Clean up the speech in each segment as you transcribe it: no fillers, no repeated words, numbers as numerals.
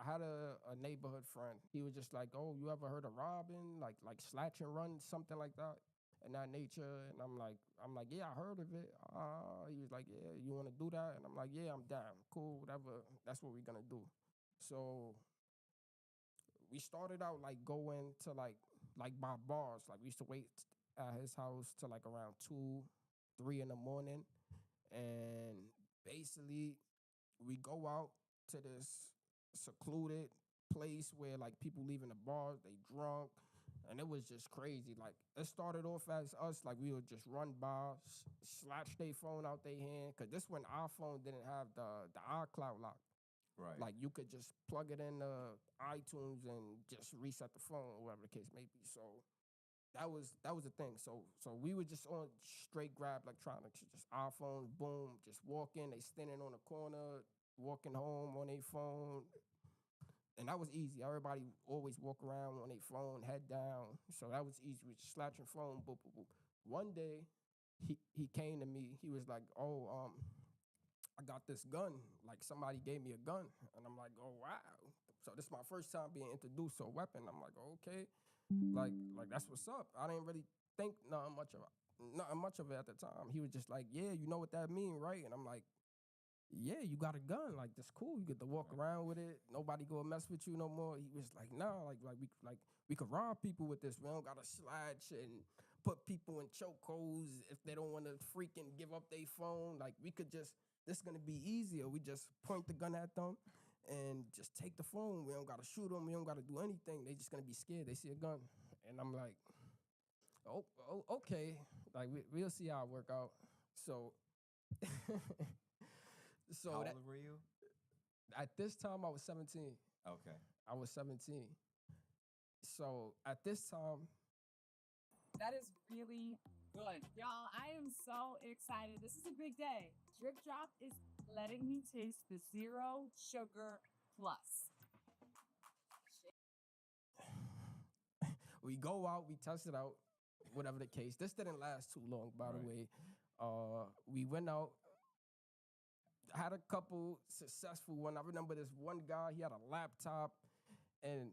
I had a neighborhood friend. He was just like, "Oh, you ever heard of robbing? Like slash and run, something like that, in that nature." And I'm like, "Yeah, I heard of it." He was like, "Yeah, you want to do that?" And I'm like, "Yeah, I'm down. Cool, whatever. That's what we're gonna do." So we started out like going to like by bars. Like we used to wait at his house till like around 2, 3 in the morning, and basically we go out to this secluded place where like people leaving the bars, they drunk, and it was just crazy. Like it started off as us like we would just run by, slash their phone out their hand, cause this when our phone didn't have the iCloud lock. Right. Like you could just plug it in iTunes and just reset the phone, or whatever the case may be. So that was the thing. So we were just on straight grab electronics, just iPhones, boom, just walking. They standing on the corner, walking home on their phone, and that was easy. Everybody always walk around on their phone, head down. So that was easy. We just slapped your phone, boop, boop, boop. One day, he came to me. He was like, "Oh, I got this gun. Like somebody gave me a gun," and I'm like, "Oh wow." So this is my first time being introduced to a weapon. I'm like, "Okay." Like that's what's up. I didn't really think nothing much of it at the time. He was just like, "Yeah, you know what that mean, right?" And I'm like, "Yeah, you got a gun. Like that's cool. You get to walk Right. around with it. Nobody gonna mess with you no more." He was like, "Nah, we could rob people with this. We don't gotta slide shit and put people in chokeholds if they don't want to freaking give up their phone. Like we could just this gonna be easier. We just point the gun at them." And just take the phone. We don't gotta shoot them. We don't gotta do anything. They just gonna be scared. They see a gun, and I'm like, oh, okay. Like we'll see how it work out. So, How so that old were you? at this time I was 17. Okay. I was 17. So at this time, That is really good. Y'all, I am so excited. This is a big day. Drip Drop is letting me taste the zero sugar plus. we go out, we test it out, whatever the case. This didn't last too long, by the Right. way. We went out, had a couple successful one. I remember this one guy, he had a laptop, and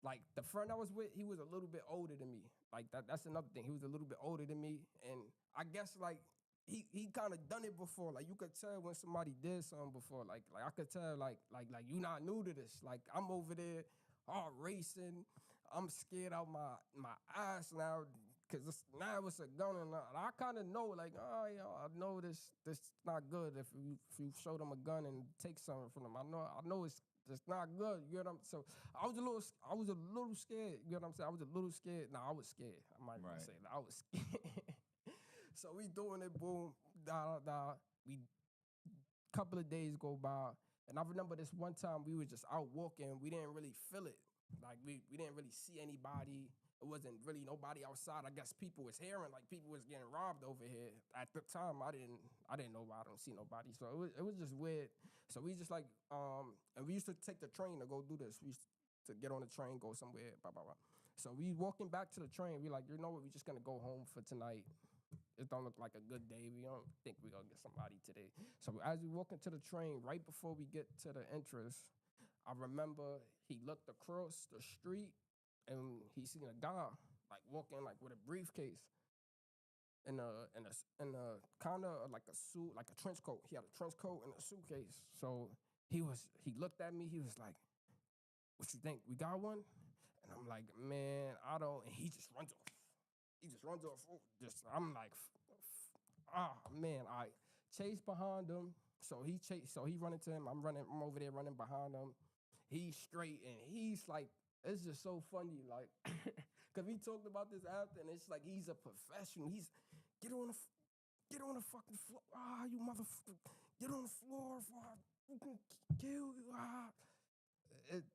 like the friend I was with, he was a little bit older than me. Like that's another thing. He was a little bit older than me. And I guess like he kind of done it before. Like you could tell when somebody did something before. Like I could tell like you not new to this. Like I'm over there all racing. I'm scared out my ass now because now it's a gun, and I kind of know like, oh yeah, I know this not good if you show them a gun and take something from them. I know it's not good. You know what I'm so I was a little scared. You know what I'm saying? I was a little scared. No, I was scared. I might Right. say that I was scared. So we doing it, boom, da da da. We couple of days go by, and I remember this one time we was just out walking. We didn't really feel it. Like we didn't really see anybody. It wasn't really nobody outside. I guess people was hearing like people was getting robbed over here. At the time, I didn't know why I don't see nobody. So it was just weird. So we just like and we used to take the train to go do this. We used to get on the train, go somewhere, blah blah blah. So we walking back to the train. We like, you know what? We just gonna go home for tonight. It don't look like a good day. We don't think we're gonna get somebody today. So as we walk into the train, right before we get to the entrance, I remember he looked across the street and he seen a guy like walking like with a briefcase in a kind of like a suit, like a trench coat. He had a trench coat and a suitcase. So he looked at me. He was like, "What you think? We got one?" And I'm like, "Man, I don't." And he just runs off. He just runs off. I'm like, man, I chase behind him. So he running to him. I'm over there running behind him. He's straight and he's like, it's just so funny, like, cause we talked about this after, and it's like he's a professional. He's get on the get on the fucking floor. You motherfucker, get on the floor before I fucking kill you.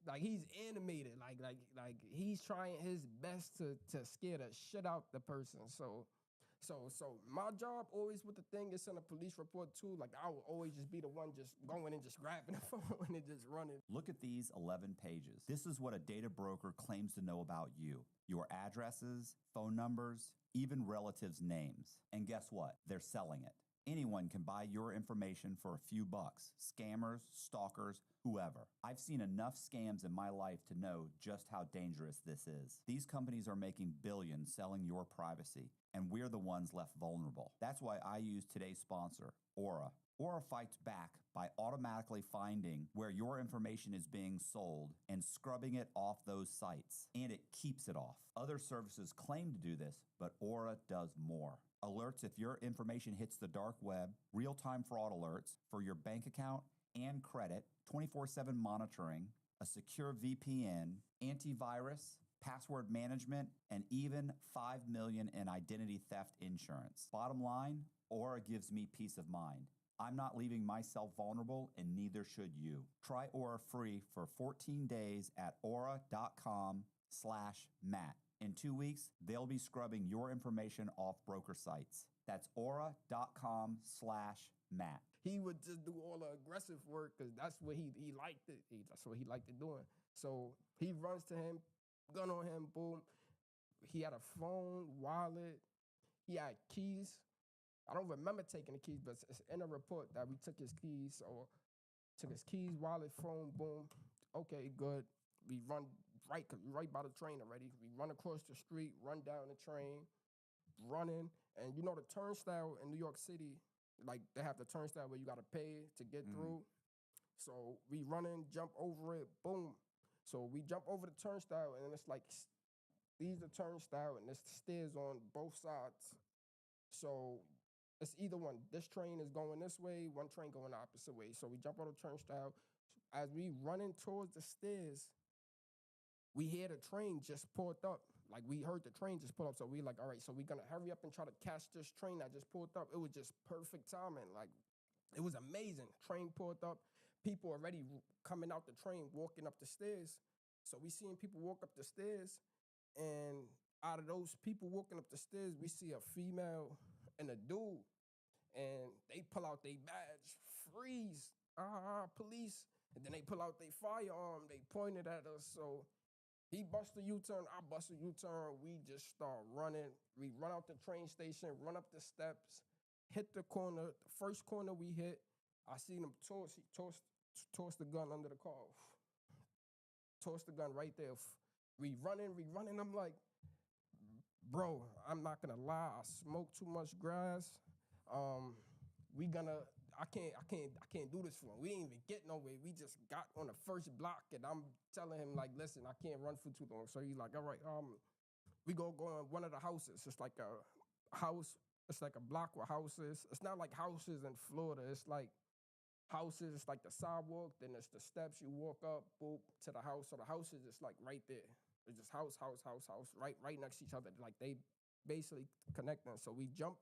Like he's animated, like he's trying his best to scare the shit out the person. So my job always with the thing is send a police report too. Like I will always just be the one just going and just grabbing the phone and just running. Look at these 11 pages. This is what a data broker claims to know about you: your addresses, phone numbers, even relatives' names. And guess what? They're selling it. Anyone can buy your information for a few bucks. Scammers, stalkers, whoever. I've seen enough scams in my life to know just how dangerous this is. These companies are making billions selling your privacy, and we're the ones left vulnerable. That's why I use today's sponsor, Aura. Aura fights back by automatically finding where your information is being sold and scrubbing it off those sites, and it keeps it off. Other services claim to do this, but Aura does more. Alerts if your information hits the dark web, real-time fraud alerts for your bank account and credit, 24/7 monitoring, a secure VPN, antivirus, password management, and even $5 million in identity theft insurance. Bottom line, Aura gives me peace of mind. I'm not leaving myself vulnerable, and neither should you. Try Aura free for 14 days at aura.com/Matt. In 2 weeks, they'll be scrubbing your information off broker sites. That's aura.com/Matt. He would just do all the aggressive work because that's what he liked it. That's what he liked it doing. So he runs to him, gun on him, boom. He had a phone, wallet. He had keys. I don't remember taking the keys, but it's in a report that we took his keys. Or took his keys, wallet, phone, boom. Okay, good. We run right by the train already. We run across the street, run down the train, running. And you know the turnstile in New York City, like they have the turnstile where you got to pay to get through. So we run in, jump over it, boom. So we jump over the turnstile, and it's like, these are turnstile, and there's stairs on both sides. So it's either one. This train is going this way, one train going the opposite way. So we jump on the turnstile. As we running towards the stairs, we hear the train just pulled up. Like, we heard the train just pull up. So we like, all right, so we're going to hurry up and try to catch this train that just pulled up. It was just perfect timing. Like, it was amazing. Train pulled up. People already coming out the train, walking up the stairs. So we seeing people walk up the stairs. And out of those people walking up the stairs, we see a female and a dude. And they pull out their badge, freeze, police. And then they pull out their firearm. They pointed at us. So he bust a U-turn, I bust a U-turn. We just start running. We run out the train station, run up the steps, hit the corner. The first corner we hit, I seen him toss the gun under the car. Toss the gun right there. We running. I'm like, bro, I'm not gonna lie. I smoke too much grass. I can't do this for him. We ain't even get nowhere. We just got on the first block, and I'm telling him, like, listen, I can't run for too long. So he's like, all right, we go in one of the houses. It's like a house. It's like a block with houses. It's not like houses in Florida. It's like houses. It's like the sidewalk. Then it's the steps. You walk up, boop, to the house. So the house is just like right there. It's just house, right next to each other. Like, they basically connecting. So we jump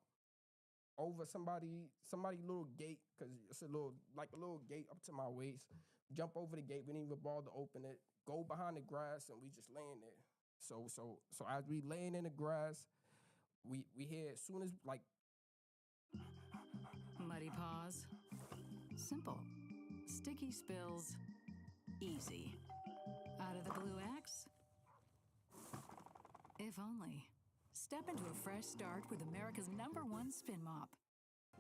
over somebody little gate, because it's a little gate up to my waist. Jump over the gate. We didn't even bother to open it. Go behind the grass, and we just laying there. So as we laying in the grass, we hear, as soon as, like, muddy paws, simple. Sticky spills, easy. Out of the blue X? If only. Step into a fresh start with America's #1 spin mop.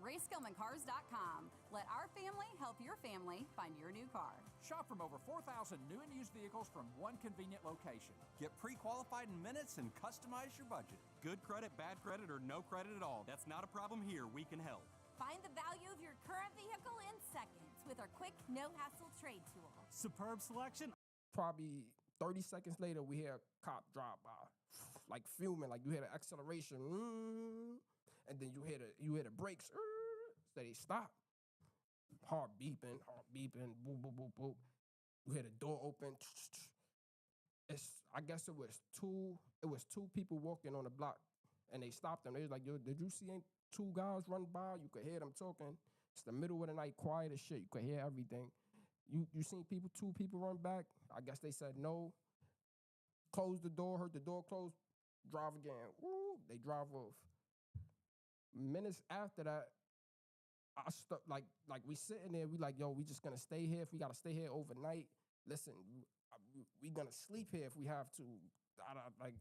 RaySkillmanCars.com. Let our family help your family find your new car. Shop from over 4,000 new and used vehicles from one convenient location. Get pre-qualified in minutes and customize your budget. Good credit, bad credit, or no credit at all. That's not a problem here. We can help. Find the value of your current vehicle in seconds with our quick, no-hassle trade tool. Superb selection. probably 30 seconds later, we hear a cop drive by, like fuming, like you hear the acceleration, and then you hear the brakes, so they stop. Heart beeping, boop, boop, boop, boop. You hear the door open. I guess it was two people walking on the block, and they stopped them. They was like, yo, did you see two guys run by? You could hear them talking. It's the middle of the night, quiet as shit. You could hear everything. You seen two people run back? I guess they said no. Closed the door, heard the door close, drive again. Woo, they drive off. Minutes after that, I stuck like we sitting there. We like, yo, we just gonna stay here. If we gotta stay here overnight, listen, we gonna sleep here if we have to. Like,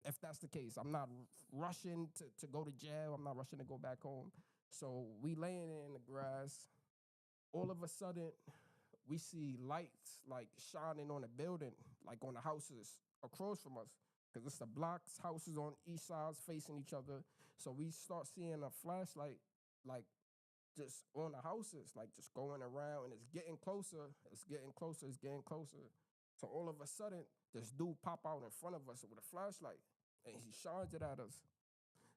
if that's the case, I'm not rushing to go to jail. I'm not rushing to go back home. So we laying there in the grass. All of a sudden, we see lights like shining on the building, like on the houses across from us. Because it's the blocks, houses on each sides facing each other. So we start seeing a flashlight, like just on the houses, like just going around, and it's getting closer, it's getting closer, it's getting closer. So all of a sudden, this dude pop out in front of us with a flashlight, and he shines it at us.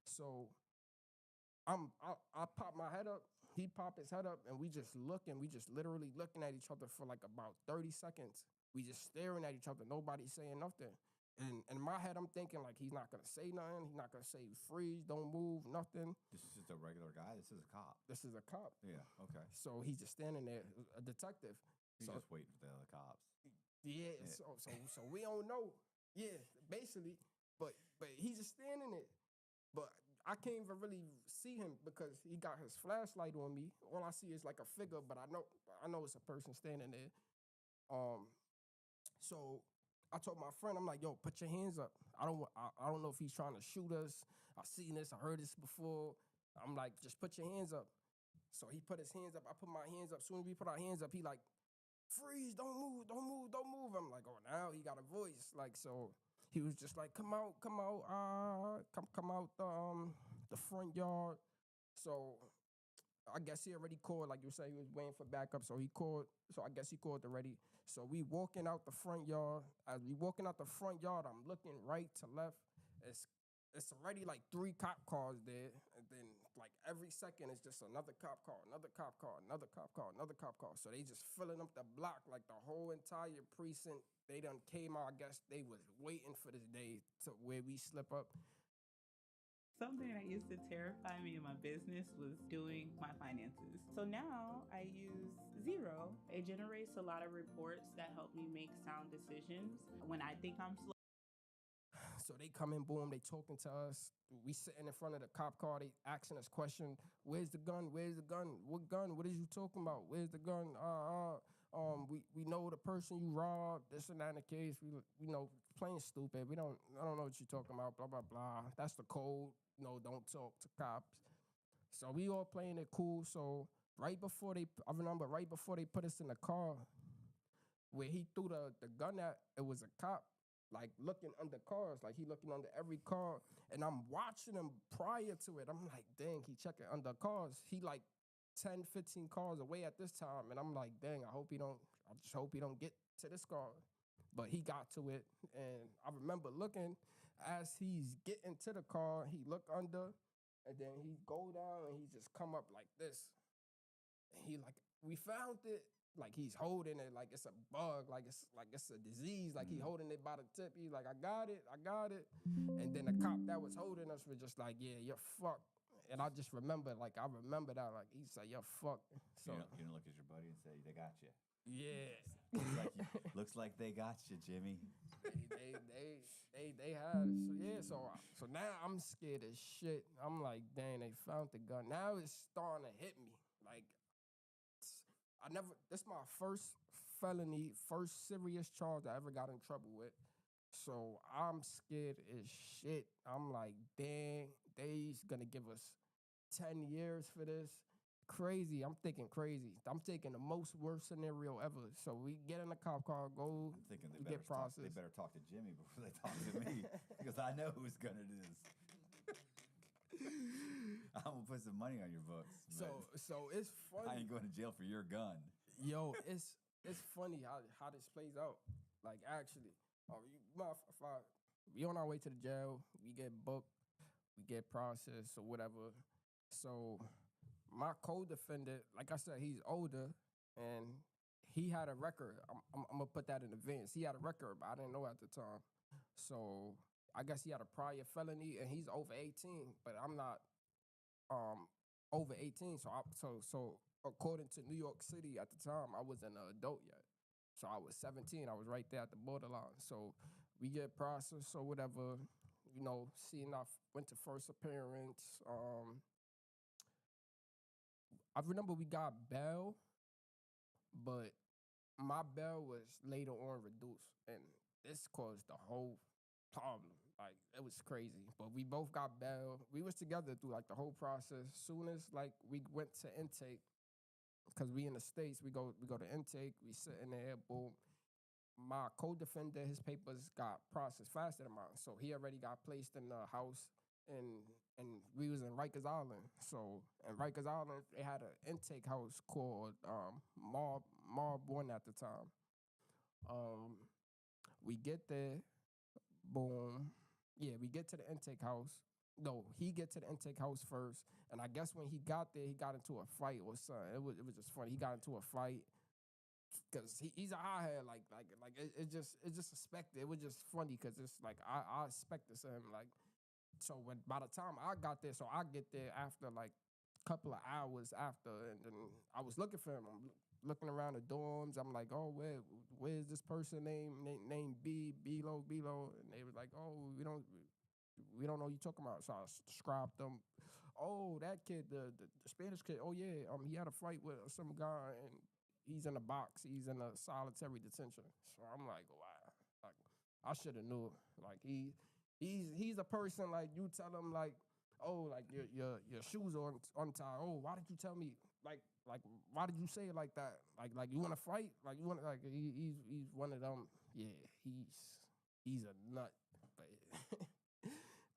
So I pop my head up, he pop his head up, and we just looking, we just literally looking at each other for like about 30 seconds. We just staring at each other, nobody saying nothing. And in my head, I'm thinking like he's not gonna say nothing. He's not gonna say freeze, don't move, nothing. This is just a regular guy. This is a cop. This is a cop. Yeah. Okay. So he's just standing there, a detective. He's So just waiting for the other cops. yeah, so we don't know. Yeah, basically. But he's just standing there. But I can't even really see him because he got his flashlight on me. All I see is like a figure, but I know it's a person standing there. So I told my friend, I'm like, yo, put your hands up. I don't know if he's trying to shoot us. I've seen this, I heard this before. I'm like, just put your hands up. So he put his hands up. I put my hands up. Soon as we put our hands up, he like, freeze, don't move, don't move, don't move. I'm like, oh, now he got a voice. Like, so he was just like, come out, come out the front yard. So I guess he already called, like you said, he was waiting for backup. So he called, so I guess he called already. So we walking out the front yard. As we walking out the front yard, I'm looking right to left. It's already like 3 cop cars there. And then like every second it's just another cop car, another cop car, another cop car, another cop car. So they just filling up the block, like the whole entire precinct. They done came out, I guess they was waiting for this day to where we slip up. Something that used to terrify me in my business was doing my finances. So now I use Zero. It generates a lot of reports that help me make sound decisions when I think I'm slow. So they come in, boom, they talking to us. We sitting in front of the cop car, they asking us questions. Where's the gun? Where's the gun? What gun? What is you talking about? Where's the gun? We know the person you robbed, this and that in the case. We know, plain stupid. I don't know what you're talking about, blah, blah, blah. That's the code. No, don't talk to cops. So we all playing it cool. So I remember right before they put us in the car, where he threw the gun at, it was a cop, like looking under cars, like he looking under every car. And I'm watching him prior to it. I'm like, dang, he checking under cars. He like 10, 15 cars away at this time. And I'm like, dang, I just hope he don't get to this car. But he got to it. And I remember looking as he's getting to the car, he look under, and then he go down and he just come up like this. And he like, we found it. Like he's holding it like it's a bug, like it's a disease, like he holding it by the tip. He's like, I got it. And then the cop that was holding us was just like, yeah, you're fucked. And I just remember, like, that, like, he said, you're fucked. So You don't look at your buddy and say, they got you. yeah. Looks like they got you, Jimmy. They had it. So yeah, so now I'm scared as shit. I'm like, dang, they found the gun. Now it's starting to hit me. Like, this my first felony, first serious charge I ever got in trouble with. So I'm scared as shit. I'm like, dang, they's gonna give us 10 years for this. Crazy. I'm thinking crazy. I'm taking the most worst scenario ever. So we get in the cop car, go. I'm thinking we get processed. They better talk to Jimmy before they talk to me because I know who's gonna do this. I'm gonna put some money on your books. So it's funny. I ain't going to jail for your gun. Yo, it's funny how this plays out. Like actually, we on our way to the jail. We get booked. We get processed or whatever. So my co-defendant, like I said, he's older and he had a record. I'm gonna put that in advance. He had a record, but I didn't know at the time. So I guess he had a prior felony and he's over 18, but I'm not over 18. So according to New York City at the time, I wasn't an adult yet. So I was 17. I was right there at the borderline. So we get processed or whatever. You know, went to first appearance. I remember we got bail, but my bail was later on reduced, and this caused the whole Like it was crazy. But we both got bail. We was together through like the whole process. Soon as like we went to intake, because we in the States, we go to intake, we sit in there, boom. My co-defender, his papers got processed faster than mine. So he already got placed in the house, and we was in Rikers Island. So in Rikers Island, they had an intake house called Mob 1 at the time. We get there, boom. Yeah, we get to the intake house. No, he get to the intake house first, and I guess when he got there, he got into a fight or something. It was just funny. He got into a fight because he's a hothead. It just suspected. It was just funny because it's like I expected him like. So when by the time I got there, so I get there after like a couple of hours after, and then I was looking for him. I'm looking around the dorms. I'm like, oh, where's this person named Bilo? And they was like, oh, we don't know you talking about. So I described them. Oh, that kid, the Spanish kid. Oh yeah, he had a fight with some guy, and he's in a box. He's in a solitary detention. So I'm like, wow, like I should have knew. Like he's a person like you tell him like, oh, like your shoes are untied. Oh, why did you tell me like why did you say it like that? Like you want to fight? Like you want like he's one of them. Yeah, he's a nut. But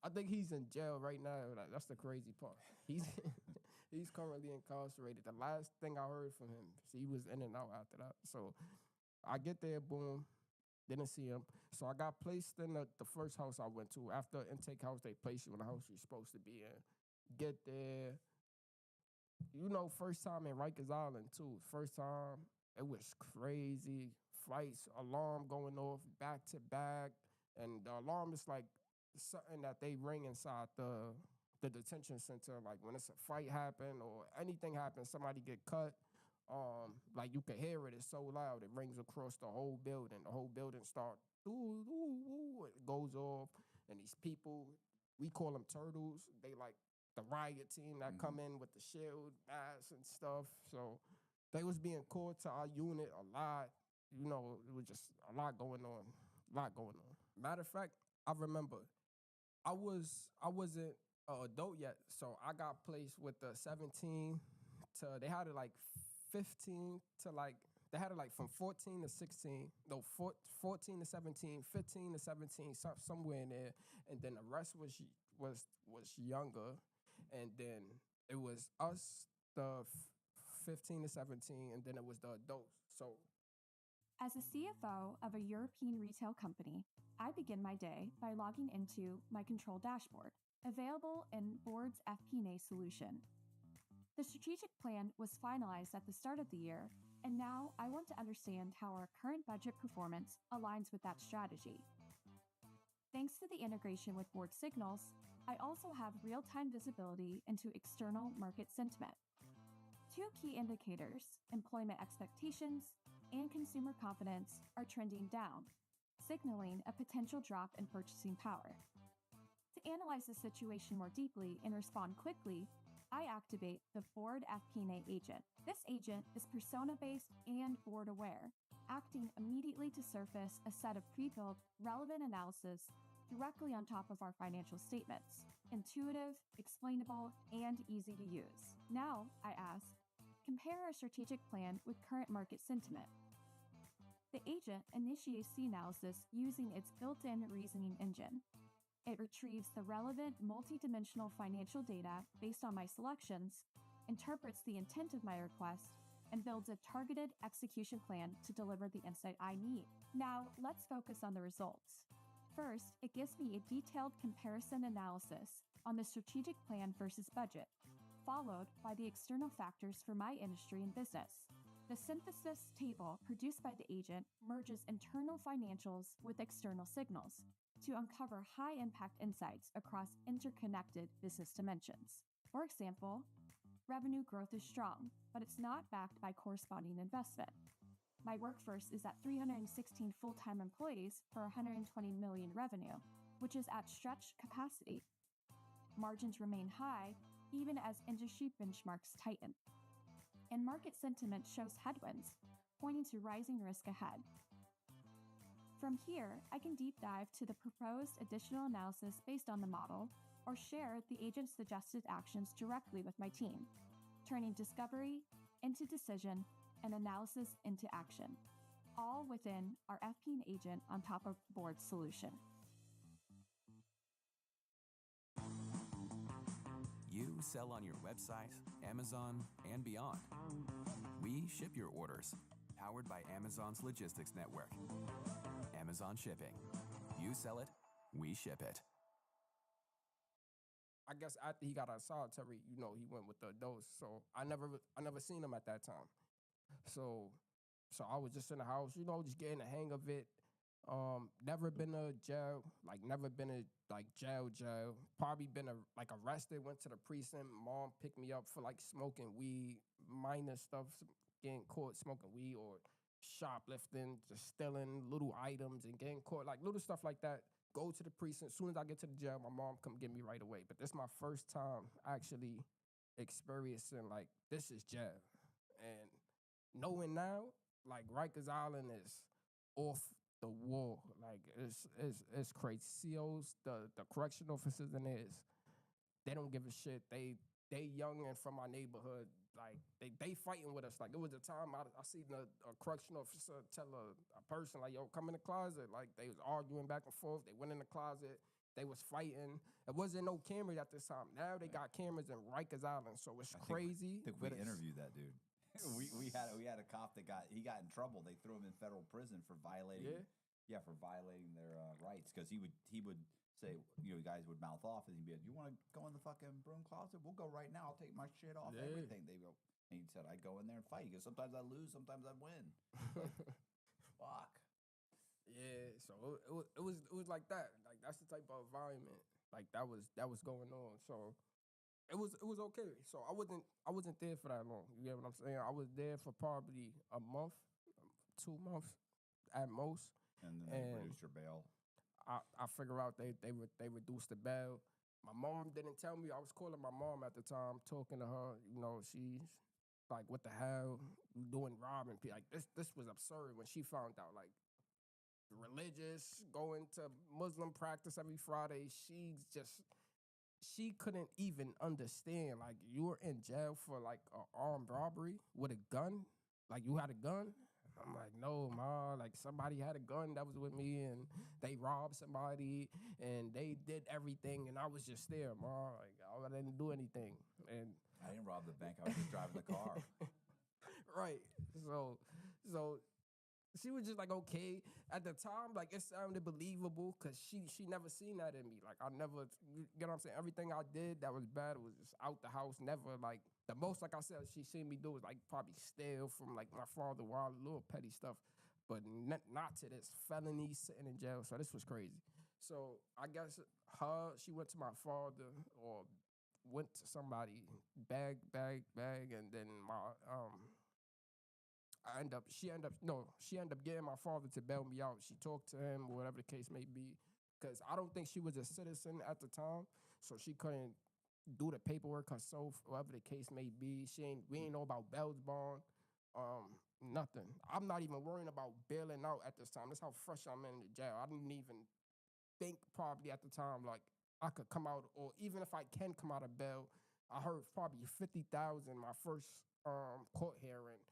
I think he's in jail right now. Like, that's the crazy part. He's currently incarcerated. The last thing I heard from him, he was in and out after that. So I get there, boom, didn't see him. So I got placed in the first house I went to. After intake house, they place you in the house you're supposed to be in. Get there. You know, first time in Rikers Island, too. First time, it was crazy. Fights, alarm going off back to back. And the alarm is like something that they ring inside the detention center. Like when it's a fight happen or anything happens, somebody get cut, like you can hear it. It's so loud. It rings across the whole building. The whole building start, ooh, ooh, ooh. It goes off. And these people, we call them turtles. They like the riot team that come in with the shield, mask and stuff. So they was being called to our unit a lot. You know, it was just a lot going on. Matter of fact, I remember I wasn't an adult yet, so I got placed with the 17 to, they had it like 15 to like, they had it like from 14 to 16, no, 14 to 17, 15 to 17, somewhere in there, and then the rest was younger, and then it was us, the 15 to 17, and then it was the adults. So as a CFO of a European retail company, I begin my day by logging into my control dashboard, available in Board's FP&A solution. The strategic plan was finalized at the start of the year, and now I want to understand how our current budget performance aligns with that strategy. Thanks to the integration with Board Signals, I also have real-time visibility into external market sentiment. Two key indicators, employment expectations and consumer confidence, are trending down, signaling a potential drop in purchasing power. To analyze the situation more deeply and respond quickly, I activate the Board FP&A agent. This agent is persona-based and board-aware, acting immediately to surface a set of pre-built, relevant analysis directly on top of our financial statements. Intuitive, explainable, and easy to use. Now, I ask, compare our strategic plan with current market sentiment. The agent initiates the analysis using its built-in reasoning engine. It retrieves the relevant multidimensional financial data based on my selections, interprets the intent of my request, and builds a targeted execution plan to deliver the insight I need. Now, let's focus on the results. First, it gives me a detailed comparison analysis on the strategic plan versus budget, followed by the external factors for my industry and business. The synthesis table produced by the agent merges internal financials with external signals to uncover high-impact insights across interconnected business dimensions. For example, revenue growth is strong, but it's not backed by corresponding investment. My workforce is at 316 full-time employees for 120 million revenue, which is at stretched capacity. Margins remain high, even as industry benchmarks tighten. And market sentiment shows headwinds, pointing to rising risk ahead. From here, I can deep dive to the proposed additional analysis based on the model, or share the agent's suggested actions directly with my team, turning discovery into decision and analysis into action, all within our FP&A agent on top of board solution. You sell on your website, Amazon, and beyond. We ship your orders, powered by Amazon's logistics network. Amazon Shipping. You sell it, we ship it. I guess after he got out of solitary, he went with the adults. So I never seen him at that time. So I was just in the house, just getting the hang of it. Never been to jail, never been to jail. Probably been arrested, went to the precinct. Mom picked me up for smoking weed, minor stuff, getting caught smoking weed or shoplifting, just stealing little items and getting caught, little stuff like that. Go to the precinct. As soon as I get to the jail, my mom come get me right away. But this is my first time actually experiencing this is jail. And knowing now, Rikers Island is off the wall. It's crazy. COs, the correction officers in there, they don't give a shit. They young and from my neighborhood. They fighting with us. It was a time I seen a correction officer tell a person, yo, come in the closet. They was arguing back and forth. They went in the closet. They was fighting. There wasn't no cameras at this time. Now they got cameras in Rikers Island, so it's crazy. I think we interviewed that dude. we had a cop that got in trouble. They threw him in federal prison for violating for violating their rights, because he would say, guys would mouth off and he'd be like, you want to go in the fucking broom closet? We'll go right now. I'll take my shit off, everything. They go, and he said, I go in there and fight. He goes, sometimes I lose, sometimes I win. Fuck. Yeah, so it was like that. That's the type of environment that was going on. So it was okay. So I wasn't there for that long. You get what I'm saying? I was there for probably a month, 2 months at most. And then they reduced your bail. I figure out they reduced the bail. My mom didn't tell me. I was calling my mom at the time, talking to her. She's like, what the hell? You doing robbing people? This was absurd when she found out. Religious, going to Muslim practice every Friday. She couldn't even understand. You were in jail for an armed robbery with a gun. You had a gun. I'm like, no, Ma, somebody had a gun that was with me and they robbed somebody and they did everything and I was just there, Ma. I didn't do anything. And I didn't rob the bank. I was just driving the car. Right. So she was just okay. At the time, it sounded believable because she never seen that in me. I never, you know what I'm saying? Everything I did that was bad was just out the house. Never, the most, I said, she seen me do was, probably steal from, my father, while little petty stuff. But not to this felony sitting in jail. So this was crazy. So I guess she went to my father or went to somebody, bag, and then she ended up getting my father to bail me out. She talked to him, or whatever the case may be, because I don't think she was a citizen at the time, so she couldn't do the paperwork herself, whatever the case may be. We ain't know about bail's bond, nothing. I'm not even worrying about bailing out at this time. That's how fresh I'm in the jail. I didn't even think probably at the time I could come out, or even if I can come out of bail, I heard probably $50,000 my first court hearing.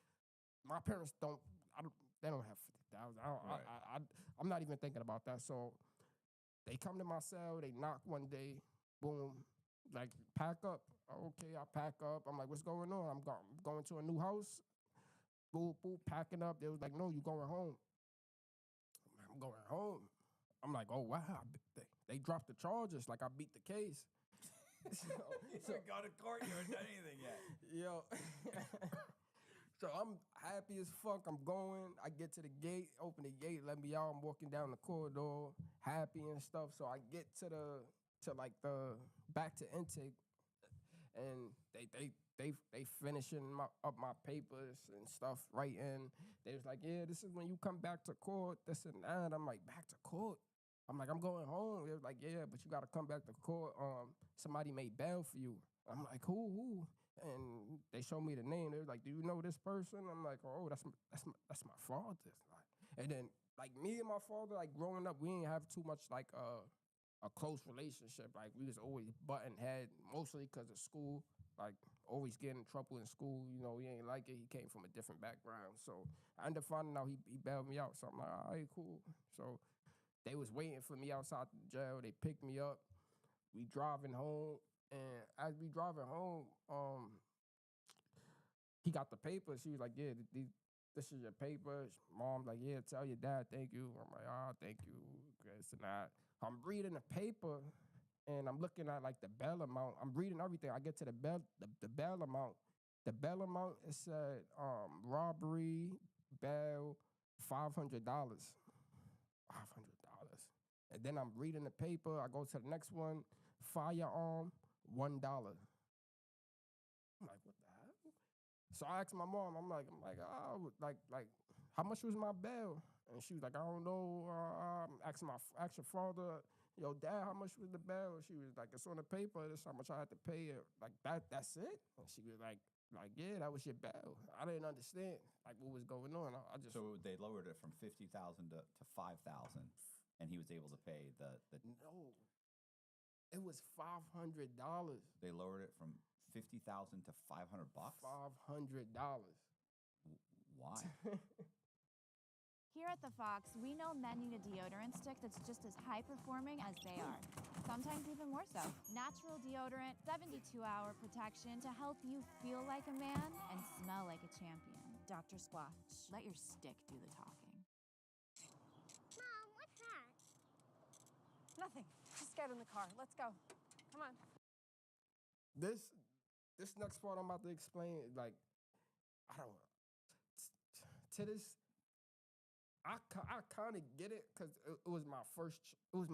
My parents don't have $50,000. I'm not even thinking about that. So they come to my cell, they knock one day, boom, pack up. Okay, I pack up. I'm like, what's going on? I'm going to a new house. Boop, boop, packing up. They was like, no, you going home. I'm going home. I'm like, oh, wow. They dropped the charges. I beat the case. So you haven't gone to court. You haven't done anything yet. Yo. So I'm happy as fuck. I'm going. I get to the gate, open the gate, let me out. I'm walking down the corridor, happy and stuff. So I get to the back to intake, and they finishing up my papers and stuff, writing. They was like, yeah, this is when you come back to court, this and that. I'm like, back to court? I'm like, I'm going home. They was like, yeah, but you got to come back to court. Somebody made bail for you. I'm like, who? And they showed me the name. They were like, do you know this person? I'm like, oh, that's my father. And then like me and my father, like growing up, we didn't have too much like a close relationship. Like we was always butting head, mostly because of school. Like always getting in trouble in school. You know, he ain't like it. He came from a different background. So I ended up finding out he bailed me out. So I'm like, all right, cool. So they was waiting for me outside the jail. They picked me up. We driving home, and as we driving home, he got the papers. He was like, yeah, this is your papers. Mom's like, yeah, tell your dad thank you. I'm like, thank you. This and that. I'm reading the paper, and I'm looking at like the bail amount. I'm reading everything. I get to the bail amount. The bail amount, it said robbery, bail, $500. $500. And then I'm reading the paper. I go to the next one, firearm, $1. I'm like, what the heck? So I asked my mom, I'm like, oh, like, how much was my bail? And she was like, I don't know. I'm asking your father, yo, dad, how much was the bail? She was like, it's on the paper. This is how much I had to pay. Like that's it? And she was like, yeah, that was your bail. I didn't understand like what was going on. I just So they lowered it from 50,000 to 5,000, and he was able to pay the. No, it was $500. They lowered it from 50,000 to $500. $500. Why? Here at the Fox, we know men need a deodorant stick that's just as high performing as they are. Sometimes even more so. Natural deodorant, 72-hour protection to help you feel like a man and smell like a champion. Dr. Squatch, let your stick do the talking. Mom, what's that? Nothing. Just get in the car. Let's go. Come on. This next part I'm about to explain, like, I don't to this. I kind of get it because it was my first You're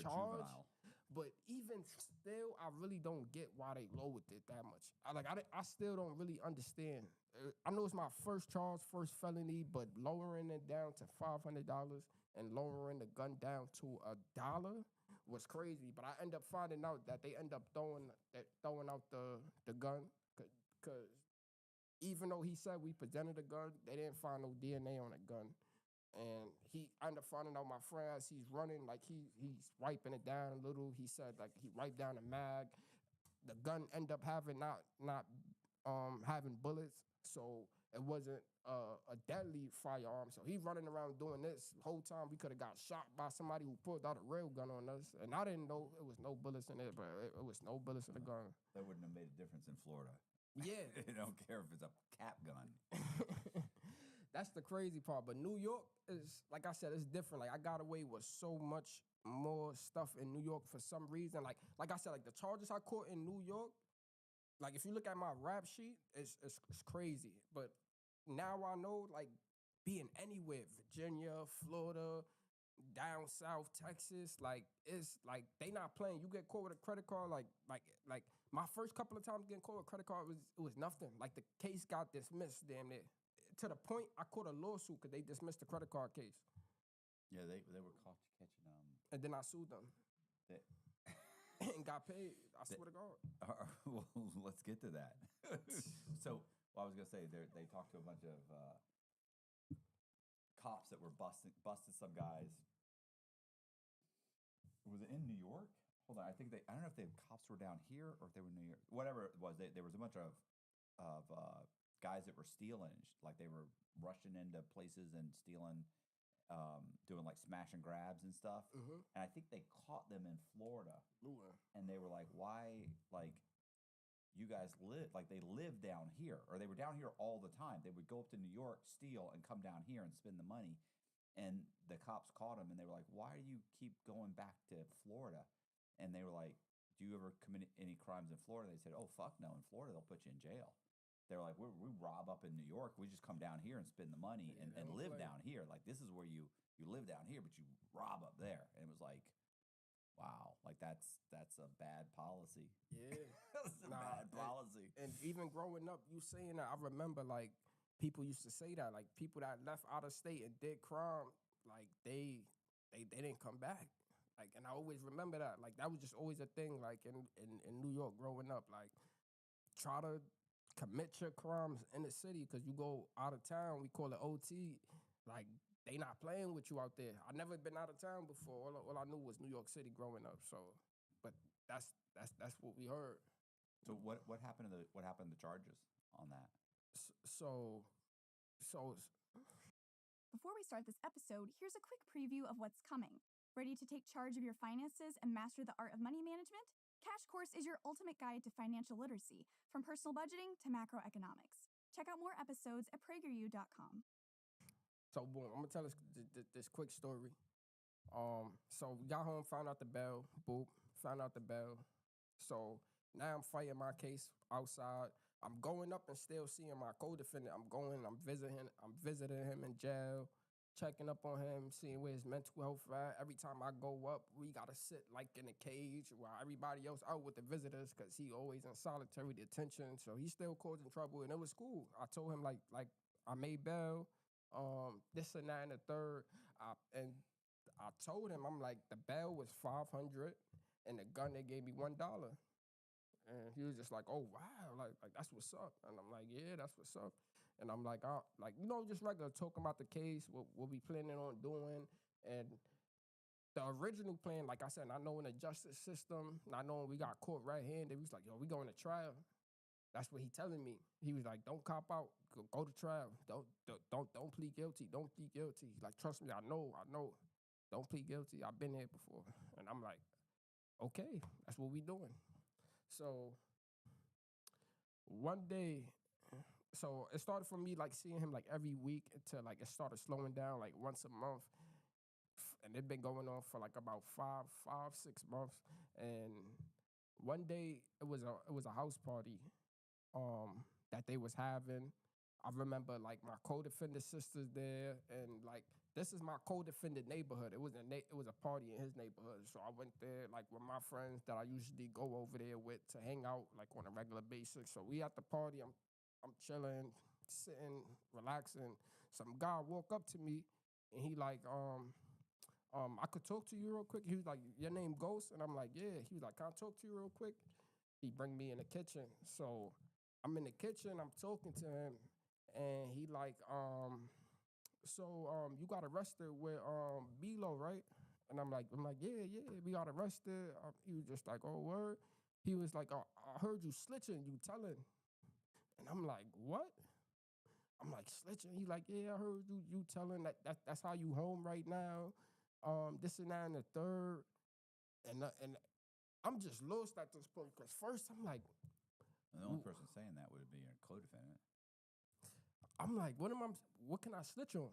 charge, juvenile. but even still, I really don't get why they lowered it that much. I still don't really understand. I know it's my first charge, first felony, but lowering it down to $500 and lowering the gun down to $1 was crazy. But I end up finding out that they end up throwing out the gun because even though he said we presented a gun, they didn't find no DNA on the gun. And I ended up finding out my friend as he's running, like he's wiping it down a little. He said like he wiped down the mag. The gun ended up having not having bullets, so it wasn't a deadly firearm. So he running around doing this the whole time. We could have got shot by somebody who pulled out a real gun on us, and I didn't know it was no bullets in it, but it was no bullets in the gun. That wouldn't have made a difference in Florida. Yeah, They don't care if it's a cap gun. That's the crazy part. But New York is, like I said, it's different. Like I got away with so much more stuff in New York for some reason. Like I said, like the charges I caught in New York, like if you look at my rap sheet, it's crazy. But now I know, like being anywhere, Virginia, Florida, down south, Texas, like it's like they not playing. You get caught with a credit card, like my first couple of times getting caught with a credit card was nothing. Like the case got dismissed damn near. To the point, I caught a lawsuit because they dismissed the credit card case. Yeah, they were caught catching And then I sued them They, and got paid. I swear to God. well, let's get to that. So, I was gonna say they talked to a bunch of cops that were busted some guys. Was it in New York? Hold on, I don't know if the cops were down here or if they were in New York. Whatever it was, there was a bunch of guys that were stealing, like they were rushing into places and stealing, doing like smash and grabs and stuff. Mm-hmm. And I think they caught them in Florida. Ooh. And they were like, why, like, you guys they live down here, or they were down here all the time. They would go up to New York, steal, and come down here and spend the money. And the cops caught them, and they were like, why do you keep going back to Florida? And they were like, do you ever commit any crimes in Florida? They said, oh, fuck no. In Florida, they'll put you in jail. They're like, we rob up in New York. We just come down here and spend the money and live down here. Like, this is where you live down here, but you rob up there. And it was like, wow, like that's a bad policy. Yeah. That's a bad policy. And even growing up, you saying that, I remember like people used to say that, like people that left out of state and did crime, like they didn't come back. Like, and I always remember that. Like that was just always a thing, like in New York growing up. Like try to commit your crimes in the city because you go out of town, we call it OT, like they not playing with you out there. I never been out of town before. All I knew was New York City growing up. So, but that's what we heard. So what happened to the charges on that? So. Before we start this episode, here's a quick preview of what's coming. Ready to take charge of your finances and master the art of money management? Cash Course is your ultimate guide to financial literacy, from personal budgeting to macroeconomics. Check out more episodes at PragerU.com. So boom, I'm gonna tell this quick story. So we got home, found out the bell, boop, found out the bell. So now I'm fighting my case outside. I'm going up and still seeing my co-defendant. I'm visiting him in jail, checking up on him, seeing where his mental health at. Every time I go up, we gotta sit like in a cage while everybody else out with the visitors, because he always in solitary detention. So he's still causing trouble, and it was cool. I told him like I made bail, this and that and the third. And I told him, I'm like, the bail was $500, and the gun they gave me $1. And he was just like, oh, wow, like that's what's up. And I'm like, yeah, that's what's up. And I'm like, just regular talking about the case, what we planning on doing. And the original plan, like I said, not knowing the justice system, not knowing we got caught red-handed, he was like, yo, we going to trial. That's what he telling me. He was like, don't cop out, go to trial. Don't plead guilty, don't plead guilty. Like, trust me, I know. Don't plead guilty. I've been here before. And I'm like, okay, that's what we doing. So one day, so it started for me like seeing him like every week until like it started slowing down like once a month. And it been going on for like about 6 months. And one day it was a house party that they was having. I remember like my co-defendant sisters there, and like this is my co-defendant neighborhood. It was a party in his neighborhood, so I went there like with my friends that I usually go over there with to hang out like on a regular basis. So we at the party, I'm chilling, sitting, relaxing. Some guy walk up to me, and he like I could talk to you real quick. He was like, your name Ghost? And I'm like, yeah. He was like, can I talk to you real quick? He bring me in the kitchen. So I'm in the kitchen, I'm talking to him. And he like, you got arrested with B-Lo, right? And I'm like, yeah, we got arrested. He was just like, oh, word. He was like, I heard you snitching, you telling. And I'm like, what? I'm like, snitching? He like, yeah, I heard you telling that's how you home right now. This and that and the third. And I'm just lost at this point, because first I'm like, the only person saying that would be your co-defendant. I'm like, what can I snitch on?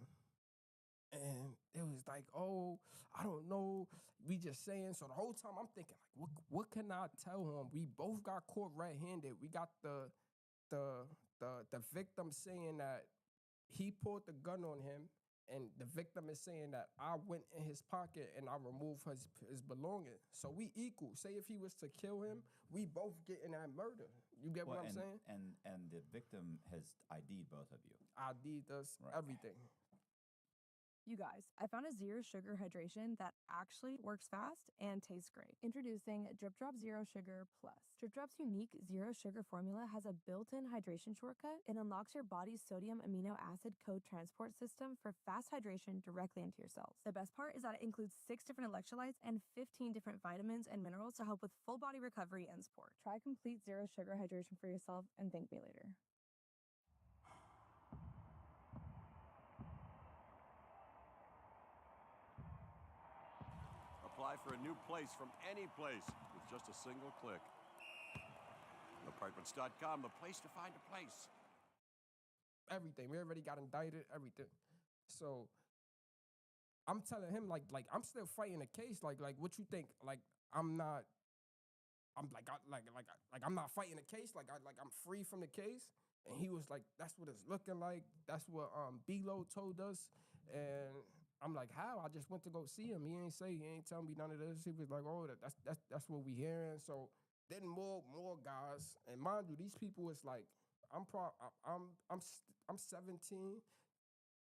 And it was like, oh, I don't know. We just saying. So the whole time I'm thinking, like, what can I tell him? We both got caught red-handed. We got the victim saying that he pulled the gun on him, and the victim is saying that I went in his pocket and I removed his belongings. So we equal. Say if he was to kill him, we both getting that murder. You get what I'm saying? And the victim has ID'd both of you. ID'd us, right. Everything. You guys, I found a zero sugar hydration that actually works fast and tastes great. Introducing Drip Drop Zero Sugar Plus. Drip Drop's unique zero sugar formula has a built-in hydration shortcut. It unlocks your body's sodium amino acid code transport system for fast hydration directly into your cells. The best part is that it includes 6 different electrolytes and 15 different vitamins and minerals to help with full body recovery and support. Try complete zero sugar hydration for yourself and thank me later. Apply for a new place from any place with just a single click. Apartments.com, the place to find a place. Everything. We already got indicted, everything. So I'm telling him, like I'm still fighting the case. Like what you think? Like I'm not fighting the case. Like I'm free from the case. And he was like, that's what it's looking like. That's what B-Lo told us. And I'm like, how? I just went to go see him. He ain't tell me none of this. He was like, oh, that's what we hearing. So then more guys, and mind you, these people is like, I'm 17.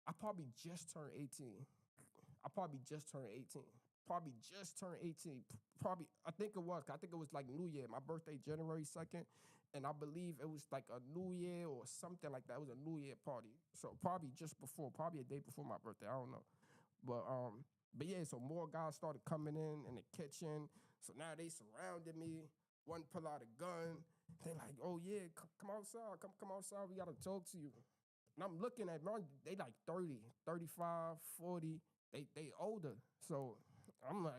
I probably just turned 18. probably just turned 18. Probably, I think it was. I think it was like New Year. My birthday, January 2nd. And I believe it was like a New Year or something like that. It was a New Year party. So probably just before, probably a day before my birthday. I don't know. But yeah, so more guys started coming in the kitchen. So now they surrounded me. One pull out a gun. They like, oh yeah, come outside. Come outside. We got to talk to you. And I'm looking at them. They like 30, 35, 40. They older. So I'm like,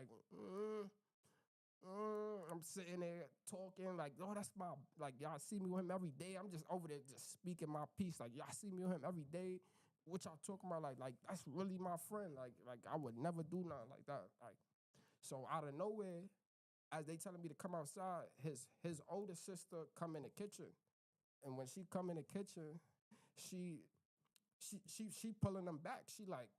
I'm sitting there talking like, oh, that's my, like, y'all see me with him every day. I'm just over there just speaking my piece. Like, y'all see me with him every day. What y'all talking about? Like that's really my friend. Like I would never do nothing like that. Like, so out of nowhere, as they telling me to come outside, his older sister come in the kitchen. And when she come in the kitchen, she pulling them back. She like,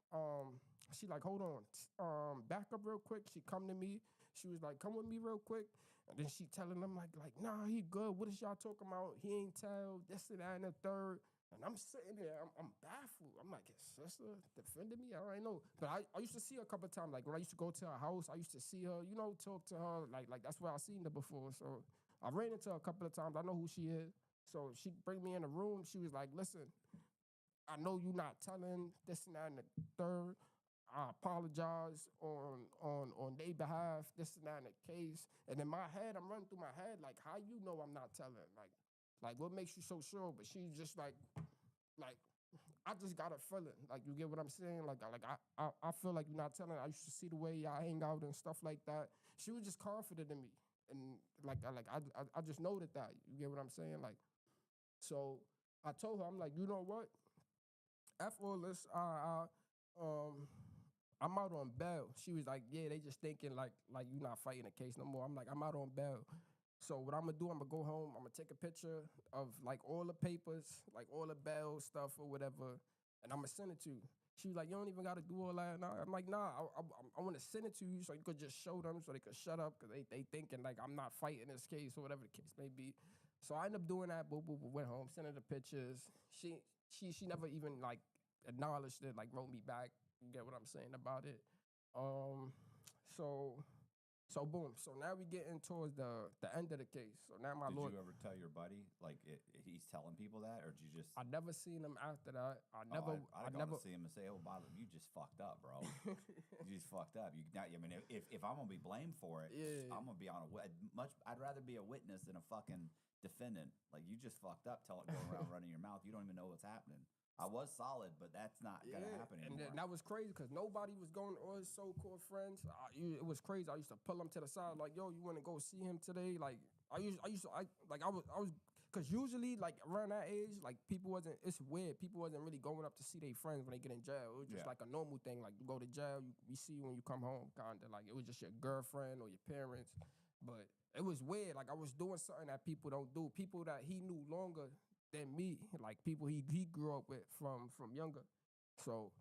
hold on, back up real quick. She come to me. She was like, come with me real quick. And then she telling them like, nah, he good. What is y'all talking about? He ain't tell this and that and the third. And I'm sitting there, I'm baffled. I'm like, his sister defended me? I don't know. But I used to see her a couple of times. Like when I used to go to her house, I used to see her, talk to her. Like that's where I seen her before. So I ran into her a couple of times. I know who she is. So she bring me in the room. She was like, listen, I know you not telling this and that and the third. I apologize on their behalf, this and that in the case. And in my head, I'm running through my head, like, how you know I'm not telling? Like what makes you so sure? But she's just like, I just got a feeling. Like, you get what I'm saying? Like I feel like you're not telling. I used to see the way y'all hang out and stuff like that. She was just confident in me. And I just noted that. You get what I'm saying? Like, so I told her, I'm like, you know what? F all this, I'm out on bail. She was like, yeah, they just thinking like you not fighting a case no more. I'm like, I'm out on bail. So what I'm gonna do, I'm gonna go home. I'm gonna take a picture of like all the papers, like all the bail stuff or whatever, and I'm gonna send it to you. She was like, you don't even gotta do all that. Nah. I'm like, nah, I want to send it to you so you could just show them so they could shut up because they thinking like I'm not fighting this case or whatever the case may be. So I ended up doing that. Boom, boom, boom, went home, sent her the pictures. She never even like acknowledged it, like wrote me back. You get what I'm saying about it? So boom. So now we getting towards the end of the case. So now my lawyer. Did you ever tell your buddy like he's telling people that, or did you just? I never seen him after that. I never see him and say, "Oh, Bob, you just fucked up, bro. You just fucked up." I mean, if I'm gonna be blamed for it, yeah. I'm gonna be on I'd rather be a witness than a fucking defendant. Like, you just fucked up. Going around running your mouth. You don't even know what's happening. I was solid, but that's not gonna happen anymore. And that was crazy because nobody was going. All his so-called friends, it was crazy. I used to pull them to the side, like, "Yo, you want to go see him today?" Like, I was, because usually like around that age, like people wasn't. It's weird. People wasn't really going up to see their friends when they get in jail. It was just like a normal thing. Like, you go to jail, we see you when you come home, kinda. Like, it was just your girlfriend or your parents. But it was weird. Like, I was doing something that people don't do. People that he knew longer than me, like people he grew up with from younger. So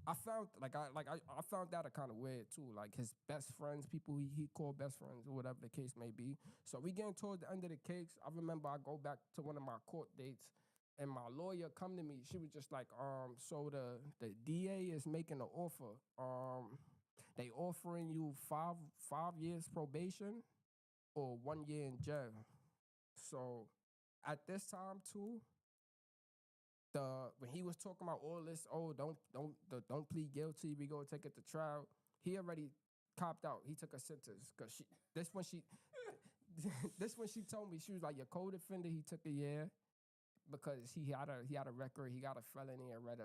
I found I found that a kind of weird too. Like, his best friends, people he called best friends or whatever the case may be. So we getting towards the end of the case. I remember I go back to one of my court dates, and my lawyer come to me. She was just like, so the DA is making an offer. They offering you five years probation or 1 year in jail. So at this time too, when he was talking about all this, don't plead guilty, we go take it to trial. He already copped out. He took a sentence because this when she told me, she was like, your co-defendant, he took a year because he had a record. He got a felony already.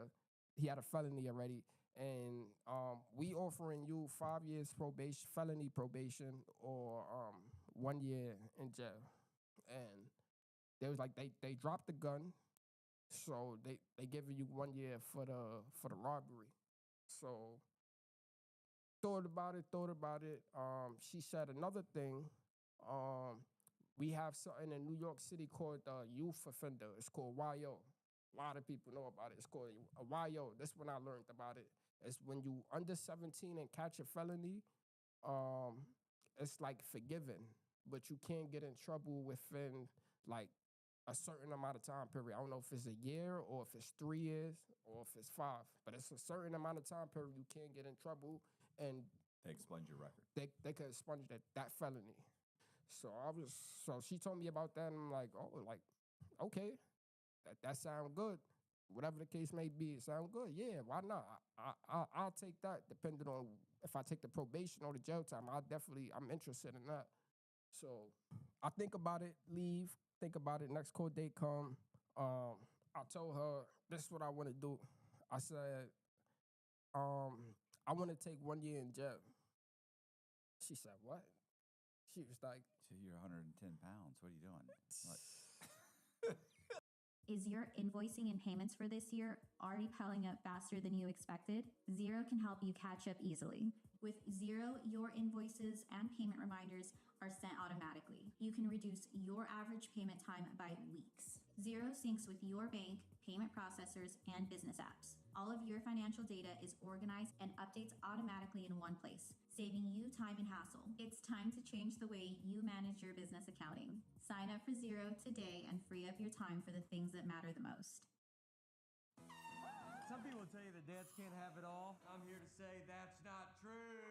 He had a felony already, and we offering you 5 years probation, felony probation, or 1 year in jail. And they was like, they dropped the gun, so they giving you 1 year for the robbery. So thought about it. She said another thing. We have something in New York City called youth offender. It's called YO. A lot of people know about it. It's called a YO. That's when I learned about it. It's when you under 17 and catch a felony. It's like forgiven, but you can't get in trouble within like a certain amount of time period. I don't know if it's a year or if it's 3 years or if it's 5, but it's a certain amount of time period you can't get in trouble. And They expunged your record. They could expunge that felony. So she told me about that, and I'm like, oh, like, okay, that sound good. Whatever the case may be, it sound good. Yeah, why not? I'll take that, depending on if I take the probation or the jail time. I'm interested in that. So I think about it, leave, think about it. Next court date come. I told her this is what I want to do. I said, I want to take 1 year in jail. She said, what? She was like, so you're 110 pounds. What are you doing? What? Is your invoicing and payments for this year already piling up faster than you expected? Xero can help you catch up easily. With Xero, your invoices and payment reminders are sent automatically. You can reduce your average payment time by weeks. Xero syncs with your bank, payment processors, and business apps. All of your financial data is organized and updates automatically in one place, saving you time and hassle. It's time to change the way you manage your business accounting. Sign up for Xero today and free up your time for the things that matter the most. Some people tell you that dads can't have it all. I'm here to say that's not true.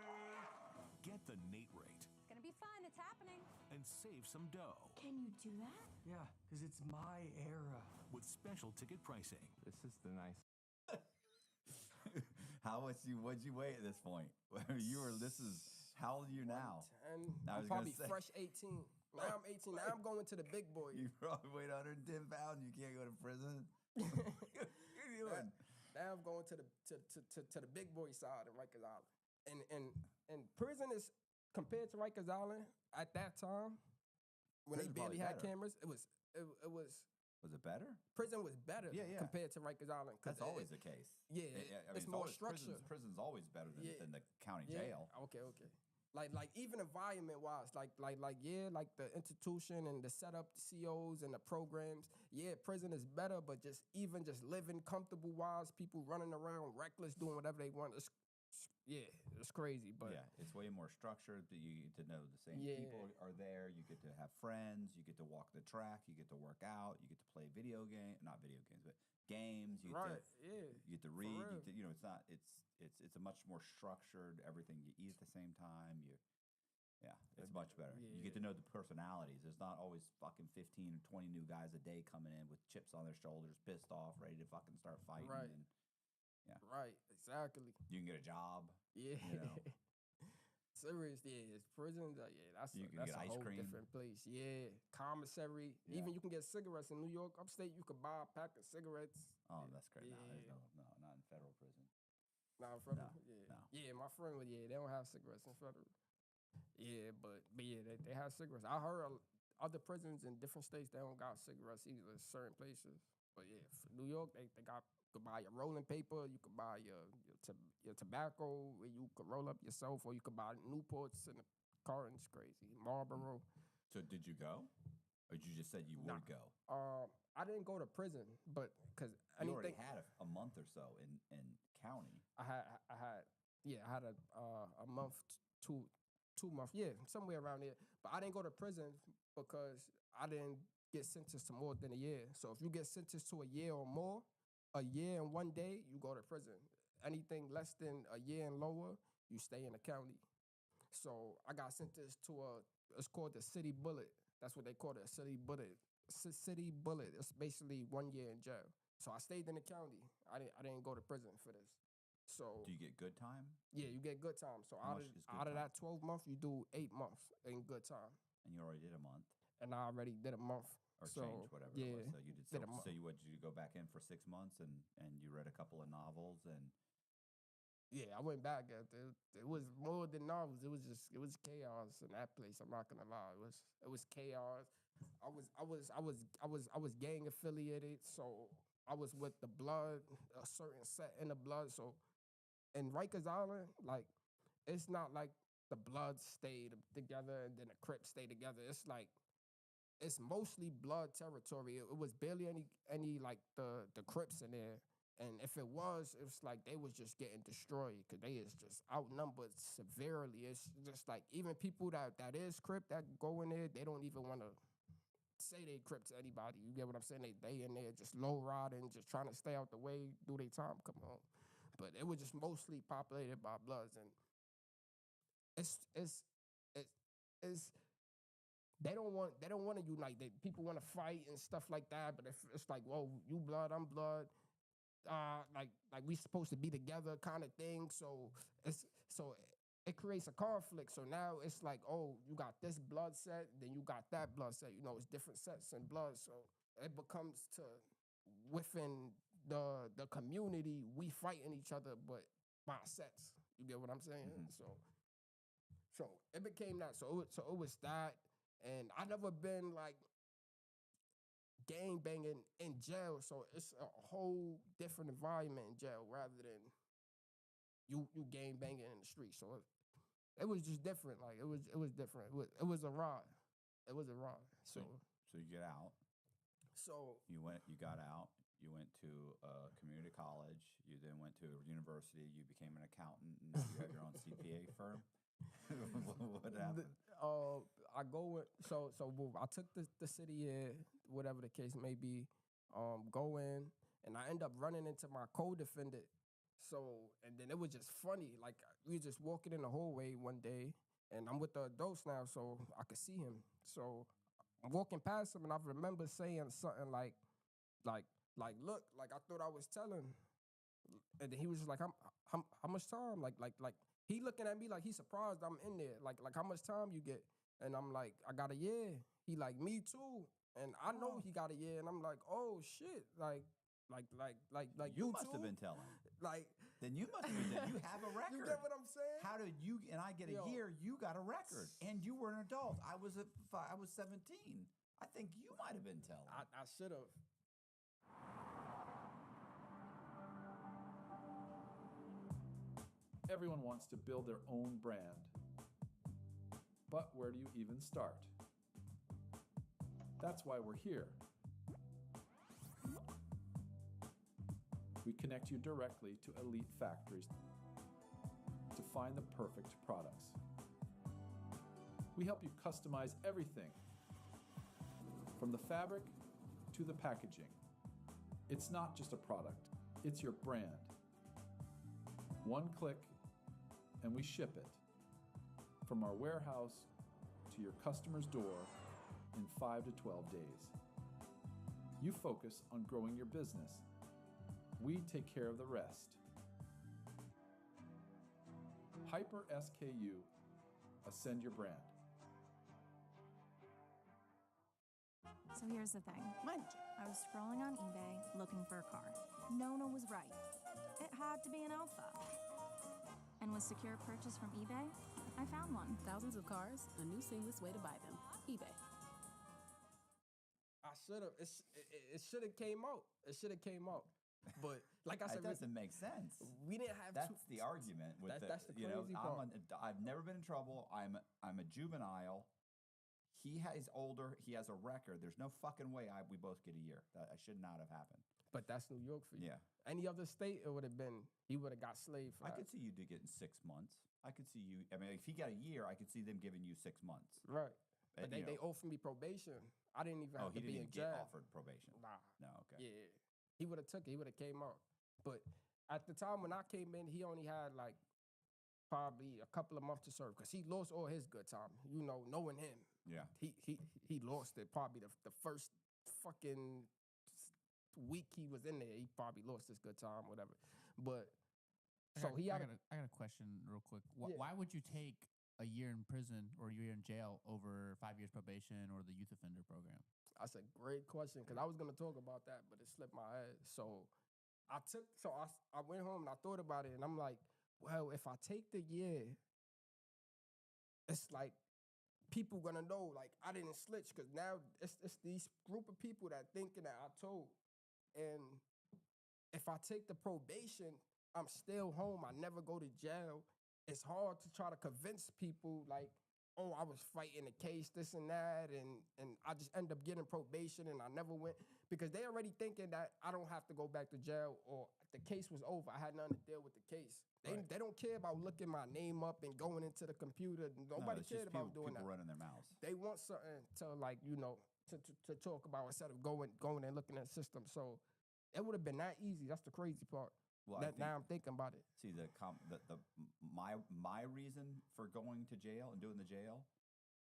Get the Nate rate It's gonna be fun. It's happening. and save some dough Can you do that? Yeah, because it's my era. with special ticket pricing. This is the nice. What'd you weigh at this point? How old are you now? And I I'm was probably gonna say- fresh 18. Now I'm 18. Now I'm going to the big boy. You probably weighed 110 pounds. You can't go to prison. What are you doing? Now I'm going to the big boy side of Rikers Island. And prison is, compared to Rikers Island at that time, when they Prison barely probably had better. cameras, it was Was it better? prison was better Yeah. compared to Rikers Island. 'Cause That's always the case. Yeah, I mean, it's more always, structure. Prison's always better than the county Yeah. jail. Okay. Like even environment wise, like the institution and the setup, the COs and the programs. Yeah, prison is better, but just living comfortable wise, people running around reckless, doing whatever they want. It's crazy. But yeah, it's way more structured. That you get to know the same Yeah. people are there. You get to have friends. You get to walk the track. You get to work out. You get to play not video games, but games. You right, get to, yeah. You get to read. It's not. It's a much more structured. Everything you eat at the same time. It's much better. Yeah. You get to know the personalities. There's not always fucking 15 or 20 new guys a day coming in with chips on their shoulders, pissed off, ready to fucking start fighting. Right. And, Right, exactly. you can get a job. Yeah. You know. Serious, yeah. It's prisons, that's You can that's get a ice whole cream. different place. Yeah, commissary. Yeah. Even you can get cigarettes in New York, upstate. You could buy a pack of cigarettes. Oh, that's crazy. Yeah. No, not in federal prison. Nah, federal. No, yeah, no. yeah. My friend was they don't have cigarettes in federal. Yeah, but yeah, they have cigarettes. I heard other prisons in different states they don't got cigarettes either. Certain places, but yeah, for New York they got. You could buy your rolling paper. You could buy your tobacco. Where you could roll up yourself, or you could buy Newports in the cartons. Crazy Marlboro. So did you go, or you just said you would go? I didn't go to prison, but because You already had a month or so in county. I had a month, 2 months, somewhere around there. But I didn't go to prison because I didn't get sentenced to more than a year. So if you get sentenced to a year or more, a year and 1 day, you go to prison. Anything less than a year and lower, you stay in the county. So I got sentenced to it's called the city bullet. That's what they call it, a city bullet. City bullet. It's basically 1 year in jail. So I stayed in the county. I didn't go to prison for this. So Do you get good time? yeah, you get good time. So How out much of, is good out of time? that 12 months, you do 8 months in good time. And you already did a month. And I already did a month. Or so, change, whatever yeah, it was. So you did. did a month. So you go back in for 6 months and you read a couple of novels and Yeah, I went back after. It was more than novels. It was chaos in that place. I'm not gonna lie. It was chaos. I was gang affiliated, so I was with the blood, a certain set in the blood. So in Rikers Island, like it's not like the Bloods stayed together and then the Crips stay together. It's like it's mostly blood territory. It was barely any like the Crips in there. And if it was like they was just getting destroyed because they is just outnumbered severely. It's just like even people that is Crip that go in there, they don't even want to say they Crip to anybody. You get what I'm saying? They in there just low riding, just trying to stay out the way, do their time, come on. But it was just mostly populated by Bloods. And it's it's they don't want to unite. People want to fight and stuff like that. But if it's like, whoa, you blood, I'm blood. Like we supposed to be together kind of thing. So it creates a conflict. So now it's like, oh, you got this blood set, then you got that blood set. You know, it's different sets and blood. So it becomes to within the community, we fighting each other, but by sets. You get what I'm saying? So it became that. So it was that, and I never been like gang banging in jail. So it's a whole different environment in jail rather than you gang banging in the street. So it was just different. Like it was different. It was a ride. It was a ride. So you get out. So you got out. You went to a community college. You then went to a university. You became an accountant, and now you have your own CPA firm. What happened? I go with so I took the city year, whatever the case may be. Go in, and I end up running into my co-defendant. So, and then it was just funny. Like we were just walking in the hallway one day, and I'm with the adults now, so I could see him. So I'm walking past him, and I remember saying something like, look, like I thought I was telling. And then he was just like, how much time? Like he looking at me like he's surprised I'm in there. Like how much time you get? And I'm like, I got a year. He like, me too. And I know he got a year. And I'm like, oh shit. Like you must have been telling. Like then you must have been telling. You have a record. You get what I'm saying? How did you and I get a year? You got a record, and you were an adult. I was 17. I think you might have been telling. I should have. Everyone wants to build their own brand. But where do you even start? That's why we're here. We connect you directly to elite factories to find the perfect products. We help you customize everything, from the fabric to the packaging. It's not just a product, it's your brand. One click, and we ship it from our warehouse to your customer's door in 5 to 12 days. You focus on growing your business. We take care of the rest. Hyper SKU, ascend your brand. So here's the thing. I was scrolling on eBay looking for a car. Nona was right. It had to be an Alpha. And with secure purchase from eBay, I found one. Thousands of cars, a new seamless way to buy them. eBay. I should have. It should have came out. It should have came out. But like I said, it doesn't make sense. We didn't have. That's the argument with that's the crazy part. I've never been in trouble. I'm a juvenile. He is older. He has a record. There's no fucking way we both get a year. That should not have happened. But that's New York for you. Yeah. Any other state, it would have been, he would have got slaved for I that. could see you getting 6 months. I could see you, I mean, if he got a year, I could see them giving you 6 months. Right. But they offered me probation. I didn't even have to be in jail. He didn't get offered probation? Nah. No, okay. Yeah. He would have took it. He would have came out. But at the time when I came in, he only had like probably a couple of months to serve because he lost all his good time. You know, knowing him. Yeah. He lost it probably the first fucking week he was in there. He probably lost his good time, whatever. But I got a question real quick. Why would you take a year in prison or a year in jail over 5 years probation or the youth offender program? That's a great question because I was gonna talk about that, but it slipped my head. So I went home and I thought about it, and I'm like, well, if I take the year, it's like people gonna know like I didn't snitch because now it's these group of people that thinking that I told, and if I take the probation, I'm still home. I never go to jail. It's hard to try to convince people like, oh, I was fighting a case, this and that, and I just end up getting probation and I never went because they already thinking that I don't have to go back to jail or the case was over. I had nothing to deal with the case. They don't care about looking my name up and going into the computer. Nobody cared about doing that. People running their mouths. They want something to like, you know, to talk about instead of going and looking at the system. So it would have been that easy. That's the crazy part. Well, now I'm thinking about it. See, my reason for going to jail and doing the jail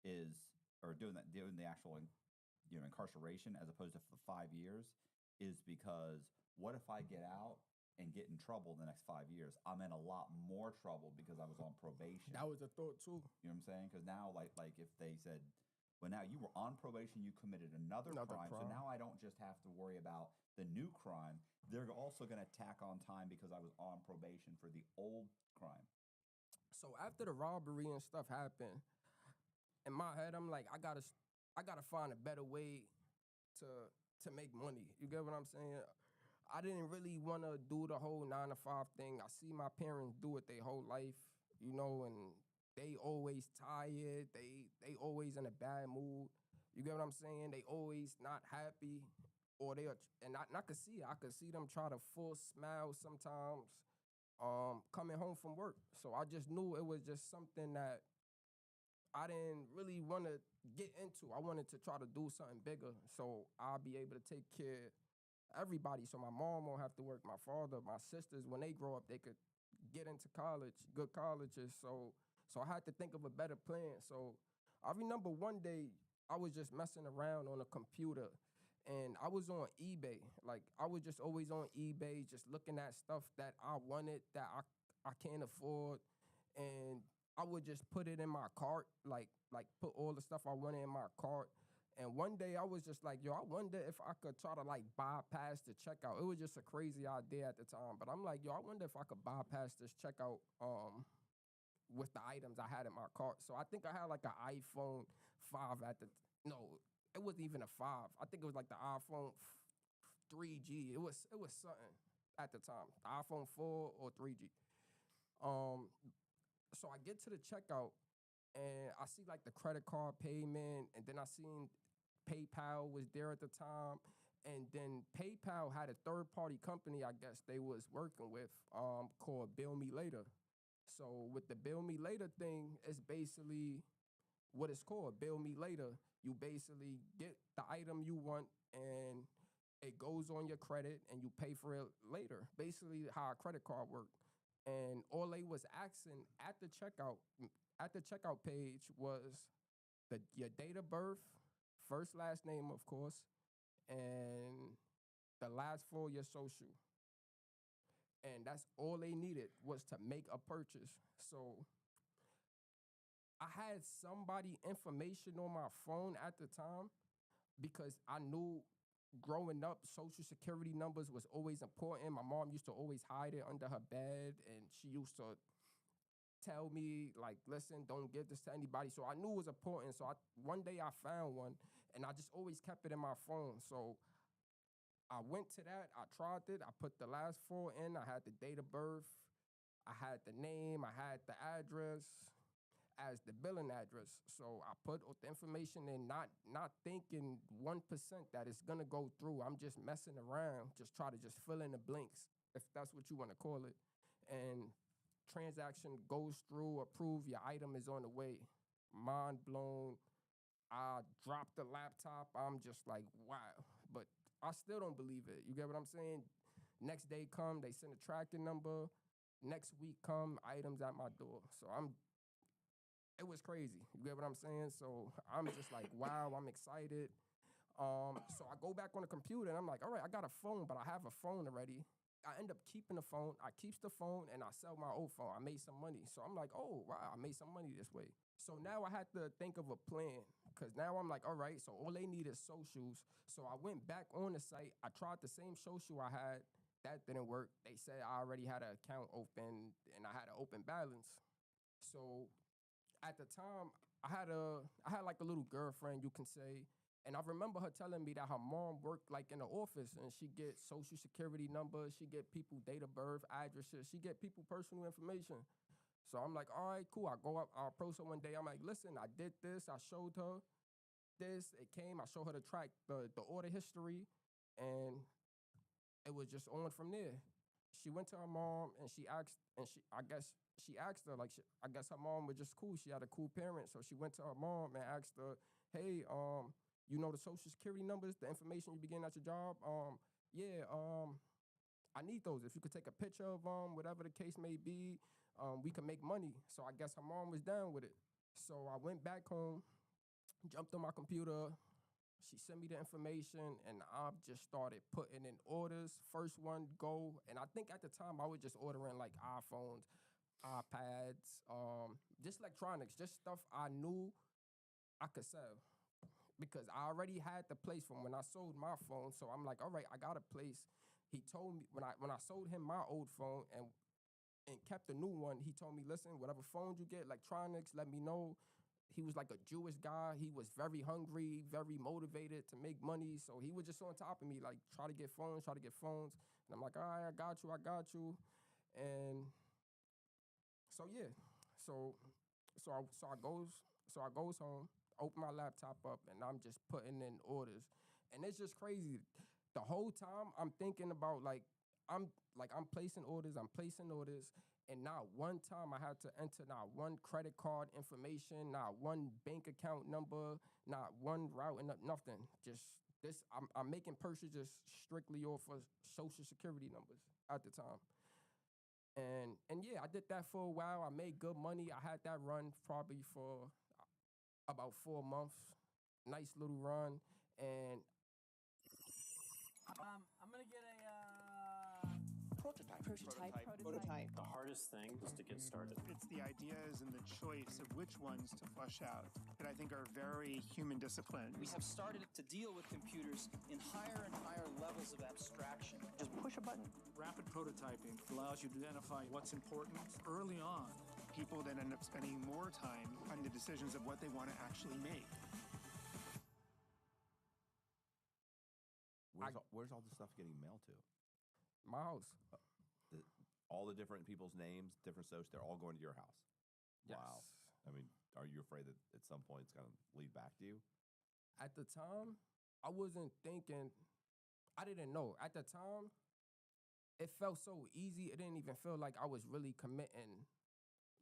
is, or doing the actual incarceration as opposed to 5 years, is because what if I get out and get in trouble in the next 5 years? I'm in a lot more trouble because I was on probation. That was a thought too. You know what I'm saying? Because now, like if they said, well, now you were on probation, you committed another crime, so now I don't just have to worry about the new crime. They're also going to tack on time because I was on probation for the old crime. So after the robbery and stuff happened, in my head, I'm like, I gotta find a better way to make money. You get what I'm saying? I didn't really want to do the whole 9-to-5 thing. I see my parents do it their whole life, and they always tired. They always in a bad mood. You get what I'm saying? They always not happy, or and I could see it. I could see them try to force smiles sometimes, coming home from work. So I just knew it was just something that I didn't really want to get into. I wanted to try to do something bigger, so I'll be able to take care of everybody. So my mom won't have to work. My father, my sisters, when they grow up, they could get into college, good colleges. So I had to think of a better plan. So I remember one day I was just messing around on a computer, and I was on eBay. Like, I was just always on eBay, just looking at stuff that I wanted that I can't afford, and I would just put it in my cart, like put all the stuff I wanted in my cart. And one day I was just like, yo, I wonder if I could try to like bypass the checkout. It was just a crazy idea at the time, but I'm like, yo, I wonder if I could bypass this checkout with the items I had in my cart. So I think I had like an iPhone 5 no, it wasn't even a 5. I think it was like the iPhone 3G. It was something at the time, the iPhone 4 or 3G. So I get to the checkout, and I see like the credit card payment, and then I seen PayPal was there at the time, and then PayPal had a third-party company I guess they was working with called Bill Me Later. So with the Bill Me Later thing, it's basically what it's called, Bill Me Later. You basically get the item you want, and it goes on your credit, and you pay for it later. Basically how a credit card works. And all they was asking at the checkout page was your date of birth, first, last name, of course, and the last four of your social. And that's all they needed was to make a purchase. So I had somebody information on my phone at the time because I knew growing up, Social Security numbers was always important. My mom used to always hide it under her bed, and she used to tell me, like, listen, don't give this to anybody. So I knew it was important. So one day I found one, and I just always kept it in my phone. So I went to that. I tried it. I put the last four in. I had the date of birth. I had the name. I had the address as the billing address. So I put the information in, not thinking 1% that it's gonna go through. I'm just messing around, just try to just fill in the blanks, if that's what you want to call it. And transaction goes through, approved, your item is on the way. Mind blown. I dropped the laptop. I'm just like, wow. But I still don't believe it. You get what I'm saying? Next day come, they send a tracking number. Next week come, items at my door. So it was crazy. You get what I'm saying? So I'm just like, wow, I'm excited. So I go back on the computer, and I'm like, all right, I got a phone, but I have a phone already. I end up keeping the phone. I keep the phone, and I sell my old phone. I made some money. So I'm like, oh, wow, I made some money this way. So now I had to think of a plan, because now I'm like, all right, so all they need is socials. So I went back on the site. I tried the same social I had. That didn't work. They said I already had an account open, and I had an open balance. So at the time, I had like a little girlfriend, you can say, and I remember her telling me that her mom worked like in the office, and she get Social Security numbers, she get people date of birth, addresses, she get people personal information. So I'm like, all right, cool. I go up, I approach her one day. I'm like, listen, I did this. I showed her this. It came. I showed her the track, the order history, and it was just on from there. She went to her mom, and she asked, and I asked her, like, I guess her mom was just cool. She had a cool parent. So she went to her mom and asked her, hey, you know the Social Security numbers, the information you be getting at your job? Yeah, I need those. If you could take a picture of them, whatever the case may be, we can make money. So I guess her mom was down with it. So I went back home, jumped on my computer. She sent me the information, and I just started putting in orders. First one, go. And I think at the time, I was just ordering like iPhones, iPads, just electronics, just stuff I knew I could sell. Because I already had the place from when I sold my phone. So I'm like, all right, I got a place. He told me when I sold him my old phone and kept the new one, he told me, listen, whatever phones you get, electronics, let me know. He was like a Jewish guy. He was very hungry, very motivated to make money. So he was just on top of me, like, try to get phones. And I'm like, all right, I got you. And so, yeah. So I goes home, open my laptop up, and I'm just putting in orders. And it's just crazy. The whole time I'm thinking about, I'm placing orders, and not one time I had to enter not one credit card information, not one bank account number, not one route, and nothing. Just this, I'm making purchases strictly off of Social Security numbers at the time. And yeah, I did that for a while. I made good money. I had that run probably for about 4 months. Nice little run. And I'm gonna get a Prototype. The hardest thing is to get started. It's the ideas and the choice of which ones to flesh out that I think are very human discipline. We have started to deal with computers in higher and higher levels of abstraction. Just push a button. Rapid prototyping allows you to identify what's important early on. People then end up spending more time on the decisions of what they want to actually make. Where's all this stuff getting mailed to? My house. All the different people's names, different social, they're all going to your house. Yes. Wow. I mean, are you afraid that at some point it's going to lead back to you? At the time, I wasn't thinking, I didn't know. At the time, it felt so easy. It didn't even feel like I was really committing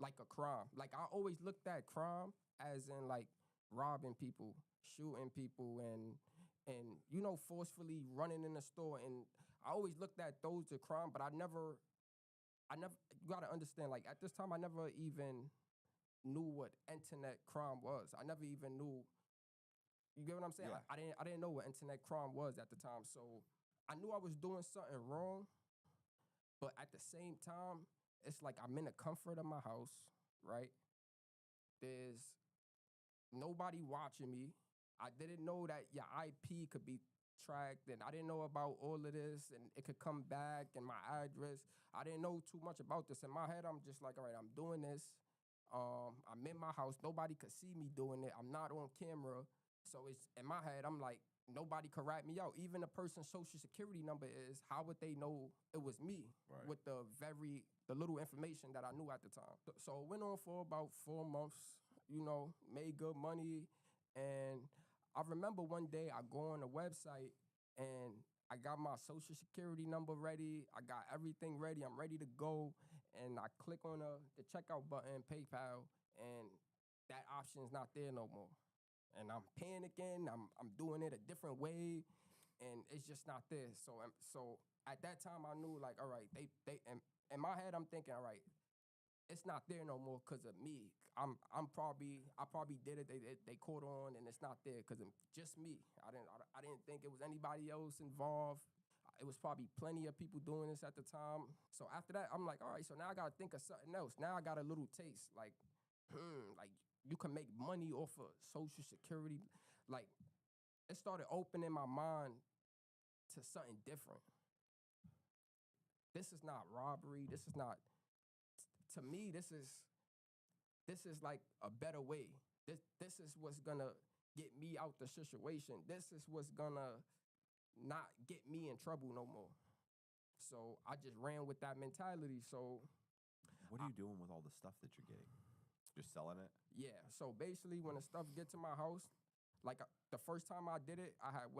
like a crime. Like I always looked at crime as in like robbing people, shooting people, and forcefully running in the store. And I always looked at those as crime, but I never, you gotta understand, like at this time, I never even knew what internet crime was. I never even knew, you get what I'm saying? Yeah. I didn't know what internet crime was at the time. So I knew I was doing something wrong, but at the same time, it's like I'm in the comfort of my house, right? There's nobody watching me. I didn't know that your IP could be tracked, and I didn't know about all of this, and it could come back, and my address. I didn't know too much about this. In my head, I'm just like, all right, I'm doing this. I'm in my house. Nobody could see me doing it. I'm not on camera. So it's in my head, I'm like, nobody could rat me out. Even the person's social security number is, how would they know it was me with the little information that I knew at the time? So it went on for about 4 months, made good money. And I remember one day I go on the website and I got my social security number ready. I got everything ready. I'm ready to go. And I click on the checkout button, PayPal, and that option's not there no more. And I'm panicking. I'm doing it a different way, and it's just not there. So at that time, I knew, like, all right, they in my head, I'm thinking, all right, it's not there no more because of me. I probably did it. They caught on, and it's not there because of just me. I didn't think it was anybody else involved. It was probably plenty of people doing this at the time. So after that, I'm like, all right, so now I got to think of something else. Now I got a little taste, like you can make money off of Social Security. Like, it started opening my mind to something different. This is not robbery. This is not, to me, this is like a better way. This is what's gonna get me out the situation. This is what's gonna not get me in trouble no more. So I just ran with that mentality. So what are you doing with all the stuff that you're getting? Just selling it? Yeah. So basically, when the stuff get to my house, like the first time I did it, I had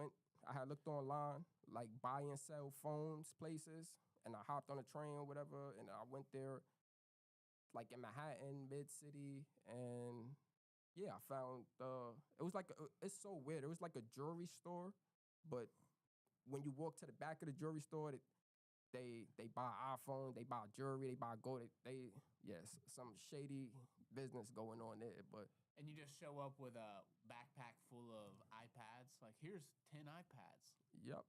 looked online, like buy and sell phones places, and I hopped on a train or whatever, and I went there, like in Manhattan, Mid-City, and yeah, I found it was like it's so weird. It was like a jewelry store, but when you walk to the back of the jewelry store, they buy iPhone, they buy jewelry, they buy gold. Yes, some shady business going on there. But And you just show up with a backpack full of iPads. Like, here's 10 iPads. Yep.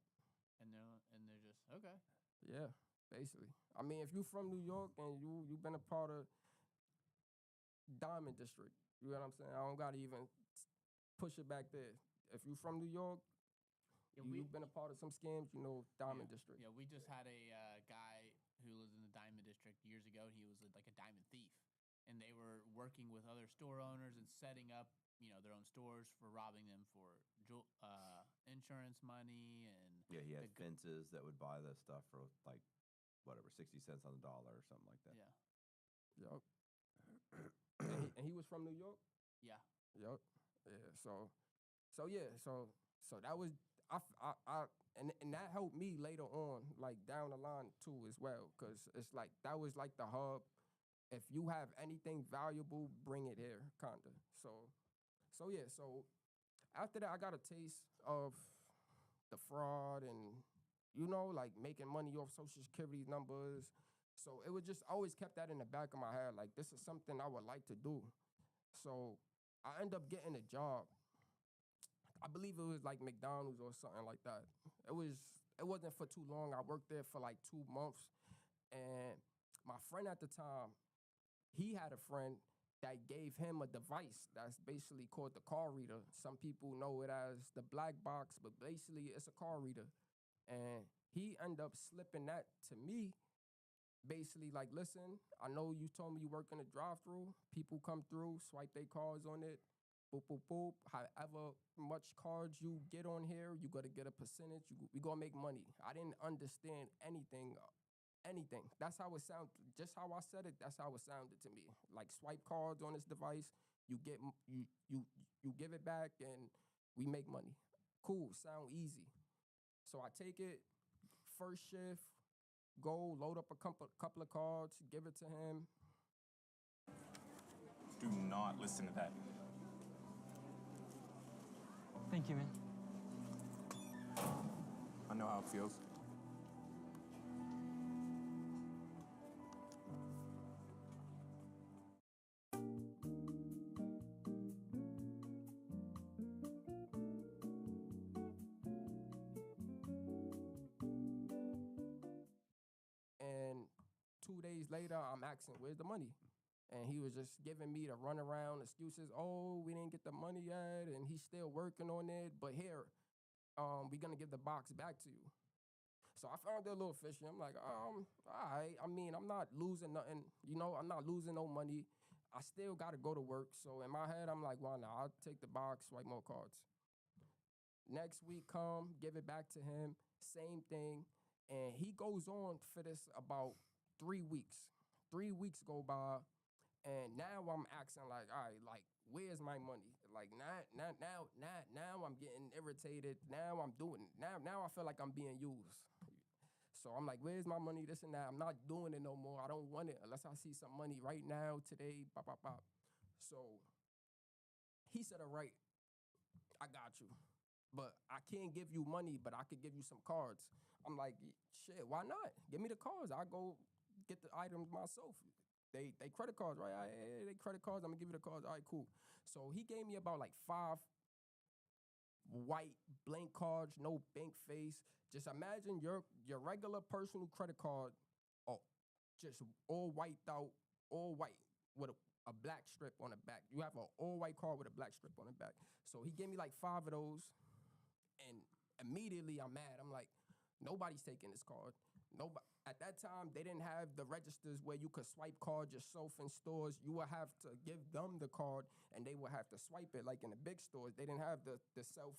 And they're just okay. Yeah, basically. I mean, if you from New York and you've been a part of Diamond District, you know what I'm saying? I don't gotta even push it back there. If you from New York, you've been a part of some scams, you know Diamond District. Yeah, we just had a guy who lived in the Diamond District years ago. He was like a diamond thief, and they were working with other store owners and setting up, their own stores for robbing them for insurance money and Yeah, he had fences that would buy the stuff for like whatever 60 cents on the dollar or something like that. Yeah. Yup. and he was from New York? Yeah. Yup. Yeah. So that was and that helped me later on, like down the line too as well, because it's like that was like the hub. If you have anything valuable, bring it here, kinda. So yeah. So after that, I got a taste of the fraud and like making money off Social Security numbers. So it was just always kept that in the back of my head, like this is something I would like to do. So I ended up getting a job. I believe it was like McDonald's or something like that. It wasn't for too long. I worked there for like 2 months, and my friend at the time, he had a friend that gave him a device that's basically called the car reader. Some people know it as the black box, but basically it's a car reader. And he ended up slipping that to me. Basically, like, listen, I know you told me you work in a drive-thru. People come through, swipe their cards on it, boop, boop, boop. However much cards you get on here, you got to get a percentage. We going to make money. I didn't understand anything. That's how it sounded. Just how I said it, that's how it sounded to me. Like, swipe cards on this device, you give it back, and we make money. Cool, sound easy. So I take it, first shift, go load up a couple of cards, give it to him. Do not listen to that. Thank you, man. I know how it feels. And 2 days later, I'm asking, where's the money? And he was just giving me the runaround excuses. Oh, we didn't get the money yet, and he's still working on it. But here, we're gonna give the box back to you. So I found it a little fishy. I'm like, all right. I mean, I'm not losing nothing. I'm not losing no money. I still gotta go to work. So in my head, I'm like, well, nah, I'll take the box, swipe more cards. Next week come, give it back to him, same thing. And he goes on for this about 3 weeks. 3 weeks go by, and now I'm asking like, all right, like, where's my money? Like now I'm getting irritated. Now I'm doing it. Now I feel like I'm being used. So I'm like, where's my money? This and that. I'm not doing it no more. I don't want it unless I see some money right now, today, pop, pop, pop. So he said, all right, I got you. But I can't give you money, but I could give you some cards. I'm like, shit, why not? Give me the cards. I'll go get the items myself. They credit cards, right? They credit cards. I'm going to give you the cards. All right, cool. So he gave me about like 5 white blank cards, no bank face. Just imagine your regular personal credit card, just all wiped out, all white with a black strip on the back. You have an all white card with a black strip on the back. So he gave me like 5 of those, and immediately I'm mad. I'm like, nobody's taking this card. Nobody. At that time, they didn't have the registers where you could swipe cards yourself in stores. You would have to give them the card, and they would have to swipe it. Like in the big stores, they didn't have the self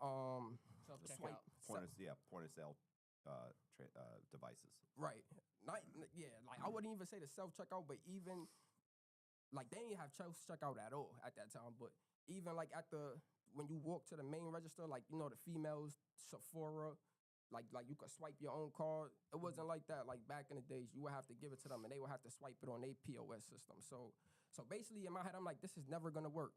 Self-checkout. Point of sale devices. Right. Like I wouldn't even say the self-checkout, but even like they didn't have self-checkout at all at that time. But even like when you walk to the main register, like the females, Sephora, like you could swipe your own card. It wasn't like that. Like back in the days, you would have to give it to them, and they would have to swipe it on their POS system. So basically, in my head, I'm like, this is never gonna work.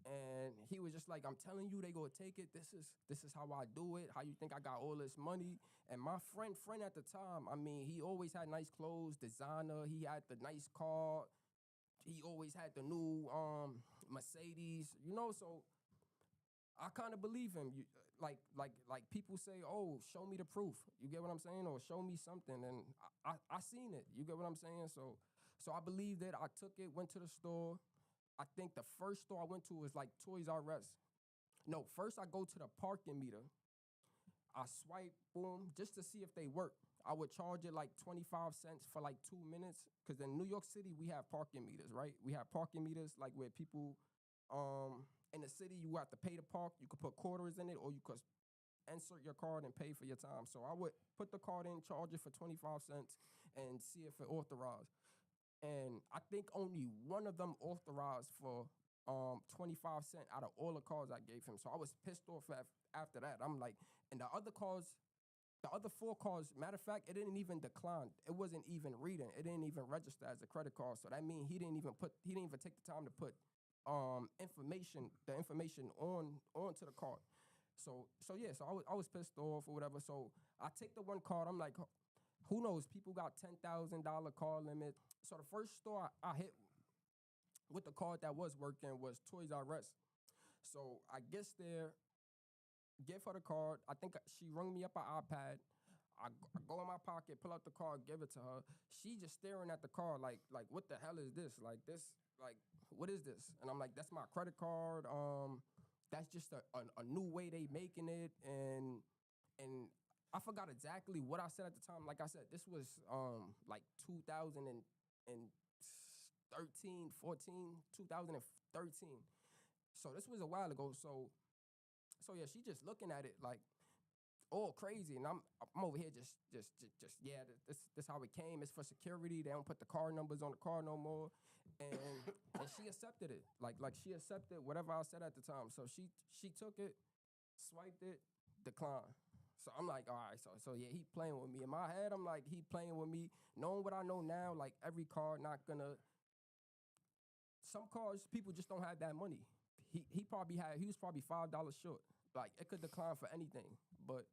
And he was just like, I'm telling you, they gonna take it. This is how I do it. How you think I got all this money? And my friend at the time, I mean, he always had nice clothes, designer. He had the nice car. He always had the new Mercedes, you know. So I kind of believe him. Like people say, oh, show me the proof. You get what I'm saying? Or show me something. And I seen it. You get what I'm saying? So I believed it. I took it, went to the store. I think the first store I went to was like Toys R Us. No, first I go to the parking meter. I swipe, boom, just to see if they work. I would charge it like 25 cents for like 2 minutes. Because in New York City, we have parking meters, right? We have parking meters like where people in the city, you have to pay to park. You could put quarters in it, or you could insert your card and pay for your time. So I would put the card in, charge it for 25 cents, and see if it authorized. And I think only one of them authorized for 25 cents out of all the cards I gave him. So I was pissed off after that. I'm like, and the other 4 cards, matter of fact, it didn't even decline. It wasn't even reading. It didn't even register as a credit card. So that means he didn't even take the time to put the information onto the card. So yeah, so I was pissed off or whatever. So I take the one card. I'm like, who knows? People got $10,000 card limit. So the first store I hit with the card that was working was Toys R Us. So I guess there, give her the card. I think she rung me up an iPad. I go in my pocket, pull out the card, give it to her. She just staring at the card like what the hell is this? Like what is this? And I'm like, that's my credit card. That's just a new way they making it. And I forgot exactly what I said at the time. Like I said, this was like 2013, 2013. So this was a while ago. So yeah, she just looking at it like all crazy, and I'm over here just yeah. This how it came. It's for security. They don't put the card numbers on the card no more, and she accepted it. Like she accepted whatever I said at the time. So she took it, swiped it, declined. So I'm like, all right, so yeah, he playing with me. In my head, I'm like, he playing with me. Knowing what I know now, like every card not gonna. Some cards, people just don't have that money. He was probably $5 short. Like it could decline for anything. But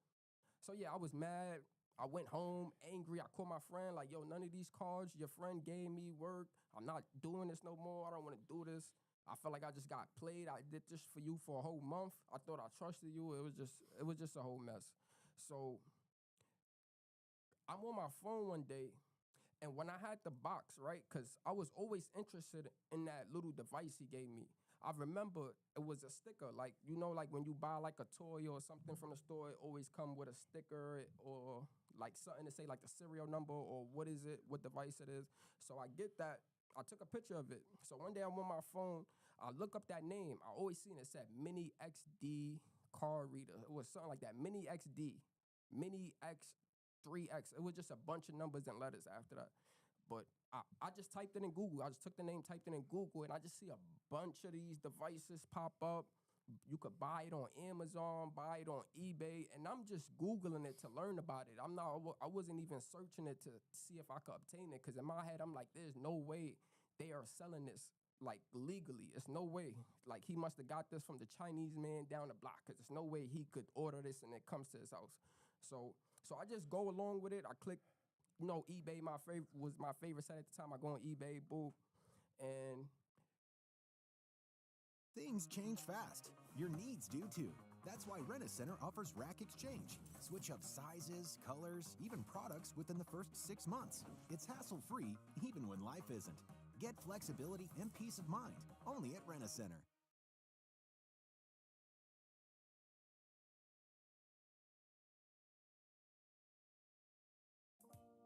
so yeah, I was mad. I went home angry. I called my friend like, yo, none of these cards your friend gave me work. I'm not doing this no more. I don't want to do this. I felt like I just got played. I did this for you for a whole month. I thought I trusted you. It was just a whole mess. So I'm on my phone one day, and when I had the box, right, because I was always interested in that little device he gave me. I remember it was a sticker, like, you know, like when you buy like a toy or something from the store, it always come with a sticker or like something to say like the serial number or what is it, what device it is. So I get that. I took a picture of it. So one day I'm on my phone, I look up that name. I always seen it said Mini XD card reader. It was something like that, Mini XD, Mini X3X. It was just a bunch of numbers and letters after that. But I just typed it in Google. I just took the name, typed it in Google, and I just see a bunch of these devices pop up. You could buy it on Amazon, buy it on eBay, and I'm just Googling it to learn about it. I wasn't even searching it to see if I could obtain it, because in my head, I'm like, there's no way they are selling this like legally. It's no way. Like he must have got this from the Chinese man down the block, because there's no way he could order this and it comes to his house. So I just go along with it. I click, you know, eBay was my favorite site at the time. I go on eBay, boom, and things change fast. Your needs do too. That's why Rent-A-Center offers rack exchange. Switch up sizes, colors, even products within the first 6 months. It's hassle-free, even when life isn't. Get flexibility and peace of mind, only at Rent-A-Center.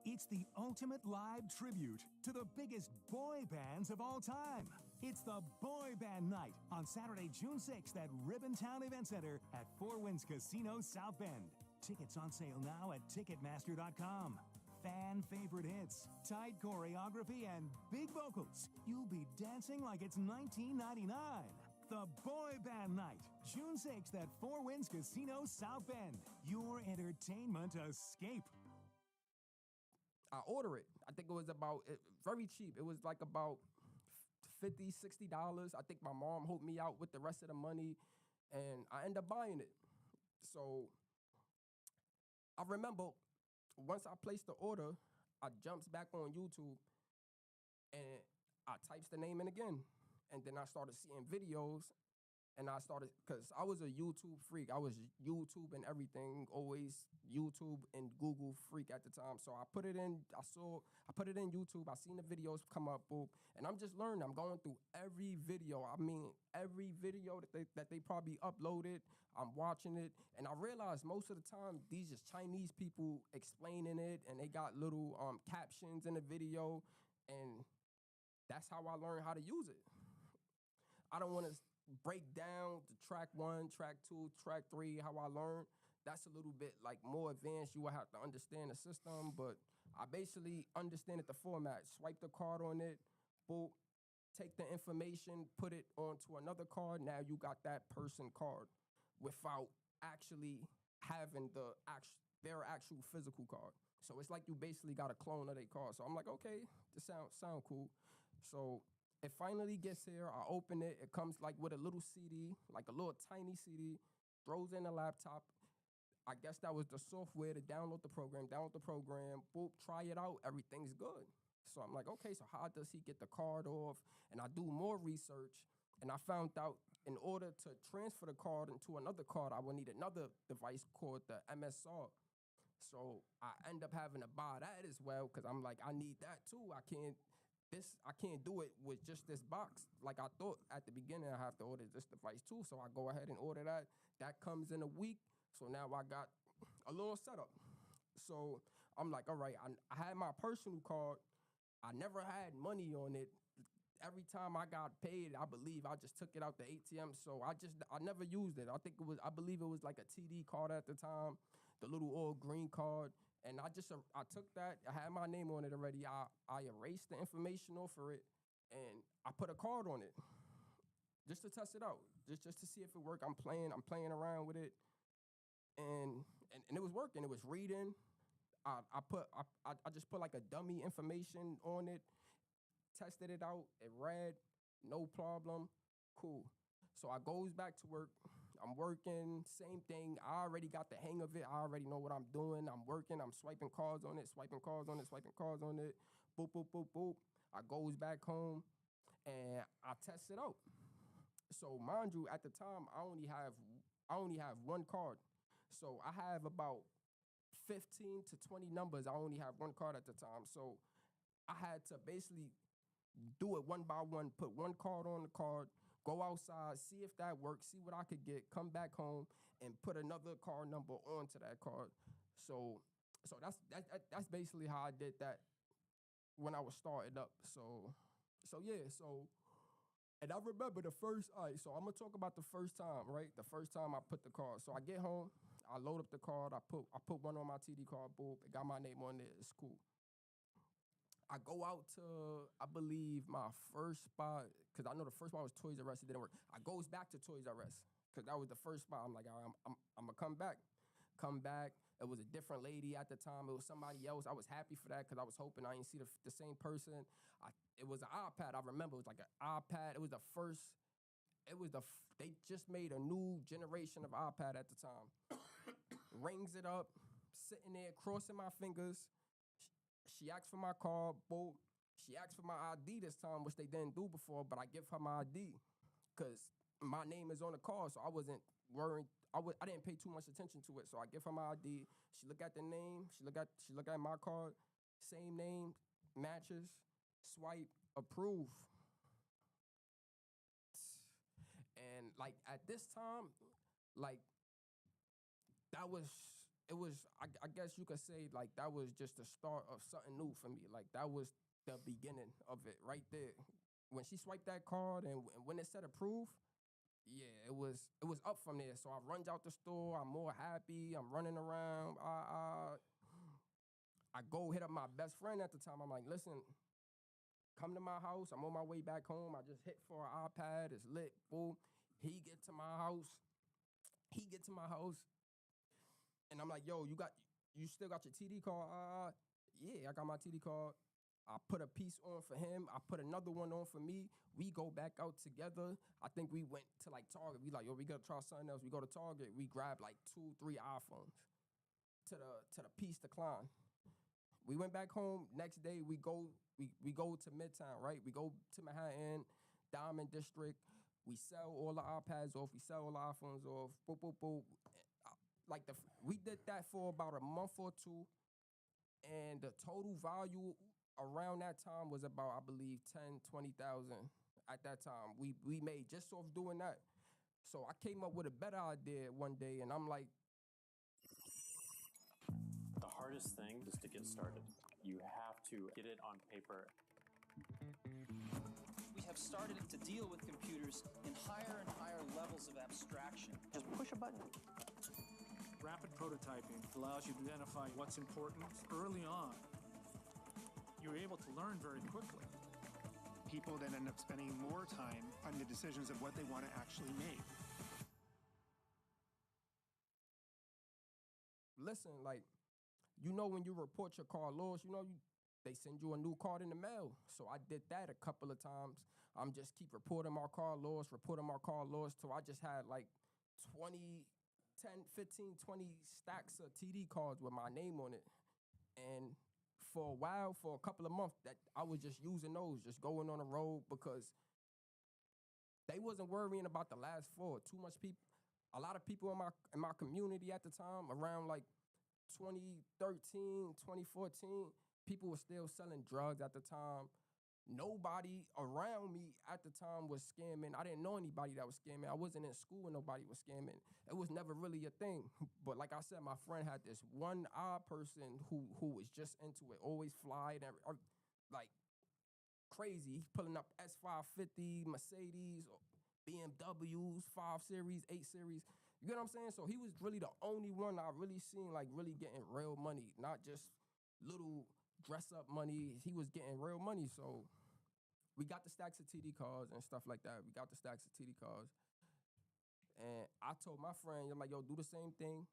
It's the ultimate live tribute to the biggest boy bands of all time. It's the Boy Band Night on Saturday, June 6th at Ribbontown Event Center at Four Winds Casino, South Bend. Tickets on sale now at Ticketmaster.com. Fan favorite hits, tight choreography, and big vocals. You'll be dancing like it's 1999. The Boy Band Night, June 6th at Four Winds Casino, South Bend. Your entertainment escape. I order it. I think it was about very cheap. It was like about $50, $60. I think my mom helped me out with the rest of the money, and I end up buying it. So I remember once I placed the order, I jumps back on YouTube and I types the name in again. And then I started seeing videos, and I started, because I was a YouTube freak. I was YouTube and everything, always YouTube and Google freak at the time. So I put it in, I put it in YouTube. I seen the videos come up, boom, and I'm just learning. I'm going through every video. I mean, every video that they probably uploaded, I'm watching it, and I realized most of the time these just Chinese people explaining it, and they got little captions in the video, and that's how I learned how to use it. I don't want to break down the track 1, track 2, track 3, how I learned. That's a little bit like more advanced. You will have to understand the system, but I basically understood the format. Swipe the card on it, boom, take the information, put it onto another card. Now you got that person card without actually having their actual physical card. So it's like you basically got a clone of their card. So I'm like, okay, this sound cool. So it finally gets here. I open it. It comes like with a little CD, like a little tiny CD, throws in a laptop. I guess that was the software to download the program, boop, try it out. Everything's good. So I'm like, okay, so how does he get the card off? And I do more research, and I found out in order to transfer the card into another card, I would need another device called the MSR. So I end up having to buy that as well, because I'm like, I need that too. I can't do it with just this box. Like I thought at the beginning, I have to order this device too. So I go ahead and order that. That comes in a week. So now I got a little setup. So I'm like, all right, I had my personal card. I never had money on it. Every time I got paid, I believe I just took it out the ATM. So I never used it. I believe it was like a TD card at the time, the little old green card. And I took that. I had my name on it already. I erased the information off of it, and I put a card on it just to test it out, just to see if it worked. I'm playing around with it, and it was working. It was reading. I just put like a dummy information on it, tested it out. It read, no problem, cool. So I goes back to work. I'm working, same thing. I already got the hang of it. I already know what I'm doing. I'm working. I'm swiping cards on it, swiping cards on it. Boop, boop, boop, boop. I goes back home, and I test it out. So mind you, at the time, I only have one card. So I have about 15 to 20 numbers. I only have one card at the time. So I had to basically do it one by one, put one card on the card, go outside, see if that works, see what I could get, come back home, and put another card number onto that card. So that's basically how I did that when I was starting up. So and I remember the first, all right, so I'm gonna talk about the first time, right? The first time I put the card. So I get home, I load up the card, I put one on my TD card, boom, it got my name on it, it's cool. I go out to, I believe, my first spot, because I know the first spot was Toys R Us. It didn't work. I goes back to Toys R Us, because that was the first spot. I'm like, all right, I'm going to come back. It was a different lady at the time. It was somebody else. I was happy for that, because I was hoping I didn't see the same person. It was an iPad. I remember it was like an iPad. It was the first, they just made a new generation of iPad at the time. Rings it up, sitting there, crossing my fingers. She asked for my card, boom. She asked for my ID this time, which they didn't do before, but I give her my ID because my name is on the card, so I wasn't worried. I didn't pay too much attention to it, so I give her my ID. She look at the name. She look at my card. Same name, matches. Swipe, approve. And like at this time, like I guess you could say like that was just the start of something new for me. Like that was the beginning of it right there. When she swiped that card and when it said approve, yeah, it was up from there. So I runs out the store. I'm more happy. I'm running around. I go hit up my best friend at the time. I'm like, listen, come to my house. I'm on my way back home. I just hit for an iPad. It's lit. Boom. He get to my house. And I'm like, yo, you still got your TD card? Yeah, I got my TD card. I put a piece on for him. I put another one on for me. We go back out together. I think we went to like Target. We like, yo, we gotta try something else. We go to Target. We grab like 2, 3 iPhones to the piece decline. We went back home. Next day we go to Midtown, right? We go to Manhattan, Diamond District. We sell all the iPads off. We sell all the iPhones off. Boop, boop, boop. Like we did that for about a month or two, and the total value around that time was about, I believe, 10, 20,000 at that time. We made just off doing that. So I came up with a better idea one day, and I'm like, The hardest thing is to get started. You have to get it on paper. We have started to deal with computers in higher and higher levels of abstraction. Just push a button. Rapid prototyping allows you to identify what's important early on. You're able to learn very quickly. People then end up spending more time on the decisions of what they want to actually make. listen, like, you know, when you report your car lost, you know, they send you a new card in the mail. So I did that a couple of times. I'm just keep reporting my car lost till I just had like 20, 10, 15, 20 stacks of TD cards with my name on it. And for a while, for a couple of months, that I was just using those, just going on the road because they wasn't worrying about the last four. Too much people, a lot of people in my community at the time, around like 2013, 2014, people were still selling drugs at the time. Nobody around me at the time was scamming. I didn't know anybody that was scamming. I wasn't in school and nobody was scamming. It was never really a thing. But like I said, my friend had this one odd person who was just into it, always flying, like crazy. He's pulling up S550, Mercedes, BMWs, 5 Series, 8 Series. You get what I'm saying? So he was really the only one I really seen like really getting real money, not just little dress up money. He was getting real money. So we got the stacks of TD cards and stuff like that. We got the stacks of TD cards. And I told my friend, I'm like, yo, do the same thing.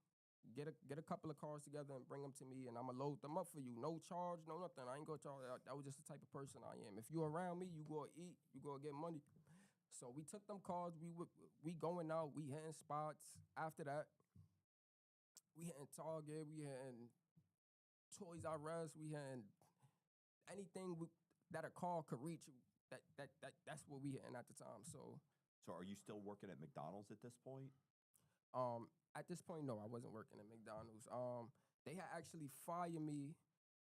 Get a couple of cards together and bring them to me, and I'm going to load them up for you. No charge, no nothing. I ain't going to charge. That was just the type of person I am. If you around me, you go eat, you go get money. So we took them cards. We going out. We hitting spots. After that, we hitting Target. We hitting Toys R Us. We hitting anything that a car could reach. That's what we hitting at the time. So are you still working at McDonald's at this point? At this point, no, I wasn't working at McDonald's. They had actually fired me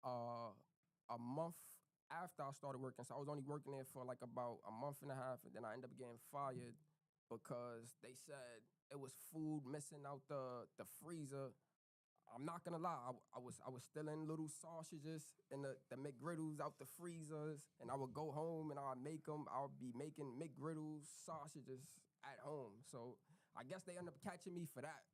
a month after I started working. So I was only working there for like about a month and a half, and then I ended up getting fired because they said it was food missing out the freezer. I'm not gonna lie, I was stealing little sausages and the McGriddles out the freezers, and I would go home and I would be making McGriddles sausages at home. So I guess they ended up catching me for that.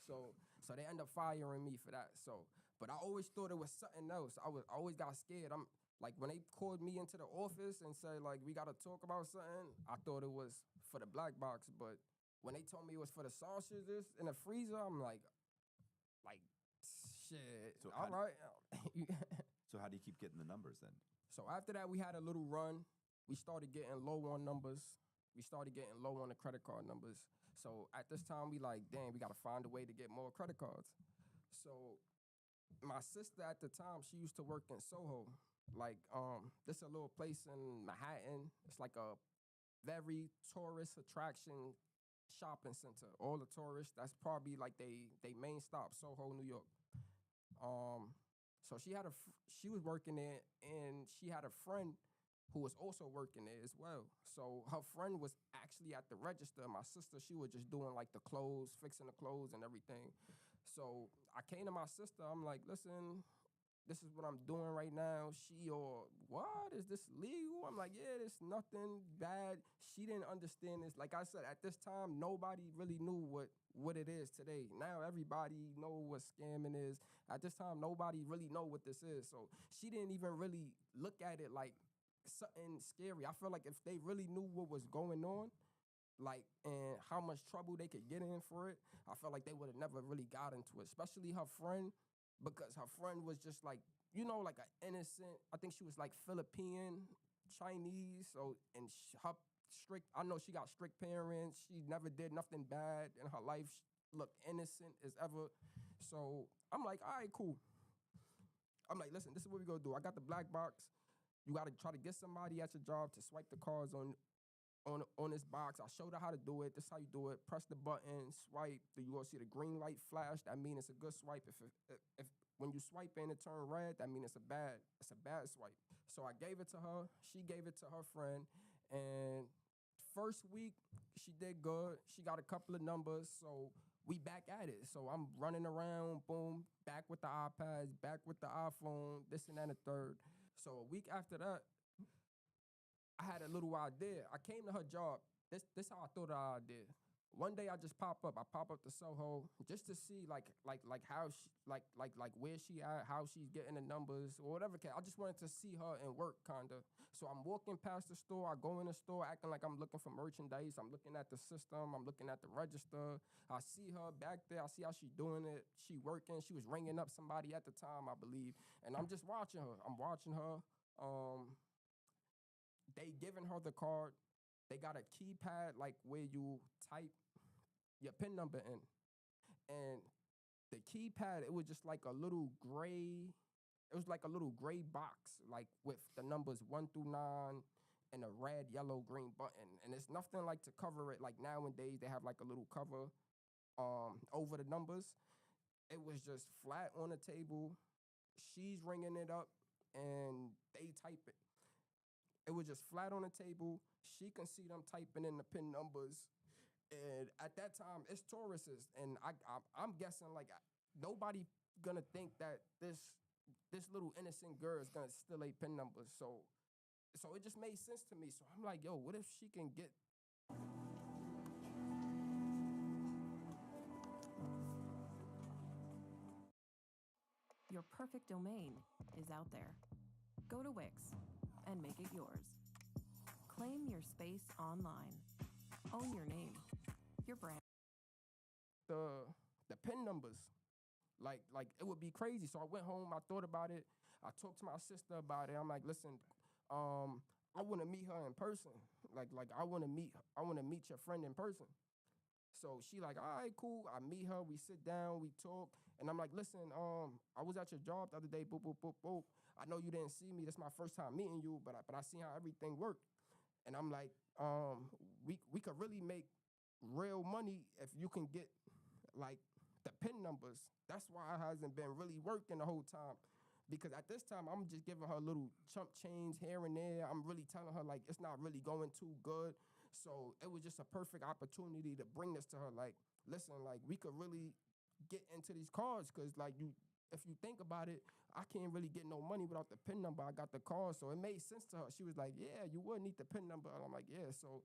So they ended up firing me for that. So, but I always thought it was something else. I always got scared. I'm like, when they called me into the office and said like, we gotta talk about something, I thought it was for the black box. But when they told me it was for the sausages in the freezer, I'm like, shit, So all right. So how do you keep getting the numbers then? So after that, we had a little run. We started getting low on numbers. We started getting low on the credit card numbers. So at this time, we like, dang, we got to find a way to get more credit cards. So my sister at the time, she used to work in Soho. Like, this is a little place in Manhattan. It's like a very tourist attraction shopping center. All the tourists, that's probably like they main stop, Soho, New York. So she was working there, and she had a friend who was also working there as well. So her friend was actually at the register. My sister, she was just doing like the clothes, fixing the clothes and everything. So I came to my sister. I'm like, listen, this is what I'm doing right now. What? Is this legal? I'm like, yeah, it's nothing bad. She didn't understand this. Like I said, at this time, nobody really knew what it is today. Now everybody know what scamming is. At this time, nobody really know what this is. So she didn't even really look at it like something scary. I feel like if they really knew what was going on, like, and how much trouble they could get in for it, I felt like they would have never really got into it, especially her friend, because her friend was just like like an innocent. I think she was like Philippine, Chinese. So and her strict. I know she got strict parents. She never did nothing bad in her life. She looked innocent as ever. So I'm like, all right, cool. I'm like, listen, this is what we gonna do. I got the black box. You gotta try to get somebody at your job to swipe the cards on this box. I showed her how to do it. This is how you do it. Press the button, swipe. You gonna see the green light flash. That means it's a good swipe. If when you swipe and it turn red, that means it's a bad swipe. So I gave it to her. She gave it to her friend. And first week, she did good. She got a couple of numbers. So we back at it. So I'm running around, boom, back with the iPads, back with the iPhone, this and that and the third. So a week after that, I had a little idea. I came to her job. This how I thought of the idea. One day I just pop up. I pop up to Soho just to see like how she like where she at, how she's getting the numbers or whatever. I just wanted to see her and work kinda. So I'm walking past the store. I go in the store acting like I'm looking for merchandise. I'm looking at the system. I'm looking at the register. I see her back there. I see how she doing it. She working. She was ringing up somebody at the time, I believe. And I'm just watching her. I'm watching her. They giving her the card. They got a keypad like where you type your PIN number in. And the keypad, it was just like a little gray, it was like a little gray box, like with the numbers 1 through 9 and a red, yellow, green button. And it's nothing like to cover it. Like nowadays, they have like a little cover over the numbers. It was just flat on the table. She's ringing it up and they type it. It was just flat on the table. She can see them typing in the PIN numbers. And at that time, it's Tauruses. And I'm guessing, like, nobody gonna think that this little innocent girl is gonna steal a PIN number. So it just made sense to me. So I'm like, yo, what if she can get... Your perfect domain is out there. Go to Wix and make it yours. Claim your space online. Own your name, your brand. The PIN numbers, like it would be crazy. So I went home. I thought about it. I talked to my sister about it. I'm like, listen, I want to meet her in person. Like I want to meet your friend in person. So she like, all right, cool. I meet her. We sit down. We talk. And I'm like, listen, I was at your job the other day. Boop, boop, boop, boop. I know you didn't see me. This is my first time meeting you, but I seen how everything worked. And I'm like, we could really make real money if you can get like the PIN numbers. That's why it hasn't been really working the whole time. Because at this time, I'm just giving her little chump change here and there. I'm really telling her like it's not really going too good. So it was just a perfect opportunity to bring this to her. Like, listen, like we could really get into these cards because like if you think about it, I can't really get no money without the PIN number. I got the card, so it made sense to her. She was like, yeah, you would need the PIN number. And I'm like, yeah. So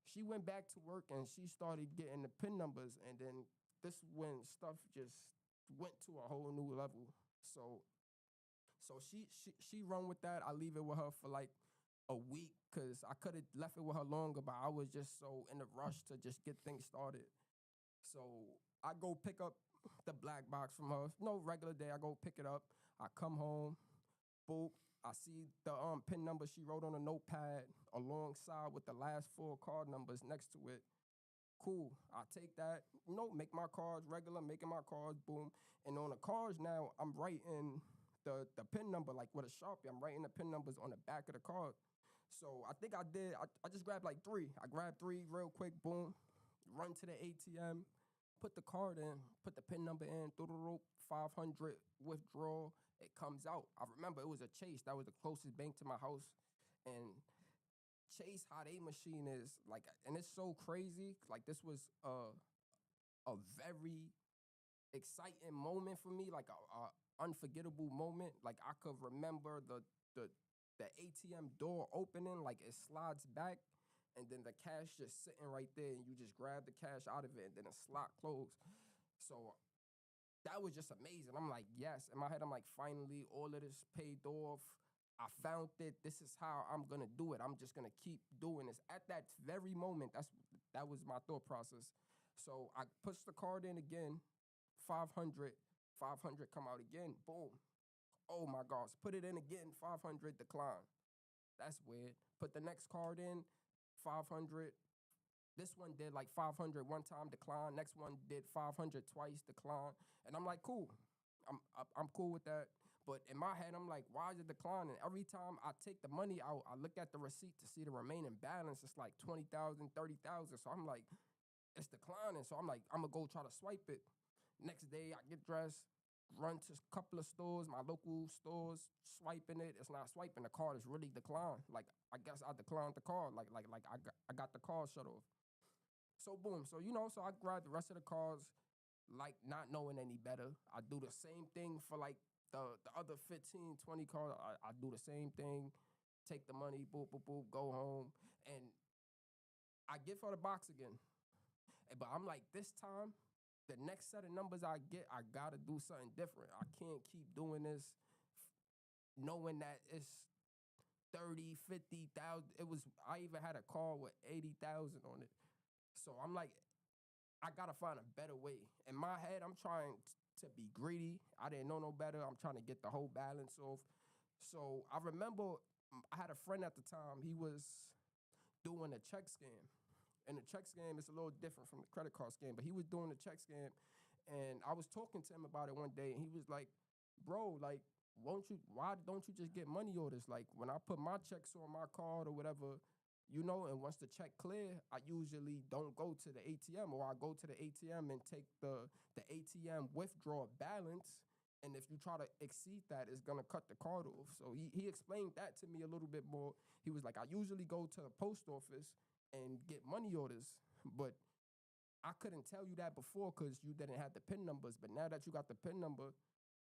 she went back to work and she started getting the PIN numbers. And then this when stuff just went to a whole new level. So she run with that. I leave it with her for like a week because I could have left it with her longer, but I was just so in a rush to just get things started. So I go pick up the black box from her. No regular day. I go pick it up. I come home. Boop. I see the PIN number she wrote on a notepad alongside with the last 4 card numbers next to it. Cool. I take that, make my cards regular, making my cards, boom. And on the cards now, I'm writing the PIN number like with a Sharpie. I'm writing the PIN numbers on the back of the card. So I think I just grabbed like 3. I grabbed 3 real quick, boom. Run to the ATM, put the card in, put the PIN number in, through the rope, 500, withdraw. It comes out. I remember it was a Chase. That was the closest bank to my house. And Chase, how they machine is, like, and it's so crazy. Like, this was a very exciting moment for me, like a unforgettable moment. Like, I could remember the ATM door opening, like it slides back, and then the cash just sitting right there, and you just grab the cash out of it, and then the slot closed. So that was just amazing. I'm like, yes. In my head, I'm like, finally, all of this paid off. I found it. This is how I'm going to do it. I'm just going to keep doing this. At that very moment, that was my thought process. So I push the card in again, 500 come out again, boom. Oh my gosh, put it in again, 500, decline. That's weird. Put the next card in, 500. This one did like 500 one time, decline. Next one did 500 twice, decline. And I'm like, cool. I'm cool with that. But in my head, I'm like, why is it declining? Every time I take the money out, I look at the receipt to see the remaining balance. It's like 20,000, 30,000. So I'm like, it's declining. So I'm like, I'm going to go try to swipe it. Next day, I get dressed, run to a couple of stores, my local stores, swiping it. It's not swiping. The card is really declined. Like, I guess I declined the card. Like I got the card shut off. So boom. So, so I grab the rest of the cards, like not knowing any better. I do the same thing for like the other 15, 20 cards. I do the same thing, take the money, boop, boop, boop, go home. And I give her the box again. But I'm like, this time, the next set of numbers I get, I gotta do something different. I can't keep doing this knowing that it's 30, 50,000. I even had a call with 80,000 on it. So I'm like, I gotta find a better way. In my head, I'm trying to be greedy. I didn't know no better. I'm trying to get the whole balance off. So I remember I had a friend at the time. He was doing a check scam. And the check scam is a little different from the credit card scam, but he was doing the check scam. And I was talking to him about it one day, and he was like, bro, like, why don't you just get money orders? Like, when I put my checks on my card or whatever, and once the check clear, I usually don't go to the ATM, or I go to the ATM and take the ATM withdrawal balance. And if you try to exceed that, it's going to cut the card off. So he explained that to me a little bit more. He was like, I usually go to the post office and get money orders, but I couldn't tell you that before because you didn't have the PIN numbers. But now that you got the PIN number,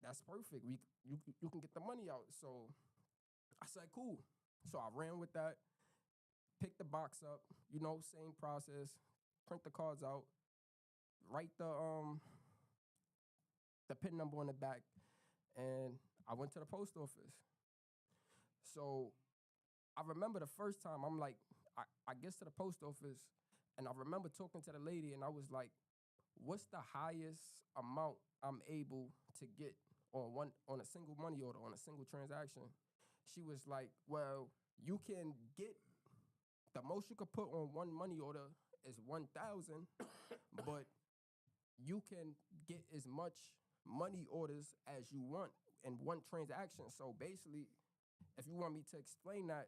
that's perfect. You can get the money out. So I said, cool. So I ran with that, picked the box up, same process, print the cards out, write the PIN number on the back, and I went to the post office. So I remember the first time, I'm like, I get to the post office, and I remember talking to the lady, and I was like, what's the highest amount I'm able to get on a single money order, on a single transaction? She was like, well, you can get, the most you could put on one money order is 1,000, but you can get as much money orders as you want in one transaction. So basically, if you want me to explain that,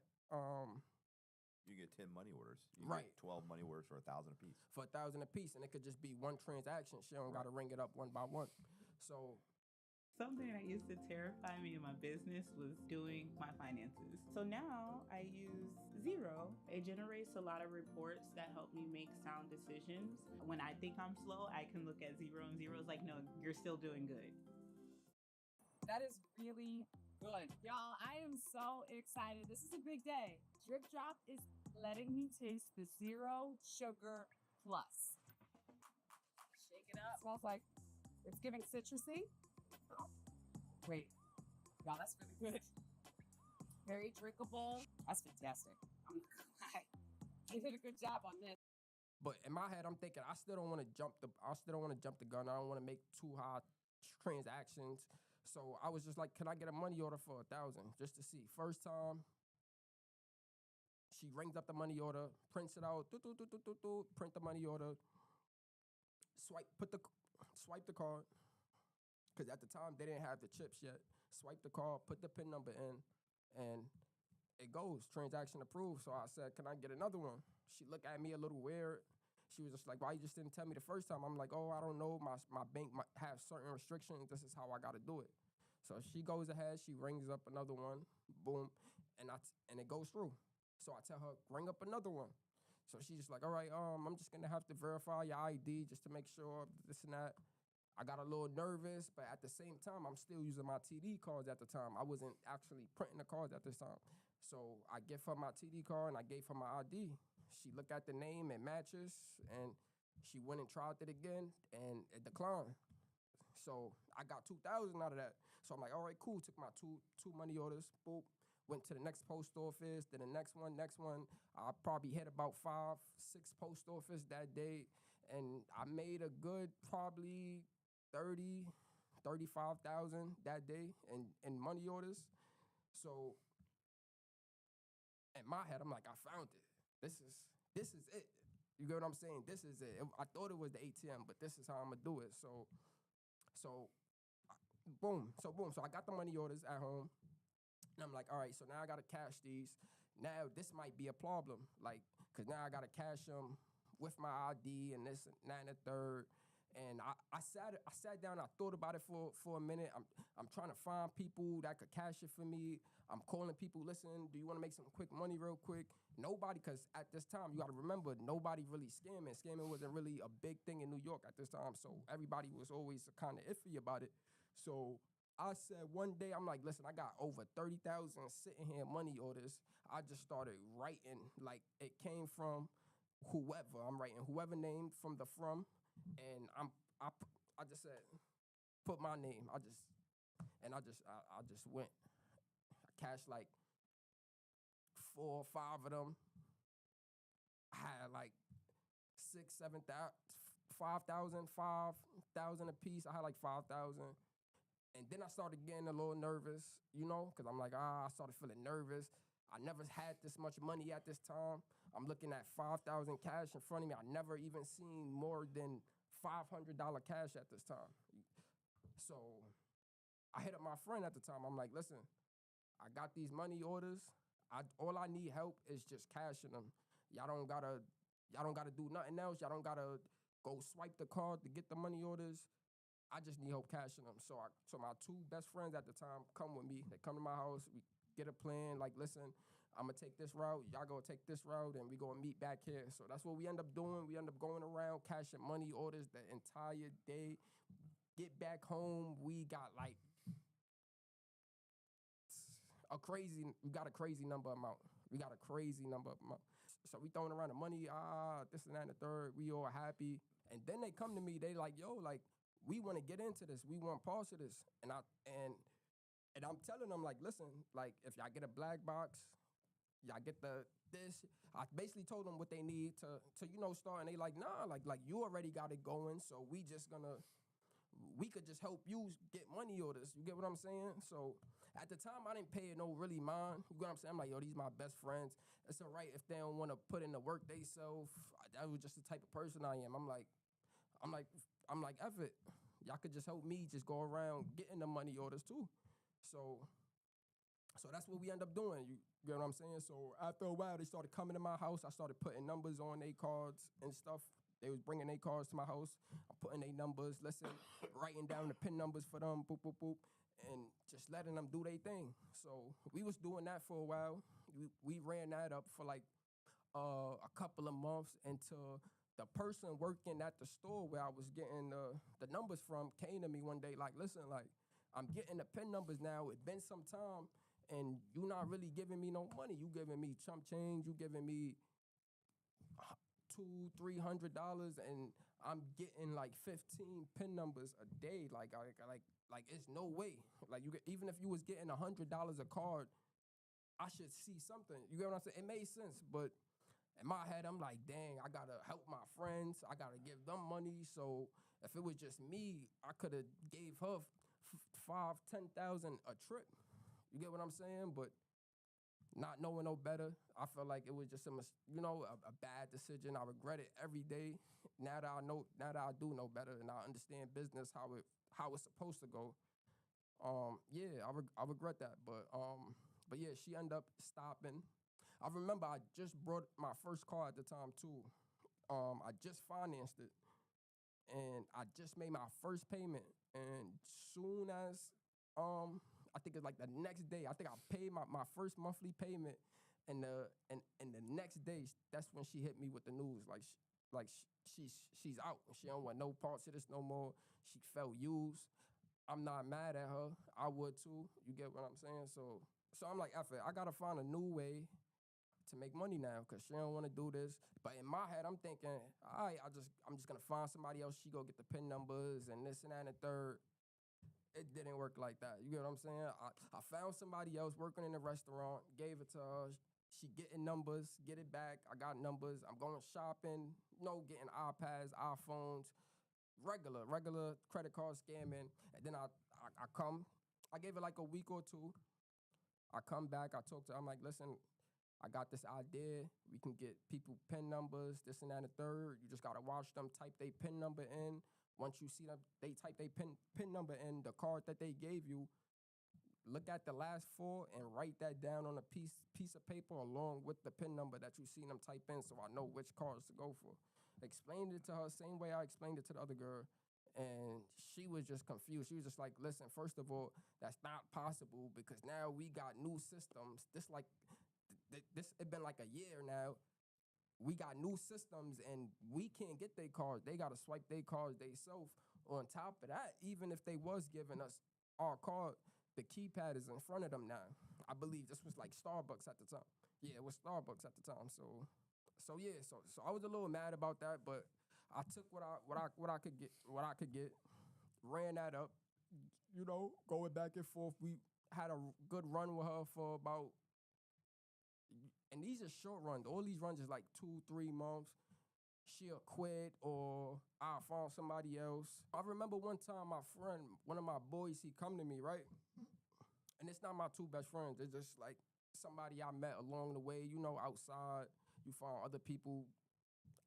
you get 10 money orders. You right. Get 12 money orders for 1,000 apiece. For 1,000 apiece, and it could just be one transaction. She don't got to ring it up one by one. So something that used to terrify me in my business was doing my finances. So now I use Xero. It generates a lot of reports that help me make sound decisions. When I think I'm slow, I can look at Xero, and Xero's like, no, you're still doing good. That is really good. Y'all, I am so excited. This is a big day. Drip Drop is letting me taste the Zero Sugar Plus. Shake it up. It smells like it's giving citrusy. Wait, y'all, that's really good. Very drinkable. That's fantastic. I'm not gonna lie. They did a good job on this. But in my head, I'm thinking I still don't want to jump the gun. I don't want to make too high transactions. So I was just like, can I get a money order for 1,000 just to see? First time, she rings up the money order, prints it out, print the money order, swipe the card, because at the time they didn't have the chips yet. Swipe the card, put the PIN number in, and it goes, transaction approved. So I said, can I get another one? She looked at me a little weird. She was just like, why you just didn't tell me the first time? I'm like, oh, I don't know. My bank might have certain restrictions. This is how I got to do it. So she goes ahead. She rings up another one. Boom. And it goes through. So I tell her, ring up another one. So she's just like, all right, I'm just going to have to verify your ID just to make sure this and that. I got a little nervous, but at the same time, I'm still using my TD cards at the time. I wasn't actually printing the cards at this time. So I give her my TD card, and I gave her my ID. She looked at the name, it matches, and she went and tried it again, and it declined. So I got 2,000 out of that. So I'm like, all right, cool. Took my two money orders, boop, went to the next post office, then the next one. I probably hit about 5, 6 post office that day, and I made a good probably 30, $35,000 that day in money orders. So in my head, I'm like, I found it. This is it. You get what I'm saying? This is it. I thought it was the ATM, but this is how I'm gonna do it. So boom. So I got the money orders at home. And I'm like, all right, so now I gotta cash these. Now this might be a problem. Like, cause now I gotta cash them with my ID and this and that and the third. And I sat down, I thought about it for a minute. I'm trying to find people that could cash it for me. I'm calling people, listen, do you want to make some quick money real quick? Nobody, because at this time, you got to remember, nobody really scamming. Scamming wasn't really a big thing in New York at this time, so everybody was always kind of iffy about it. So I said one day, I'm like, listen, I got over 30,000 sitting here money orders. I just started writing, like it came from whoever. I'm writing whoever name from the from. And I just said, put my name. I just went. I cashed like 4 or 5 of them. I had like 6, 7,000, 5,000 a piece. I had like 5,000. And then I started getting a little nervous, you know, because I'm like, I started feeling nervous. I never had this much money at this time. I'm looking at 5,000 cash in front of me. I never even seen more than $500 cash at this time. So I hit up my friend at the time. I'm like, listen, I got these money orders. All I need help is just cashing them. Y'all don't gotta do nothing else. Y'all don't gotta go swipe the card to get the money orders. I just need help cashing them. So my 2 best friends at the time come with me. They come to my house. We get a plan. Like, listen, I'm going to take this route. Y'all going to take this route, and we going to meet back here. So that's what we end up doing. We end up going around cashing money orders the entire day. Get back home. We got like we got a crazy number amount. So we throwing around the money, this and that and the third. We all happy. And then they come to me. They like, yo, like, we want to get into this. We want parts of this. And I'm telling them, like, listen, like, if y'all get a black box, y'all get this. I basically told them what they need to start. And they like, nah, like you already got it going. So we could just help you get money orders. You get what I'm saying? So at the time, I didn't pay it no really mind. You get what I'm saying? I'm like, yo, these my best friends. It's all right if they don't want to put in the work they self. That was just the type of person I am. I'm like, F it. Y'all could just help me just go around getting the money orders too. So that's what we end up doing. You get what I'm saying? So after a while, they started coming to my house. I started putting numbers on their cards and stuff. They was bringing their cards to my house. I'm putting their numbers, writing down the PIN numbers for them, boop, boop, boop, and just letting them do their thing. So we was doing that for a while. We ran that up for like a couple of months until the person working at the store where I was getting the numbers from came to me one day like, listen, like, I'm getting the PIN numbers now. It's been some time, and you not really giving me no money. You giving me chump change. You giving me $200-300, and I'm getting like 15 PIN numbers a day. Like it's no way. Like even if you was getting $100 a card, I should see something. You get what I'm saying? It made sense, but in my head, I'm like, dang, I gotta help my friends. I gotta give them money. So if it was just me, I could have gave her 5,000-10,000 a trip. You get what I'm saying? But not knowing no better, I felt like it was just a bad decision. I regret it every day. Now that I do know better and I understand business, how it's supposed to go. I regret that. But yeah, she ended up stopping. I remember I just brought my first car at the time too. I just financed it, and I just made my first payment. And soon as I think it's like the next day, I think I paid my first monthly payment, and the next day, that's when she hit me with the news. She's out. She don't want no parts of this no more. She felt used. I'm not mad at her. I would too. You get what I'm saying? So I'm like, F it. I gotta find a new way to make money now, because she don't want to do this. But in my head, I'm thinking, all right, I'm just gonna find somebody else. She go get the PIN numbers and this and that and the third. It didn't work like that. You get what I'm saying? I found somebody else working in a restaurant, gave it to her. She getting numbers, get it back. I got numbers. I'm going shopping, getting iPads, iPhones. regular credit card scamming. And then I gave it like a week or two. I come back, I talk to, I'm like, listen, I got this idea. We can get people PIN numbers, this and that and the third. You just gotta watch them type their PIN number in. Once you see them, they type their PIN number in, the card that they gave you, look at the last four and write that down on a piece of paper along with the PIN number that you seen them type in, so I know which cards to go for. Explained it to her same way I explained it to the other girl, and she was just confused. She was just like, listen, first of all, that's not possible because now we got new systems. This it been like a year now. We got new systems and we can't get their cards. They gotta swipe their cards themselves. On top of that, even if they was giving us our card, the keypad is in front of them now. I believe this was like Starbucks at the time. Yeah, it was Starbucks at the time. So I was a little mad about that, but I took what I could get, ran that up, you know, going back and forth. We had a good run with her for about, and these are short runs. All these runs is like 2-3 months. She'll quit or I'll find somebody else. I remember one time my friend, one of my boys, he come to me, right? And it's not my two best friends. It's just like somebody I met along the way, you know, outside. You find other people.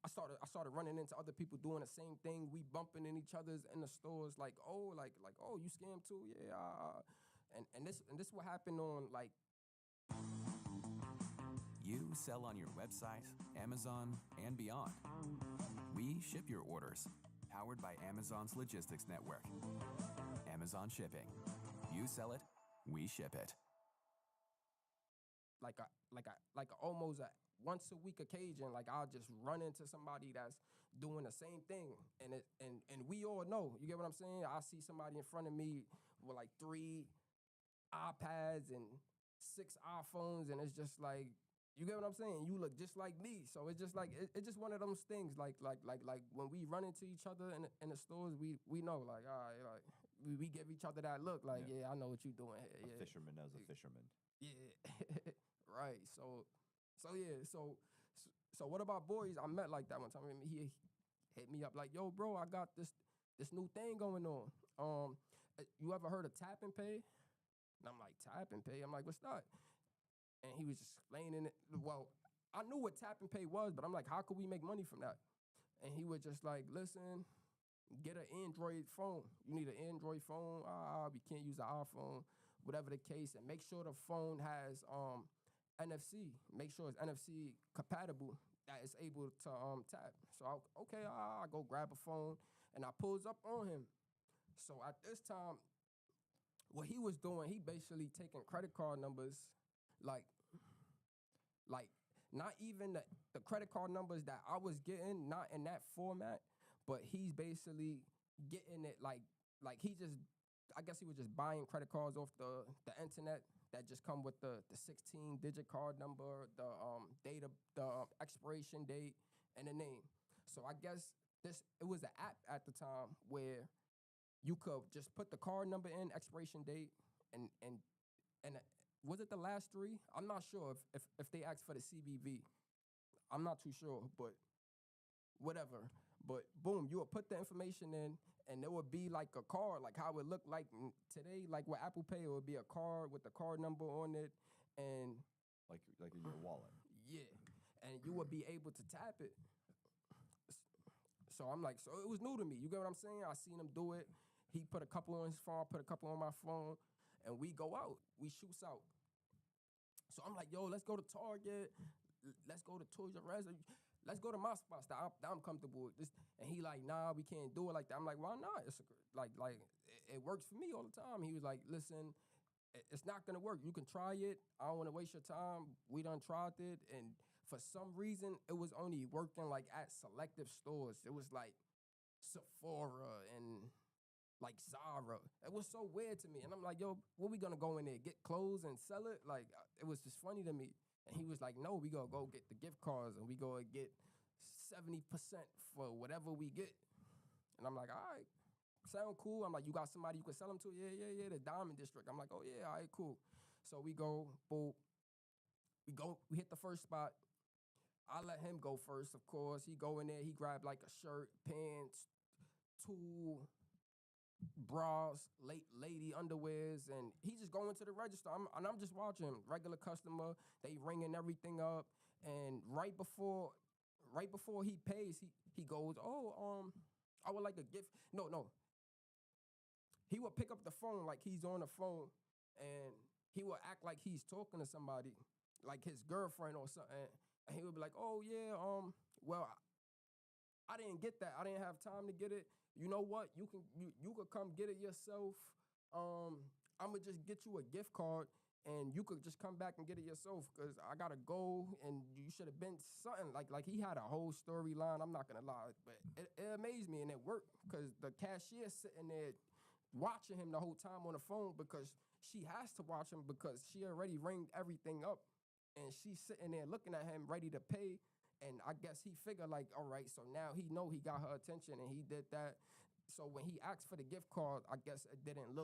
I started running into other people doing the same thing. We bumping in each other's in the stores, like oh, you scam too, yeah. And this what happened on like. You sell on your website, Amazon, and beyond. We ship your orders, powered by Amazon's logistics network. Amazon Shipping. You sell it, we ship it. Like almost a once a week occasion, like I'll just run into somebody that's doing the same thing, and we all know. You get what I'm saying? I see somebody in front of me with like 3 iPads and 6 iPhones, and it's just like, you get what I'm saying? You look just like me, so it's just like it's just one of those things. Like when we run into each other in the stores, we know like all right, like we give each other that look like yeah, I know what you doing here. A fisherman knows a fisherman. Yeah, right. So what about boys? I met like that one time. He hit me up like, yo, bro, I got this new thing going on. You ever heard of Tap and Pay? And I'm like, Tap and Pay? I'm like, what's that? And he was just explaining it. Well, I knew what Tap and Pay was, but I'm like, how could we make money from that? And he was just like, listen, get an Android phone. You need an Android phone. We can't use an iPhone, whatever the case. And make sure the phone has NFC. Make sure it's NFC compatible, that it's able to tap. So, I go grab a phone, and I pulls up on him. So at this time, what he was doing, he basically taking credit card numbers, like not even the credit card numbers that I was getting, not in that format, but he's basically getting it like he just, I guess he was just buying credit cards off the internet that just come with the 16-digit card number, the date, the expiration date, and the name. So I guess it was an app at the time where you could just put the card number in, expiration date, and was it the last 3? I'm not sure if they asked for the CVV. I'm not too sure, but whatever. But boom, you would put the information in, and it would be like a card, like how it looked like today, like with Apple Pay, it would be a card with the card number on it, and like in your wallet. Yeah, and you would be able to tap it. So I'm like, so it was new to me. You get what I'm saying? I seen him do it. He put a couple on his phone, put a couple on my phone, and we go out. We shoots out. So I'm like, yo, let's go to Target. Let's go to Toys R Us. Let's go to my spots that I'm comfortable with. This. And he like, nah, we can't do it like that. I'm like, why not? It's it works for me all the time. He was like, listen, it's not gonna work. You can try it. I don't want to waste your time. We done tried it, and for some reason, it was only working like at selective stores. It was like Sephora and like Zara. It was so weird to me. And I'm like, yo, what we gonna go in there, get clothes and sell it? Like, it was just funny to me. And he was like, no, we gonna go get the gift cards and we gonna get 70% for whatever we get. And I'm like, all right, sound cool. I'm like, you got somebody you can sell them to? Yeah, the Diamond District. I'm like, oh yeah, all right, cool. So we go, boom. We hit the first spot. I let him go first, of course. He go in there, he grabbed like a shirt, pants, 2 bras, lady underwears, and he just going to the register. I'm just watching him, regular customer. They ringing everything up, and right before he pays, he goes, "Oh, I would like a gift." No. He would pick up the phone like he's on the phone, and he would act like he's talking to somebody, like his girlfriend or something. And he would be like, "Oh yeah, well, I didn't get that. I didn't have time to get it. You know what? You could come get it yourself. I'm gonna just get you a gift card, and you could just come back and get it yourself, because I gotta go, and you should have been something." Like he had a whole storyline. I'm not gonna lie, but it amazed me, and it worked, because the cashier sitting there watching him the whole time on the phone, because she has to watch him because she already ringed everything up, and she's sitting there looking at him ready to pay. And I guess he figured like, all right, so now he know he got her attention, and he did that. So when he asked for the gift card, I guess it didn't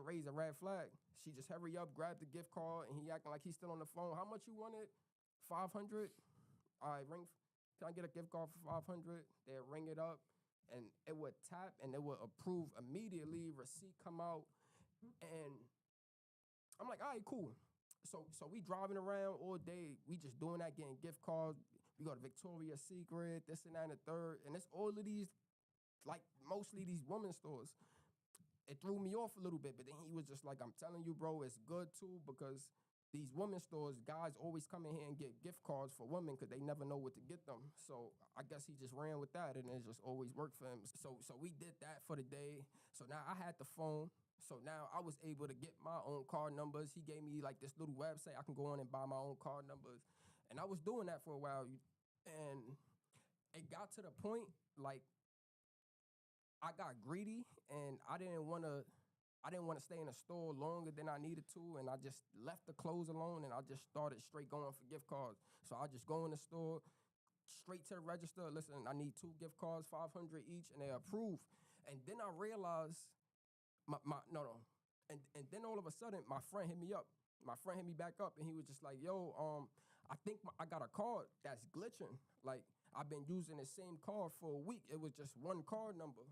raise a red flag. She just hurry up, grabbed the gift card, and he acting like he's still on the phone. How much you wanted? 500. All right, can I get a gift card for 500? They'll ring it up, and it would tap, and it would approve immediately. Receipt come out, and I'm like, all right, cool. So we driving around all day. We just doing that, getting gift cards. We go to Victoria's Secret, this and that and the third. And it's all of these, like mostly these women's stores. It threw me off a little bit, but then he was just like, I'm telling you, bro, it's good too, because these women's stores, guys always come in here and get gift cards for women because they never know what to get them. So I guess he just ran with that, and it just always worked for him. So we did that for the day. So now I had the phone. So now I was able to get my own card numbers. He gave me like this little website I can go on and buy my own card numbers. And I was doing that for a while. And it got to the point, like, I got greedy, and I didn't want to stay in the store longer than I needed to, and I just left the clothes alone, and I just started straight going for gift cards. So I just go in the store, straight to the register. Listen, I need 2 gift cards, 500 each, and they approve. And then I realized, and then all of a sudden, my friend hit me up. My friend hit me back up, and he was just like, "Yo, I think I got a card that's glitching. Like, I've been using the same card for a week. It was just one card number.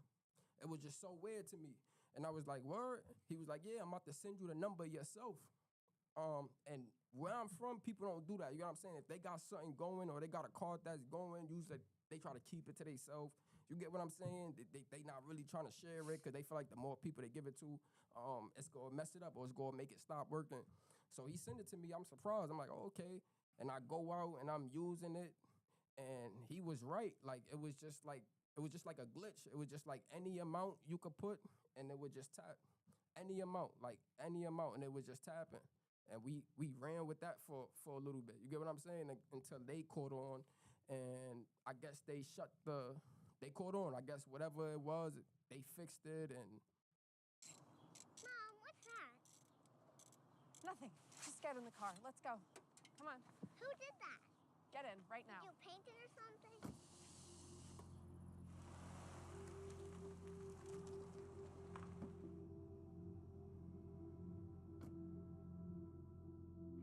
It was just so weird to me." And I was like, "Word?" He was like, "Yeah, I'm about to send you the number yourself." And where I'm from, people don't do that. You know what I'm saying? If they got something going or they got a card that's going, usually they try to keep it to themselves. You get what I'm saying? They not really trying to share it because they feel like the more people they give it to, it's going to mess it up or it's going to make it stop working. So he sent it to me. I'm surprised. I'm like, "Oh, okay." And I go out and I'm using it. And he was right. Like, it was just like a glitch. It was just like any amount you could put, and it would just tap. Any amount, and it was just tapping. And we ran with that for a little bit. You get what I'm saying? Until they caught on, and I guess they caught on. I guess whatever it was, they fixed it. And Mom, what's that? Nothing. Just get in the car. Let's go. Come on. Who did that? Get in right now. Did you paint it or something?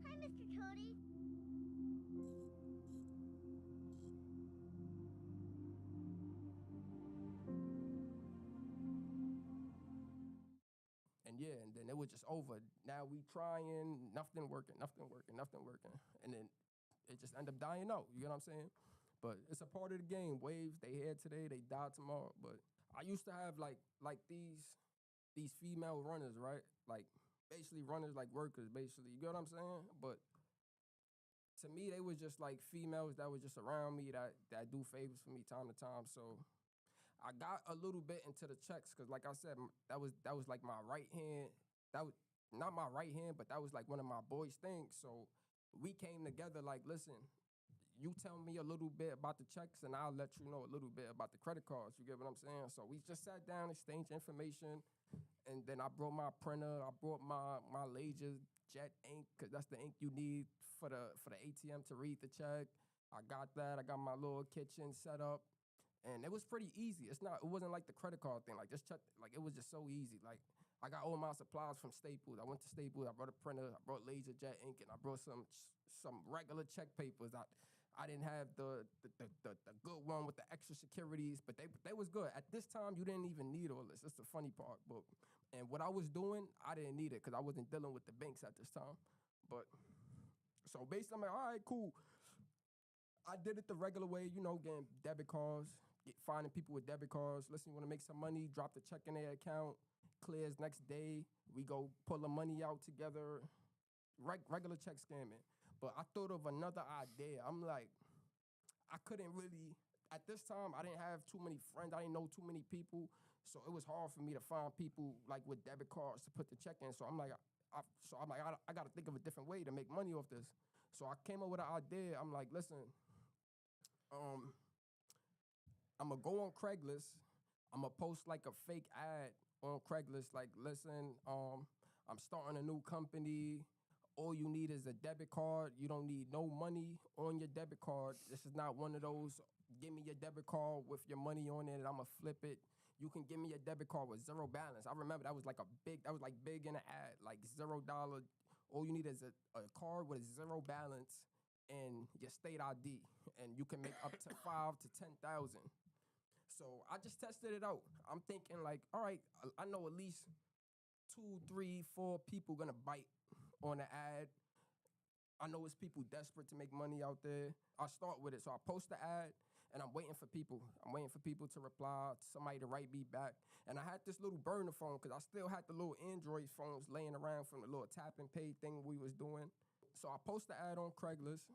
Hi, Mr. Toady. and then it was just over. Now we trying, nothing working. And then it just ended up dying out. You know what I'm saying? But it's a part of the game. Waves, they here today, they die tomorrow. But I used to have like these female runners, right? Like basically runners like workers, basically. You get what I'm saying? But to me, they was just like females that was just around me that do favors for me time to time. So I got a little bit into the checks because, like I said, that was like my right hand. That was not my right hand, but that was like one of my boys' things. So we came together like, listen, you tell me a little bit about the checks, and I'll let you know a little bit about the credit cards. You get what I'm saying? So we just sat down, exchanged information, and then I brought my printer. I brought my laser jet ink because that's the ink you need for the ATM to read the check. I got that. I got my little kitchen set up. And it was pretty easy. It wasn't like the credit card thing. Like this check, like it was just so easy. Like I got all my supplies from Staples. I went to Staples. I brought a printer. I brought laser jet ink, and I brought some regular check papers. I I didn't have the good one with the extra securities, but they was good. At this time, you didn't even need all this. That's the funny part. But and what I was doing, I didn't need it because I wasn't dealing with the banks at this time. But so basically, I'm like, all right, cool. I did it the regular way, you know, getting debit cards, finding people with debit cards. Listen, you want to make some money? Drop the check in their account. Clears next day. We go pull the money out together. Regular check scamming. But I thought of another idea. I'm like, I couldn't really, at this time, I didn't have too many friends. I didn't know too many people. So it was hard for me to find people like with debit cards to put the check in. So I'm like, I got to think of a different way to make money off this. So I came up with an idea. I'm like, listen, I'm going to go on Craigslist. I'm going to post like a fake ad on Craigslist. Like, listen, I'm starting a new company. All you need is a debit card. You don't need no money on your debit card. This is not one of those, give me your debit card with your money on it and I'm going to flip it. You can give me a debit card with zero balance. I remember that was like big in the ad, like $0. All you need is a card with zero balance and your state ID. And you can make up to 5 to 10,000. So I just tested it out. I'm thinking like, all right, I know at least 2, 3, 4 people gonna bite on the ad. I know it's people desperate to make money out there. I start with it. So I post the ad and I'm waiting for people. I'm waiting for people to reply, somebody to write me back. And I had this little burner phone because I still had the little Android phones laying around from the little tap and pay thing we was doing. So I post the ad on Craigslist.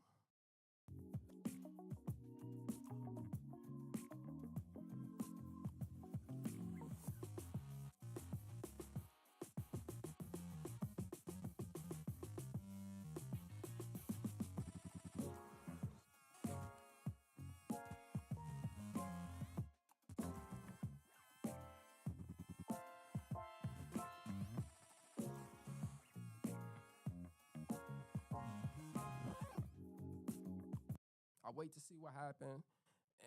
I wait to see what happened.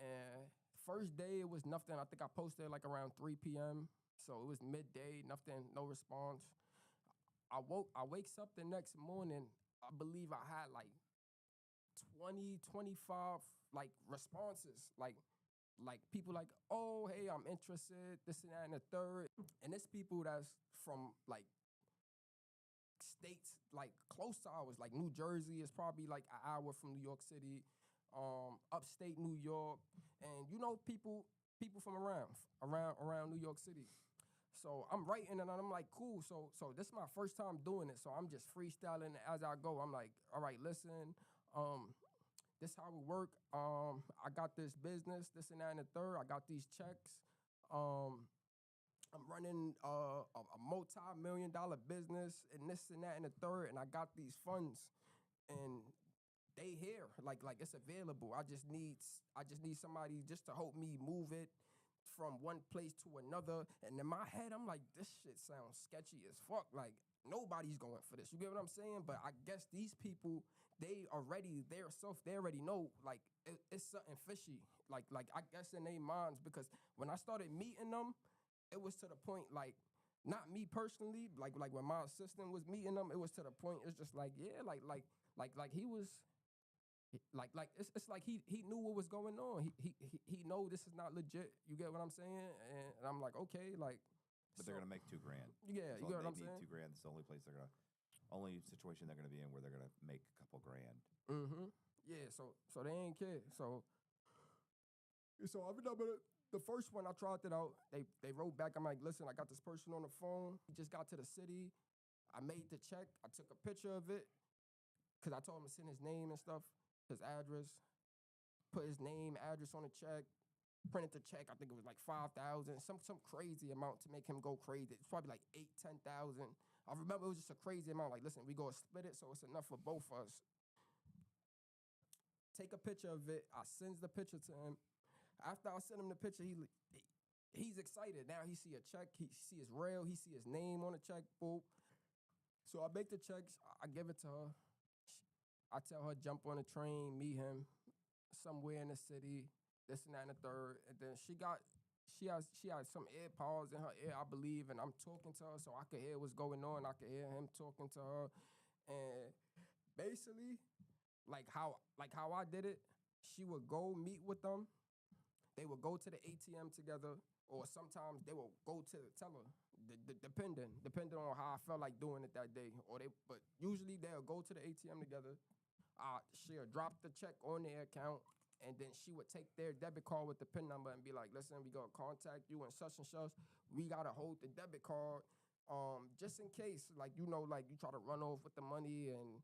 And first day, it was nothing. I think I posted like around 3 p.m. So it was midday, nothing, no response. I wakes up the next morning. I believe I had like 20, 25 like responses. Like people like, oh, hey, I'm interested, this and that and the third. And it's people that's from like states like close to ours, like New Jersey is probably like an hour from New York City. Upstate New York, and you know people from around New York City. So I'm writing and I'm like, cool. So this is my first time doing it. So I'm just freestyling as I go. I'm like, all right, listen, this how we work. I got this business, this and that and the third. I got these checks. I'm running a multi-million-dollar business and this and that and the third, and I got these funds and they here, like it's available. I just need somebody just to help me move it from one place to another. And in my head, I'm like, this shit sounds sketchy as fuck. Like nobody's going for this. You get what I'm saying? But I guess these people, they already know like it's something fishy. Like I guess in their minds, because when I started meeting them, it was to the point like, not me personally, like when my assistant was meeting them, it was to the point. It's just like, yeah, like he was. Like it's like he knew what was going on. He know this is not legit. You get what I'm saying? And I'm like, okay, like. But they're gonna make $2,000. Yeah, you get what I'm saying? $2,000. It's the only situation they're gonna be in where they're gonna make a couple grand. Mm-hmm. Yeah. So they ain't care. So I remember the first one I tried it out. They wrote back. I'm like, listen, I got this person on the phone. He just got to the city. I made the check. I took a picture of it because I told him to send his name and stuff. His address, put his name, address on the check, printed the check. I think it was like 5,000, some crazy amount to make him go crazy. It's probably like 8,000, 10,000. I remember it was just a crazy amount. Like, listen, we go split it, so it's enough for both of us. Take a picture of it. I sends the picture to him. After I send him the picture, he's excited. Now he see a check. He see his rail. He see his name on the check. Boop. So I make the checks. I give it to her. I tell her, jump on a train, meet him somewhere in the city, this and that and the third. And then she had some AirPods in her ear, I believe, and I'm talking to her so I could hear what's going on. I could hear him talking to her. And basically, like how I did it, she would go meet with them. They would go to the ATM together, or sometimes they will go to the teller, depending on how I felt like doing it that day. But usually they'll go to the ATM together. She'll drop the check on their account, and then she would take their debit card with the PIN number and be like, "Listen, we gonna contact you and such. We gotta hold the debit card, just in case, like you try to run off with the money." And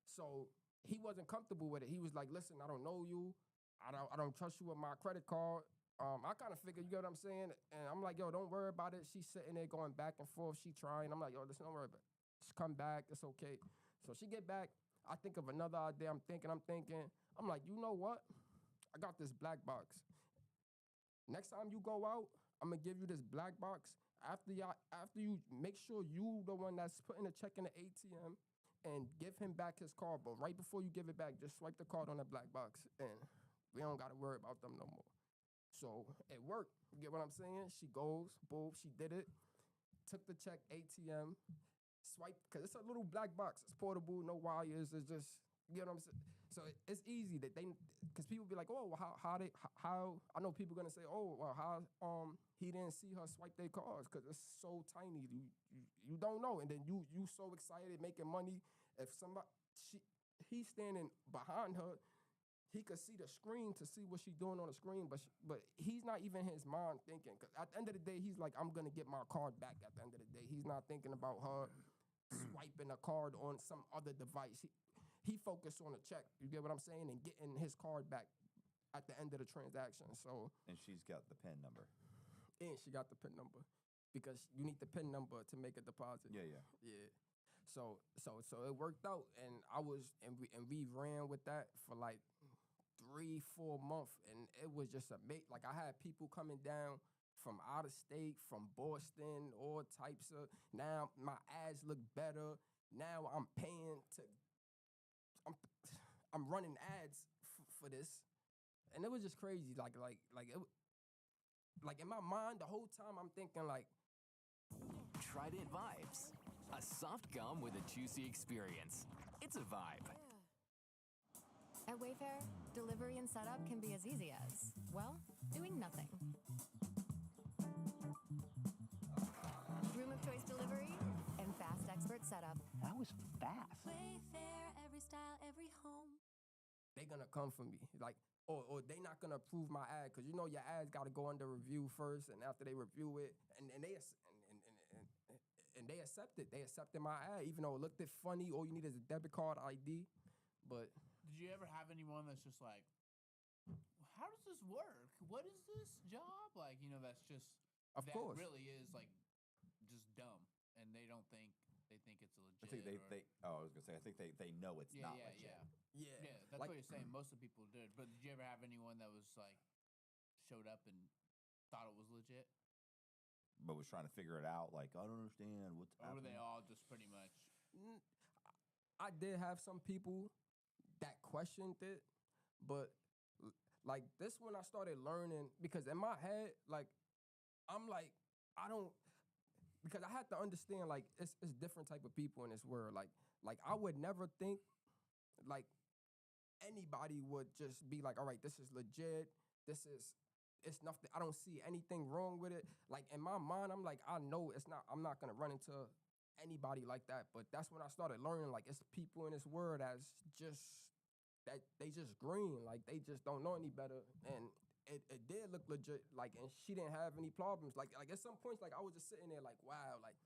so he wasn't comfortable with it. He was like, "Listen, I don't know you. I don't trust you with my credit card." I kind of figured, you know what I'm saying? And I'm like, "Yo, don't worry about it." She's sitting there going back and forth. She trying. I'm like, "Yo, listen, don't worry about it. Just come back. It's okay." So she get back. I think of another idea. I'm thinking. I'm like, "You know what? I got this black box. Next time you go out, I'm going to give you this black box. After you make sure you the one that's putting the check in the ATM and give him back his card. But right before you give it back, just swipe the card on that black box. And we don't got to worry about them no more." So it worked. You get what I'm saying? She goes, boom, she did it. Took the check, ATM, swipe, because it's a little black box. It's portable, no wires. It's just, you get what I'm saying? So it's easy that because people be like, "Oh, well, how?" I know people gonna say, "Oh, well, how he didn't see her swipe their cards," because it's so tiny. You don't know, and then you so excited making money. If he's standing behind her, he could see the screen to see what she's doing on the screen, but he's not even his mind thinking. Because at the end of the day, he's like, "I'm gonna get my card back." At the end of the day, he's not thinking about her swiping a card on some other device. He focused on the check. You get what I'm saying, and getting his card back at the end of the transaction. So, and she's got the PIN number. And she got the PIN number because you need the PIN number to make a deposit. Yeah. So it worked out, and we ran with that for like 3-4 months, and it was just amazing. Like, I had people coming down from out of state, from Boston, all types of. Now my ads look better. Now I'm paying to. I'm running ads for this, and it was just crazy. Like in my mind the whole time I'm thinking like. Trident Vibes, a soft gum with a juicy experience. It's a vibe. At Wayfair, delivery and setup can be as easy as, well, doing nothing. Room of choice delivery and fast expert setup. That was fast. Wayfair, every style, every home. They gonna come for me, like, or they not gonna approve my ad, because you know your ads gotta go under review first, and after they review it, and they accept it. They accepted my ad, even though it looked funny. All you need is a debit card ID, but. Did you ever have anyone that's just like, "How does this work? What is this job?" Like, that's just of course really is like just dumb, and they think it's legit. I think I was gonna say, I think they know it's not legit. Yeah. That's what you're saying. Most of the people did. But did you ever have anyone that was like showed up and thought it was legit? But was trying to figure it out, like, I don't understand what's happening. Or were they all just pretty much? I did have some people that questioned it, but like this when I started learning, because in my head, like, I'm like, because I had to understand, like, it's different type of people in this world. Like I would never think like anybody would just be like, "All right, this is legit. It's nothing. I don't see anything wrong with it." Like, in my mind, I'm like, I know it's not. I'm not gonna run into anybody like that. But that's when I started learning, like, it's people in this world that they just green, like they just don't know any better. And it did look legit. Like, and she didn't have any problems. Like at some points, like I was just sitting there, like, wow, like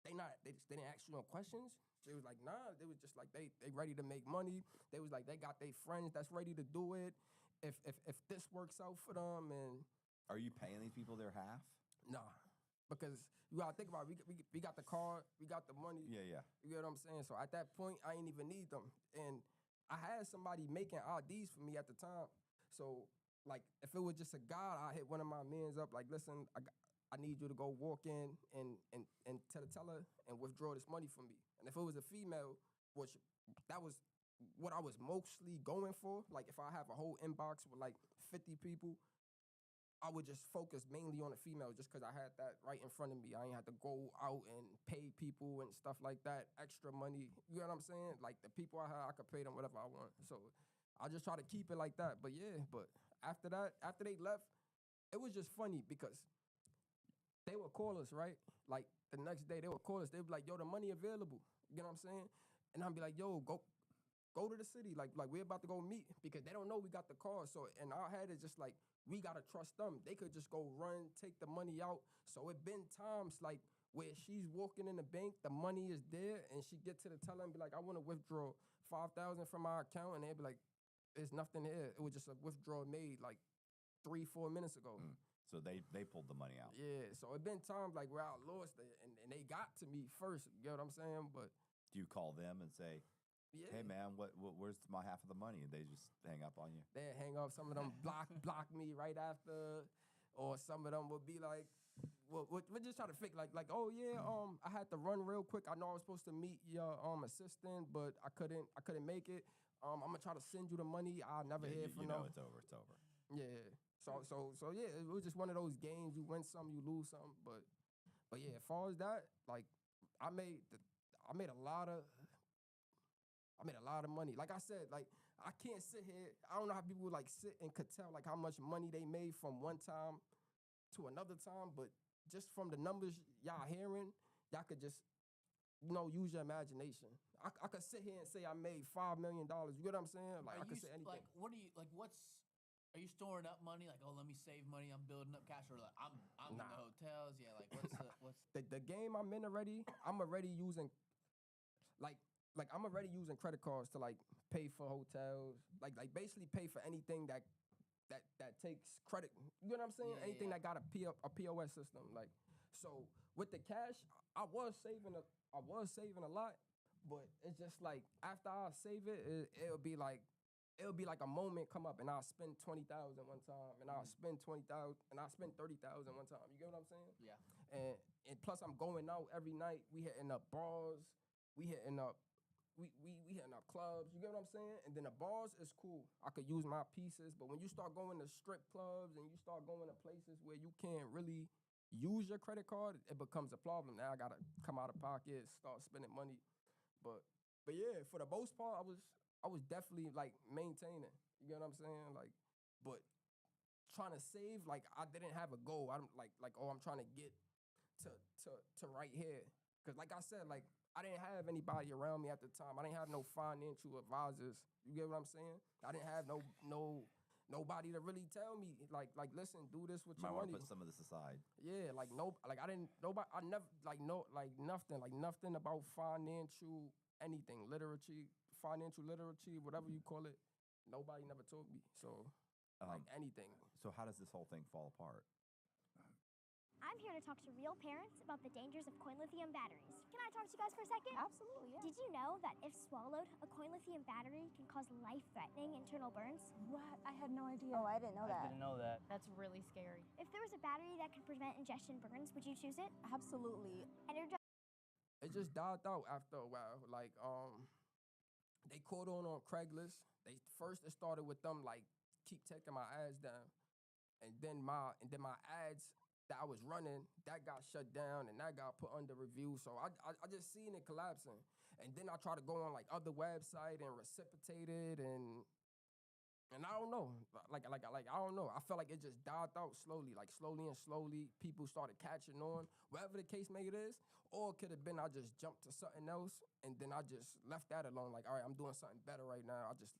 they didn't ask you no questions. They was like, nah. They was just like they ready to make money. They was like they got their friends that's ready to do it. If this works out for them. And are you paying these people their half? Nah, because you gotta think about it. We got the car, we got the money. Yeah. You get what I'm saying? So at that point, I ain't even need them. And I had somebody making IDs for me at the time. So like, if it was just a guy, I hit one of my mans up like, "Listen, I need you to go walk in and to the teller and withdraw this money from me." And if it was a female, which that was what I was mostly going for, like if I have a whole inbox with like 50 people, I would just focus mainly on the female just because I had that right in front of me. I ain't had to go out and pay people and stuff like that, extra money. You know what I'm saying? Like, the people I had, I could pay them whatever I want. So I just try to keep it like that. But yeah, but after that, after they left, it was just funny because they would call us, right? Like the next day they would call us. They'd be like, yo, the money available. You know what I'm saying? And I'd be like, yo, go to the city. Like we're about to go meet because they don't know we got the car. So in our head it's just like we gotta trust them. They could just go run, take the money out. So it been times like where she's walking in the bank, the money is there, and she get to the teller and be like, I want to withdraw 5,000 from my account, and they'd be like, there's nothing here. It was just a withdrawal made like 3-4 minutes ago. So they pulled the money out. Yeah, so it been times like where I lost it, and they got to me first. You know what I'm saying? But Do you call them and say, yeah, hey man, where's my half of the money? And they just hang up on you. they hang up. Some of them block me right after, or some of them would be like, we're just trying to fake like oh yeah, I had to run real quick. I know I was supposed to meet your assistant, but I couldn't make it. I'm gonna try to send you the money. I'll never hear from you know them. it's over. It's over. Yeah. So yeah, it was just one of those games. You win some, you lose some. But yeah, as far as that, like I made a lot of money. Like I said, like I can't sit here. I don't know how people like sit and could tell like how much money they made from one time to another time, but just from the numbers y'all hearing, y'all could just use your imagination. I could sit here and say I made $5 million. You get what I'm saying? Like I could say anything. Like, what are you like? Are you storing up money? Like, oh, let me save money. I'm building up cash, or like I'm in the hotels. Yeah, like what's the game I'm in already? I'm already using I'm already using credit cards to like pay for hotels, like basically pay for anything that takes credit. You know what I'm saying? Yeah, Anything that got a POS system. Like so with the cash, I was saving a lot, but it's just like after I save it, it'll be like a moment come up and I'll spend 20,000 one time, and I'll spend 20,000, and I'll spend 30,000 one time. You get what I'm saying? Yeah. And plus I'm going out every night. We hitting up bars. We hitting up clubs. You get what I'm saying? And then the bars is cool. I could use my pieces, but when you start going to strip clubs and you start going to places where you can't really use your credit card, it becomes a problem. Now I gotta come out of pocket, start spending money. But yeah, for the most part, I was definitely like maintaining. You get what I'm saying? Like, but trying to save, like I didn't have a goal. I'm I'm trying to get to right here. Cause like I said, like I didn't have anybody around me at the time. I didn't have no financial advisors. You get what I'm saying? I didn't have nobody to really tell me like listen, do this with your Might want money. to put some of this aside. Yeah, like I didn't nobody. I never nothing about financial anything, financial literacy, whatever you call it. Nobody never told me. So like anything. So how does this whole thing fall apart? I'm here to talk to real parents about the dangers of coin lithium batteries. Can I talk to you guys for a second? Absolutely, yeah. Did you know that if swallowed, a coin lithium battery can cause life-threatening internal burns? What? I had no idea. Oh, I didn't know that. Didn't know that. That's really scary. If there was a battery that could prevent ingestion burns, would you choose it? Absolutely. It just died out after a while. Like they caught on Craigslist. It started with them like keep taking my ads down, and then my ads that I was running, that got shut down and that got put under review. So I just seen it collapsing. And then I tried to go on like other website and reciprocate it, and I don't know. Like I don't know. I felt like it just died out slowly. Like slowly and slowly people started catching on. Whatever the case may it is, or it could have been I just jumped to something else and then I just left that alone. Like, all right, I'm doing something better right now. I'm just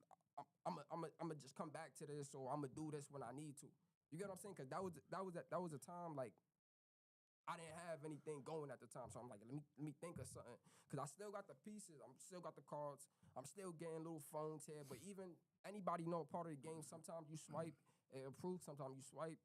come back to this, or I'm gonna do this when I need to. You get what I'm saying? Because that was a time like I didn't have anything going at the time, so I'm like, let me think of something. Because I still got the pieces, I'm still got the cards, I'm still getting little phones here. But even anybody know part of the game, sometimes you swipe, it improves. Sometimes you swipe,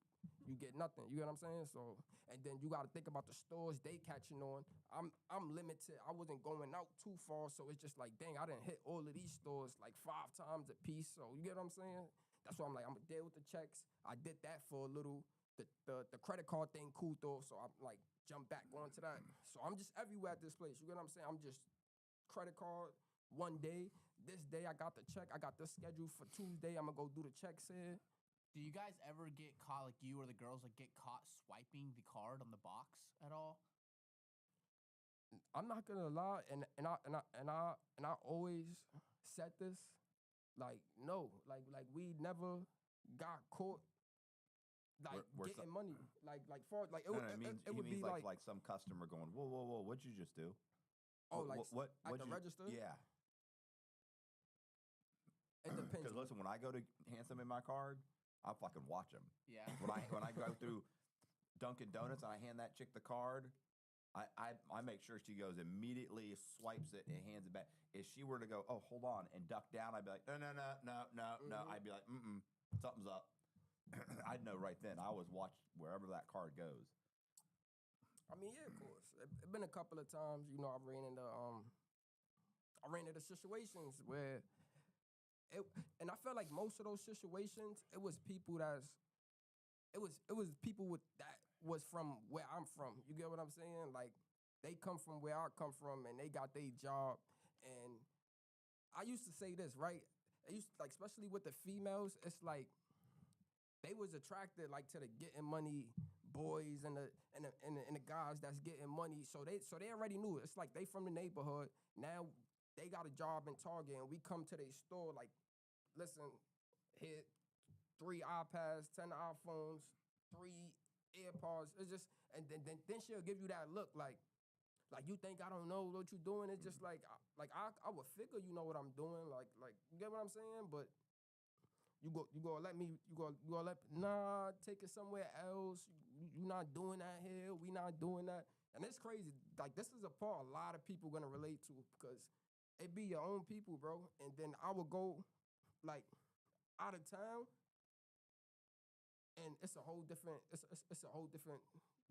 you get nothing. You get what I'm saying? So, and then you got to think about the stores they catching on. I'm limited. I wasn't going out too far, so it's just like, dang, I didn't hit all of these stores like 5 times a piece. So you get what I'm saying? That's why I'm like, I'm gonna deal with the checks. I did that for a little. The credit card thing cooled off, so I'm like jump back onto that. So I'm just everywhere at this place. You get what I'm saying? I'm just credit card one day. This day I got the check. I got this scheduled for Tuesday. I'm gonna go do the checks here. Do you guys ever get caught, like you or the girls, like get caught swiping the card on the box at all? I'm not gonna lie, and I always said this. Like, no. Like we never got caught like Where getting money. Like for like it, No, would no, it would he be means like some customer going, whoa, whoa, whoa, what'd you just do? oh, like what at what'd the you-" register? Yeah. It depends. Because listen, when I go to hand somebody my card, I fucking watch them. Yeah. When I go through Dunkin' Donuts and I hand that chick the card, I make sure she goes immediately, swipes it, and hands it back. If she were to go, oh, hold on, and duck down, I'd be like, no. I'd be like, something's up. I'd know right then. I always watch wherever that card goes. I mean, yeah, of course. It been a couple of times, you know, I ran into situations where and I felt like most of those situations, it was people it was people with that was from where I'm from. You get what I'm saying? Like they come from where I come from and they got their job. And I used to say this, right? I used to, like, especially with the females, it's like they was attracted like to the getting money boys and the guys that's getting money. So they already knew it. It's like they from the neighborhood. Now they got a job in Target and we come to their store like, listen, hit 3 iPads, 10 iPhones, 3 AirPods. It's just and then she'll give you that look like you think I don't know what you doing. It's just like I would figure you know what I'm doing. Like you get what I'm saying? But you gonna let me, nah, take it somewhere else. You not doing that here. We not doing that. And it's crazy. Like, this is a part a lot of people gonna relate to because it be your own people, bro. And then I would go, like, out of town, and it's a whole different, it's a whole different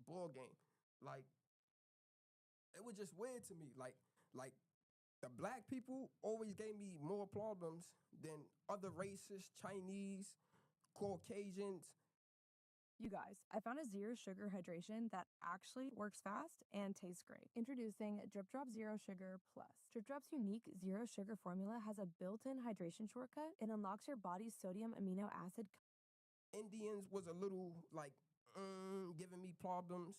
ball game. Like, it was just weird to me. Like the black people always gave me more problems than other races, Chinese, Caucasians. You guys, I found a zero sugar hydration that actually works fast and tastes great. Introducing Drip Drop Zero Sugar Plus. Drip Drop's unique zero sugar formula has a built-in hydration shortcut. It unlocks your body's sodium amino acid. Indians was a little like giving me problems.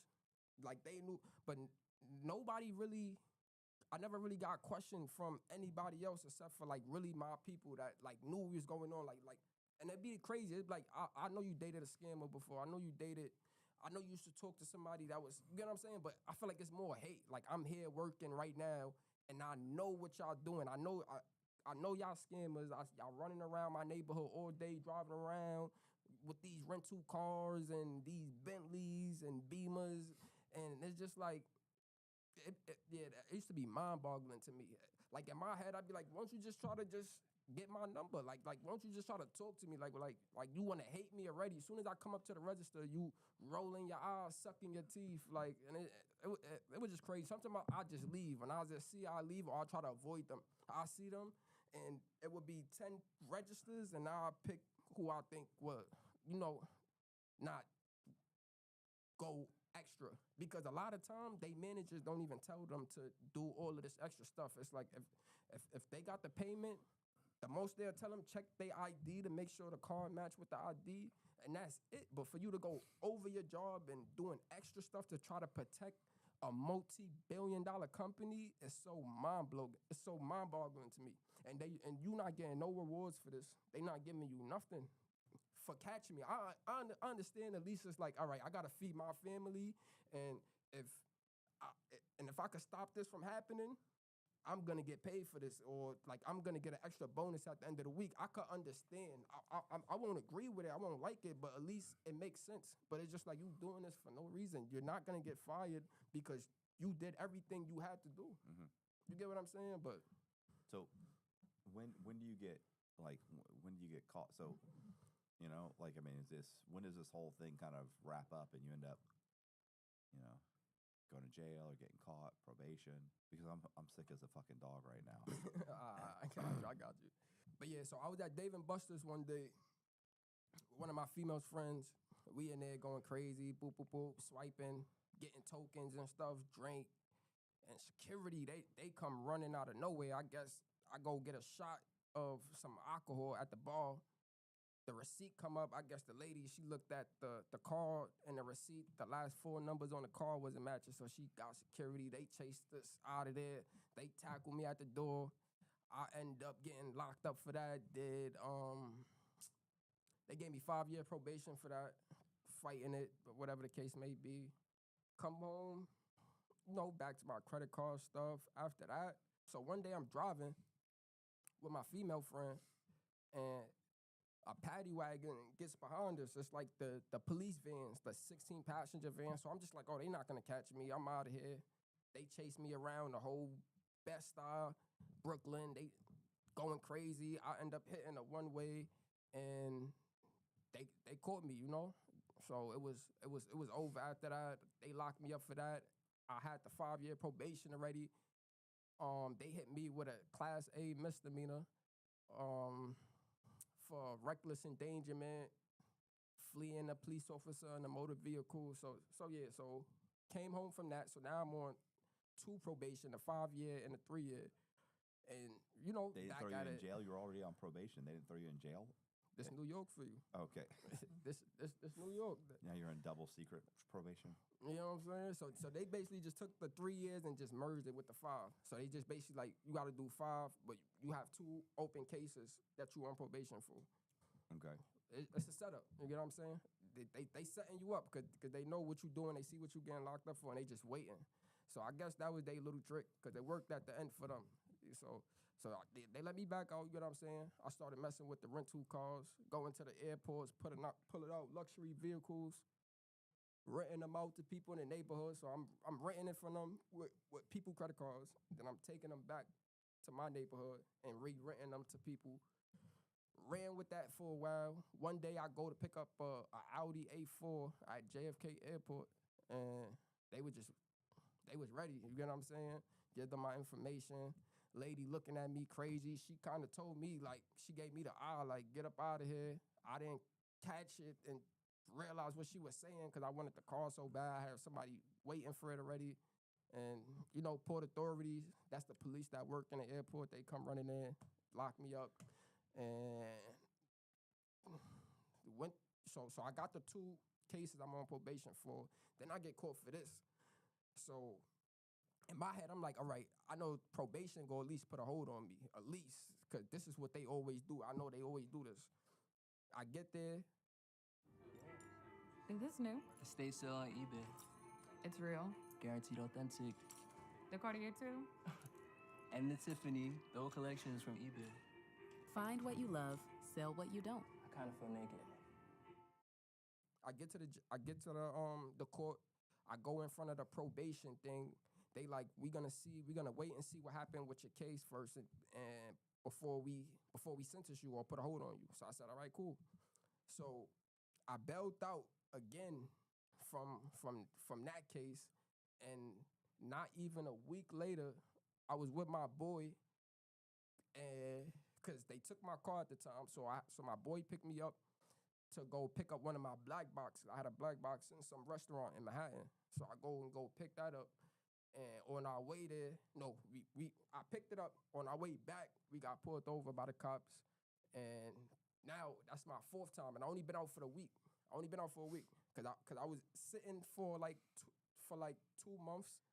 Like they knew, but nobody really. I never really got questioned from anybody else except for like really my people that like knew what was going on. Like, and it'd be crazy. It'd be like, I know you dated a scammer before. I know you used to talk to somebody that was, you get what I'm saying? But I feel like it's more hate. Like I'm here working right now and I know what y'all doing. I know y'all scammers. Y'all running around my neighborhood all day, driving around with these rental cars and these Bentleys and Beamers. And it's just like, it used to be mind-boggling to me. Like in my head, I'd be like, why don't you just try to just get my number? Like why don't you just try to talk to me? Like you want to hate me already. As soon as I come up to the register, you rolling your eyes, sucking your teeth. Like, and it was just crazy. Sometimes I just leave. When I just see I leave, or I try to avoid them. I see them, and it would be 10 registers, and I pick who I think would, not go extra, because a lot of time they managers don't even tell them to do all of this extra stuff. It's like if they got the payment, the most they'll tell them check their ID to make sure the card match with the ID, and that's it. But for you to go over your job and doing extra stuff to try to protect a multi-billion-dollar company is so mind-blowing. It's so mind-boggling to me. And you not getting no rewards for this. They not giving you nothing for catching me. I understand at least it's like, all right, I gotta feed my family, and if I could stop this from happening, I'm gonna get paid for this, or like I'm gonna get an extra bonus at the end of the week. I could understand. I won't agree with it. I won't like it, but at least it makes sense. But it's just like you doing this for no reason. You're not gonna get fired because you did everything you had to do. Mm-hmm. You get what I'm saying? But so when do you get caught? So like, I mean, when does this whole thing kind of wrap up and you end up, going to jail or getting caught, probation? Because I'm sick as a fucking dog right now. I got you. But yeah, so I was at Dave & Buster's one day. One of my female friends, we in there going crazy, boop, boop, boop, swiping, getting tokens and stuff, drink. And security, they come running out of nowhere. I guess I go get a shot of some alcohol at the bar. The receipt come up. I guess the lady, she looked at the card and the receipt. The last 4 numbers on the card wasn't matching, so she got security. They chased us out of there. They tackled me at the door. I end up getting locked up for that. They gave me 5-year probation for that, fighting it, but whatever the case may be. Come home, back to my credit card stuff. After that, so one day I'm driving with my female friend, and a paddy wagon gets behind us. It's like the police vans, the 16-passenger van. So I'm just like, oh, they not gonna catch me. I'm out of here. They chase me around the whole Bed-Stuy, Brooklyn. They going crazy. I end up hitting a one-way, and they caught me, So it was over after that. They locked me up for that. I had the 5-year probation already. They hit me with a Class A misdemeanor for reckless endangerment, fleeing a police officer in a motor vehicle. So came home from that. So now I'm on 2 probation, a 5-year and a 3-year. And they didn't throw you in jail. You were already on probation. They didn't throw you in jail. This New York for you. Okay. this New York. Now you're on double secret probation. You know what I'm saying? So they basically just took the 3 years and just merged it with the 5. So they just basically like, you got to do 5, but you have 2 open cases that you on probation for. Okay. It's a setup. You get what I'm saying? They setting you up because they know what you're doing. They see what you're getting locked up for, and they just waiting. So I guess that was their little trick because it worked at the end for them. So they let me back out, you get what I'm saying? I started messing with the rental cars, going to the airports, pulling out luxury vehicles, renting them out to people in the neighborhood. So I'm renting it from them with people credit cards. Then I'm taking them back to my neighborhood and re-renting them to people. Ran with that for a while. One day I go to pick up a Audi A4 at JFK Airport, and they was ready, you get what I'm saying? Give them my information. Lady looking at me crazy. She kind of told me, like, she gave me the eye, like, get up out of here. I didn't catch it and realize what she was saying because I wanted the car so bad. I had somebody waiting for it already. And, Port Authorities, that's the police that work in the airport. They come running in, lock me up. And so I got the 2 cases I'm on probation for. Then I get caught for this. So in my head, I'm like, all right, I know probation go at least put a hold on me, at least, because this is what they always do. I know they always do this. I get there. Think this new? Estate sale on eBay. It's real. Guaranteed authentic. The Cartier too? And the Tiffany. The whole collection is from eBay. Find what you love, sell what you don't. I kind of feel naked. I get to the court. I go in front of the probation thing. They like, we're gonna wait and see what happened with your case first, and before we sentence you or put a hold on you. So I said, all right, cool. So I bailed out again from that case, and not even a week later, I was with my boy, and because they took my car at the time, so my boy picked me up to go pick up one of my black boxes. I had a black box in some restaurant in Manhattan, so I go pick that up. And on our way there, I picked it up. On our way back, we got pulled over by the cops. And now that's my 4th time. And I only been out for a week. I only been out for a week. Because I was sitting for like 2 months.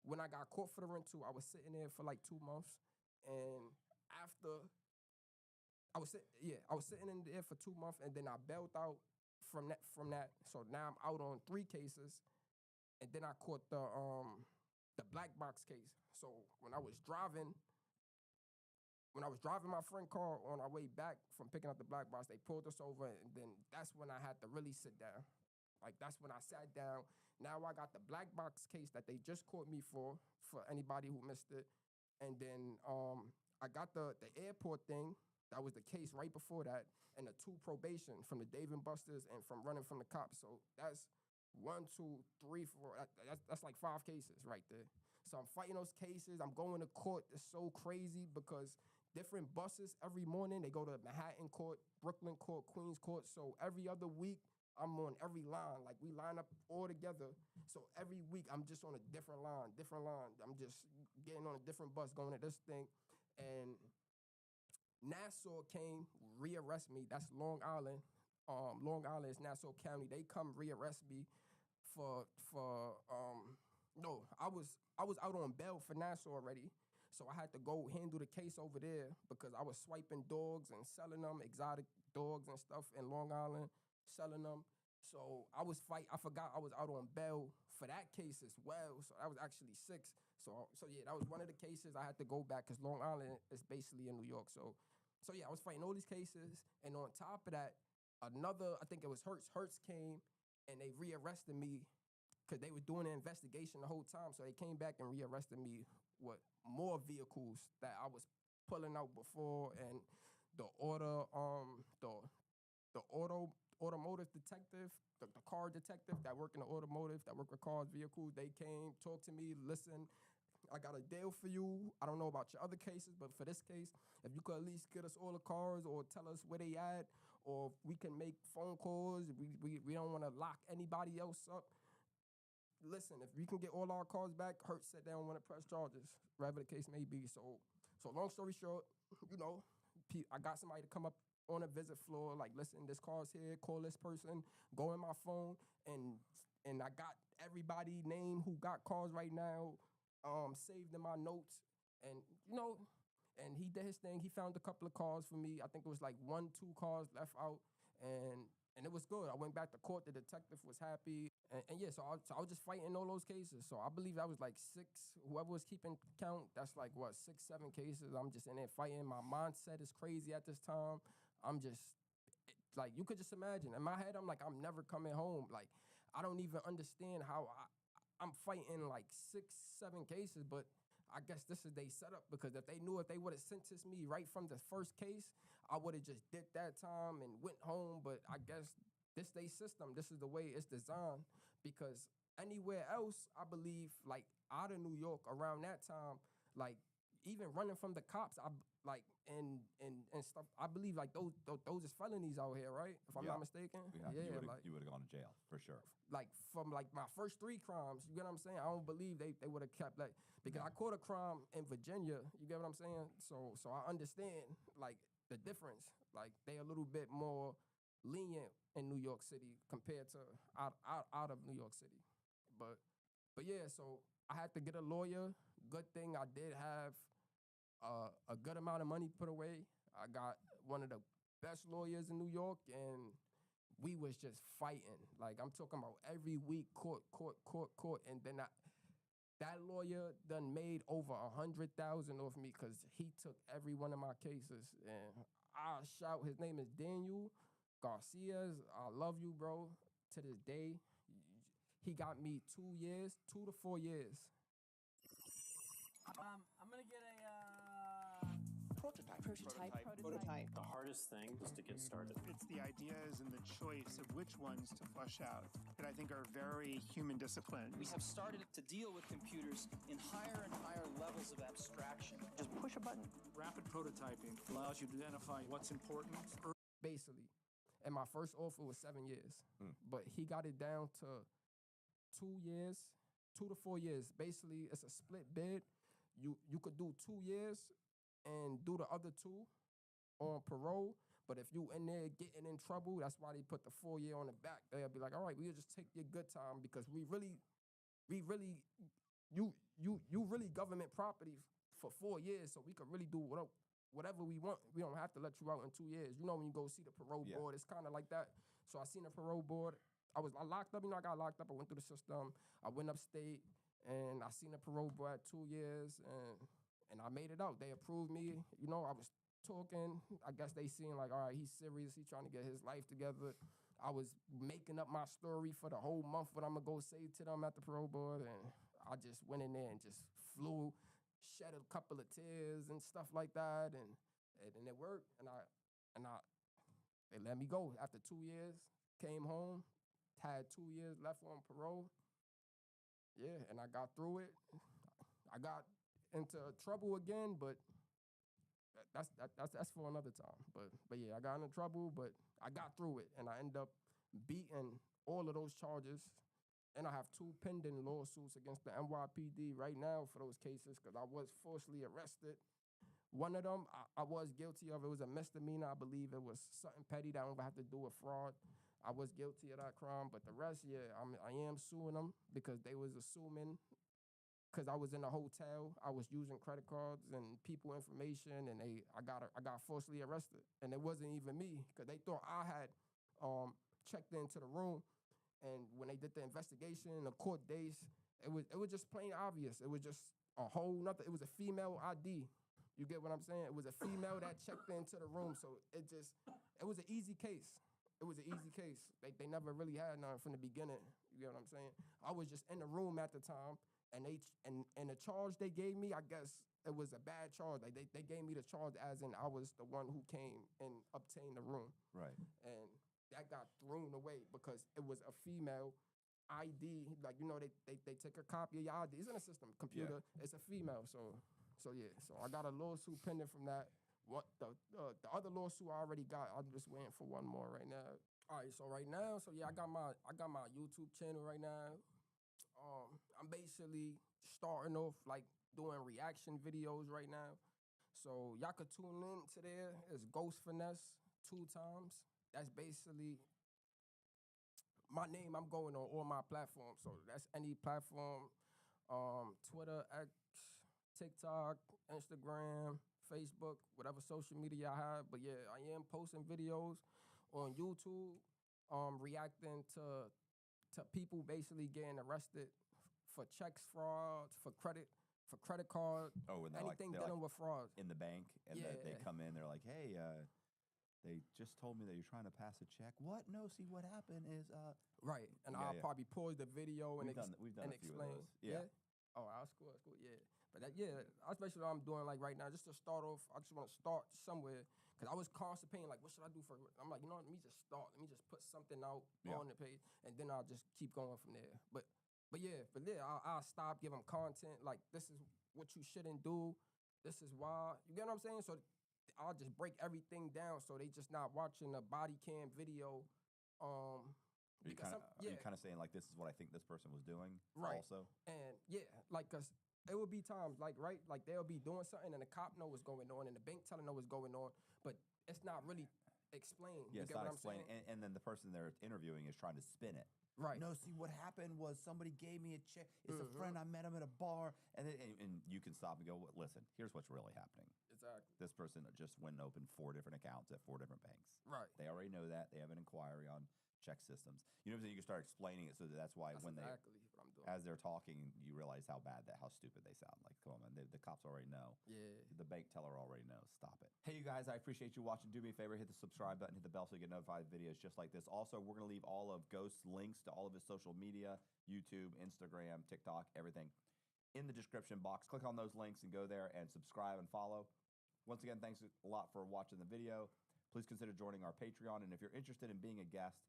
When I got caught for the rental, I was sitting there for like 2 months. And after, I was sitting in there for 2 months. And then I bailed out from that. So now I'm out on 3 cases. And then I caught the black box case. So when I was driving my friend's car on our way back from picking up the black box, they pulled us over, and then that's when I had to really sit down. Like, that's when I sat down. Now I got the black box case that they just caught me for anybody who missed it. And then I got the airport thing. That was the case right before that. And the 2 probation from the Dave & Buster's and from running from the cops. So that's 1, 2, 3, 4. That's like 5 cases right there. So I'm fighting those cases. I'm going to court. It's so crazy because different buses every morning. They go to Manhattan court, Brooklyn court, Queens court. So every other week, I'm on every line. Like, we line up all together. So every week, I'm just on a different line. I'm just getting on a different bus going to this thing. And Nassau came, rearrest me. That's Long Island. Long Island is Nassau County. They come rearrest me I was out on bail for Nassau already. So I had to go handle the case over there because I was swiping dogs and selling them, exotic dogs and stuff in Long Island, selling them. So I forgot I was out on bail for that case as well. So that was actually 6. So yeah, that was one of the cases I had to go back because Long Island is basically in New York. So yeah, I was fighting all these cases. And on top of that, I think it was Hertz came and they rearrested me because they were doing an investigation the whole time. So they came back and rearrested me with more vehicles that I was pulling out before. And the automotive detective, the car detective that work in the automotive, that work with cars, vehicles, they came, talked to me, listen, I got a deal for you. I don't know about your other cases, but for this case, if you could at least get us all the cars or tell us where they at, or if we can make phone calls, we don't want to lock anybody else up. Listen, if we can get all our cars back, Hertz said they don't want to press charges, whatever the case may be. So long story short, I got somebody to come up on a visit floor, like, listen, this car's here, call this person, go in my phone, and I got everybody name who got cars right now, saved in my notes, and and he did his thing. He found a couple of cars for me. I think it was like 1-2 cars left out, and it was good. I went back to court. The detective was happy, and yeah, so I was just fighting all those cases. So I believe that was like 6. Whoever was keeping count, that's like what 6, 7 cases. I'm just in there fighting. My mindset is crazy at this time. I'm just like, you could just imagine. In my head, I'm like, I'm never coming home. Like, I don't even understand how I'm fighting like 6, 7 cases, but I guess this is they setup, because if they would have sentenced me right from the first case, I would have just did that time and went home. But I guess this they system. This is the way it's designed, because anywhere else, I believe, like out of New York around that time, like even running from the cops, and stuff. I believe like those is felonies out here, right? If I'm not mistaken. Yeah, you would have gone to jail for sure. Like from like my first 3 crimes, you get what I'm saying? I don't believe they would have kept like, because I caught a crime in Virginia. You get what I'm saying? So I understand like the difference. Like they a little bit more lenient in New York City compared to out of New York City. But yeah, so I had to get a lawyer. Good thing I did have a good amount of money put away. I got one of the best lawyers in New York, and we was just fighting. Like, I'm talking about every week, court. And then that lawyer done made over 100,000 off me because he took every one of my cases. And I shout, his name is Daniel Garcia. I love you, bro. To this day, he got me 2 years, 2 to 4 years. I'm gonna get a Prototype. The hardest thing is to get started. It's the ideas and the choice of which ones to flush out that I think are very human disciplines. We have started to deal with computers in higher and higher levels of abstraction. Just push a button. Rapid prototyping allows you to identify what's important. Basically, and my first offer was 7 years, but he got it down to 2 years, 2 to 4 years. Basically, it's a split bid. You could do 2 years and do the other 2 on parole. But if you in there getting in trouble, that's why they put the 4 year on the back. They'll be like, all right, we'll just take your good time, because you really government property for 4 years, so we could really do whatever we want. We don't have to let you out in 2 years. You know, when you go see the parole board, it's kind of like that. So I seen the parole board. I locked up. I got locked up. I went through the system. I went upstate, and I seen the parole board at 2 years, and I made it out. They approved me. You know, I was talking. I guess they seen like, all right, he's serious. He's trying to get his life together. I was making up my story for the whole month, what I'm going to go say to them at the parole board, and I just went in there and just flew, shed a couple of tears and stuff like that, and it worked, and they let me go. After 2 years, came home, had 2 years left on parole. Yeah, and I got through it. I got into trouble again, but that's for another time. But yeah, I got into trouble, but I got through it, and I ended up beating all of those charges. And I have 2 pending lawsuits against the NYPD right now for those cases, because I was falsely arrested. One of them I was guilty of. It was a misdemeanor. I believe it was something petty that don't have to do with fraud. I was guilty of that crime, but the rest, yeah, I am suing them because they was assuming because I was in a hotel, I was using credit cards and people information, and I got falsely arrested, and it wasn't even me because they thought I had checked into the room, and when they did the investigation and the court dates, it was just plain obvious. It was just a whole nothing. It was a female ID. You get what I'm saying? It was a female that checked into the room, so it was an easy case. It was an easy case. They never really had none from the beginning. You get what I'm saying? I was just in the room at the time, and the charge they gave me, I guess it was a bad charge. Like they gave me the charge as in I was the one who came and obtained the room. Right. And that got thrown away because it was a female ID. Like, you know, they take a copy of your ID. It's in a system, computer. Yeah. It's a female. So yeah. So I got a lawsuit pending from that. What the other lawsuit I already got. I'm just waiting for one more right now. All right, so right now, I got my YouTube channel right now. I'm basically starting off like doing reaction videos right now. So y'all could tune in to there. It's Ghost Finesse 2 times. That's basically my name. I'm going on all my platforms. So that's any platform, Twitter, X, TikTok, Instagram, Facebook, whatever social media I have. But yeah, I am posting videos on YouTube, reacting to people basically getting arrested for checks fraud, for credit card, anything dealing with fraud. In the bank, and they come in, they're like, hey, they just told me that you're trying to pass a check. What? No, see, what happened is... Right, and I'll probably pause the video we've done a few explain. Of those. Yeah. Oh, that's cool, yeah. But especially what I'm doing like right now, just to start off, I just want to start somewhere, because I was constipating, like, what should I do for... I'm like, you know what, let me just start. Let me just put something out on the page, and then I'll just keep going from there. But I'll stop, give them content, like, this is what you shouldn't do. This is why. You get what I'm saying? So I'll just break everything down so they just not watching a body cam video. Are you kind of saying, like, this is what I think this person was doing also? And like, because it would be times, like, right? Like, they'll be doing something and the cop know what's going on and the bank telling know what's going on, but it's not really explained. Yeah, it's not explained. And then the person they're interviewing is trying to spin it. Right. No, see, what happened was somebody gave me a check. It's a friend. I met him at a bar. And you can stop and go, well, listen, here's what's really happening. Exactly. This person just went and opened 4 different accounts at 4 different banks. Right. They already know that. They have an inquiry on check systems. You know what I'm saying? You can start explaining it, so that's why that's when exactly what I'm doing. As they're talking, you realize how stupid they sound. Like, come on, man, the cops already know. Yeah. The bank teller already knows. Stop it. Hey, you guys, I appreciate you watching. Do me a favor, hit the subscribe button, hit the bell so you get notified of videos just like this. Also, we're going to leave all of Ghost's links to all of his social media, YouTube, Instagram, TikTok, everything in the description box. Click on those links and go there and subscribe and follow. Once again, thanks a lot for watching the video. Please consider joining our Patreon. And if you're interested in being a guest,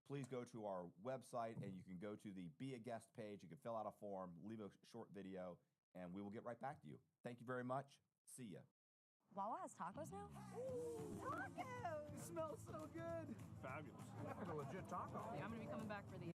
please go to our website and you can go to the Be a Guest page. You can fill out a form, leave a short video, and we will get right back to you. Thank you very much. See ya. Wawa has tacos now? Ooh, tacos! It smells so good. Fabulous. That's like a legit taco. Yeah, I'm gonna be coming back for these.